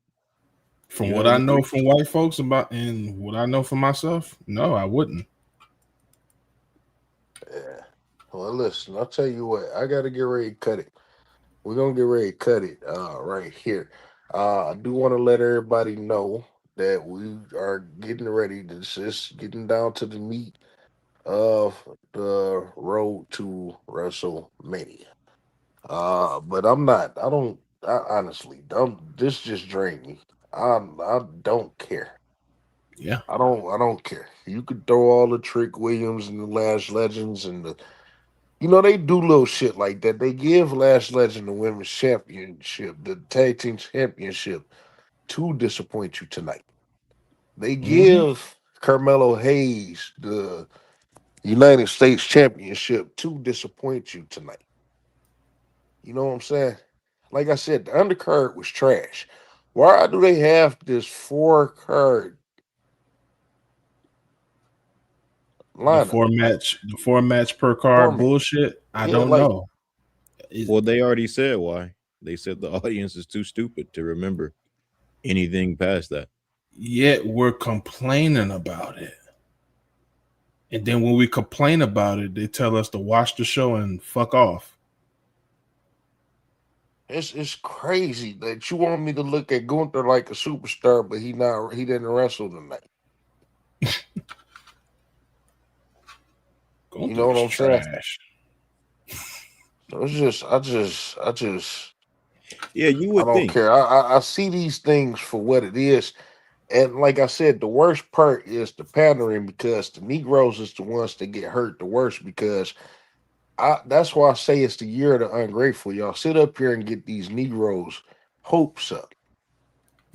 From You what have I a know degree. from white folks about and what I know for myself, no, I wouldn't. yeah. Well, listen, I'll tell you what. I gotta get ready to cut it. We're gonna get ready to cut it right here. I do want to let everybody know that we are getting ready to just getting down to the meat of the road to WrestleMania. But I'm not. I don't. I honestly don't. This just drained me. I don't care. Yeah. I don't care. You could throw all the Trick Williams and the Last Legends and the. You know they do little shit like that. They give Last Legend the women's championship, the tag team championship, to disappoint you tonight. They Mm-hmm. give Carmelo Hayes the United States championship to disappoint you tonight. You know what I'm saying? Like I said, the undercard was trash. Why do they have this 4 card lineup The four match per card format? bullshit. I Yeah, don't like know. Well, they already said why. They said the audience is too stupid to remember anything past that. Yet we're complaining about it. And then when we complain about it, they tell us to watch the show and fuck off. it's crazy that you want me to look at Gunther like a superstar, but he didn't wrestle tonight. You know what Gunther's I'm saying? trash. So it's just Yeah, you I would don't think. care. I see these things for what it is. And like I said, the worst part is the pandering because the Negroes is the ones that get hurt the worst because that's why I say it's the year of the ungrateful. Y'all sit up here and get these Negroes hopes up.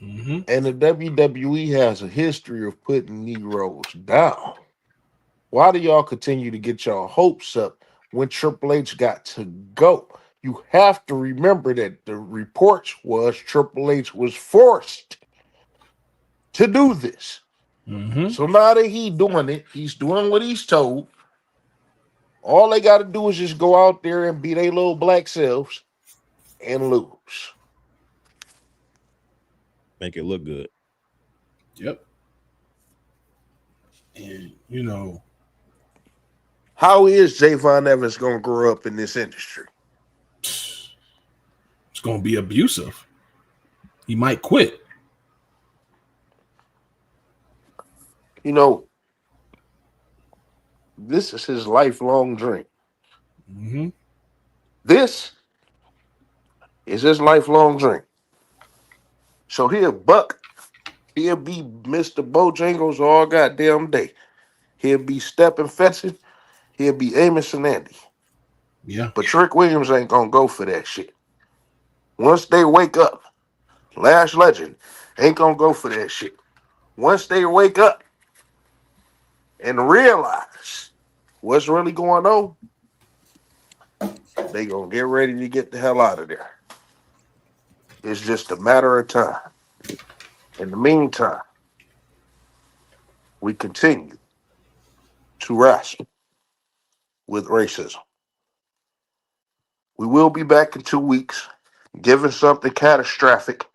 Mm-hmm. And the WWE has a history of putting Negroes down. Why do y'all continue to get y'all hopes up when Triple H got to go? You have to remember that the reports was Triple H was forced to do this. Mm-hmm. So now that he's doing it, he's doing what he's told. All they got to do is just go out there and be their little black selves and lose. Make it look good. Yep. And you know, How is Javon Evans going to grow up in this industry? it's gonna be abusive. he might quit. You know, this is his lifelong dream. Mm-hmm. This is his lifelong dream. So he'll buck. He'll be Mr. Bojangles all goddamn day. He'll be stepping fetching. He'll be Amos and Andy. Yeah. But Trick Williams ain't gonna go for that shit. Once they wake up, Lash Legend ain't gonna go for that shit. Once they wake up and realize what's really going on, they gonna get ready to get the hell out of there. It's just a matter of time. In the meantime, we continue to wrestle with racism. We will be back in 2 weeks, given something catastrophic.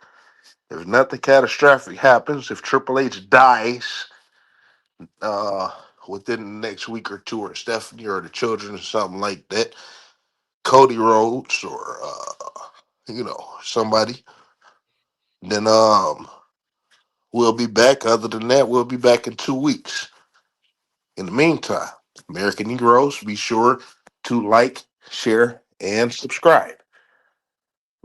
If nothing catastrophic happens, if Triple H dies uh, within the next week or two, or Stephanie or the children or something like that, Cody Rhodes or somebody, then we'll be back. Other than that, we'll be back in 2 weeks. In the meantime, American Negroes, be sure to like, share, and subscribe.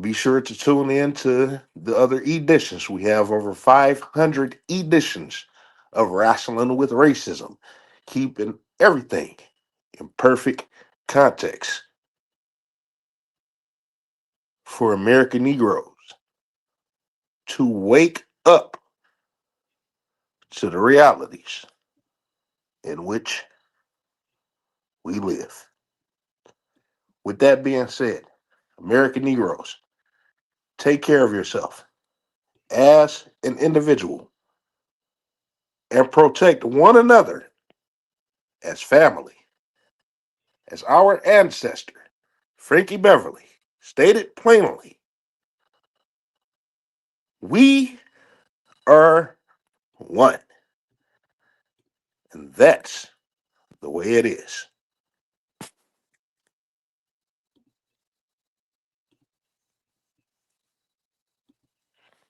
Be sure to tune in to the other editions. We have over 500 editions of Wrestling with Racism, keeping everything in perfect context for American Negroes to wake up to the realities in which we live. With that being said, American Negroes, take care of yourself as an individual and protect one another as family. As our ancestor, Frankie Beverly, stated plainly, we are one. And that's the way it is.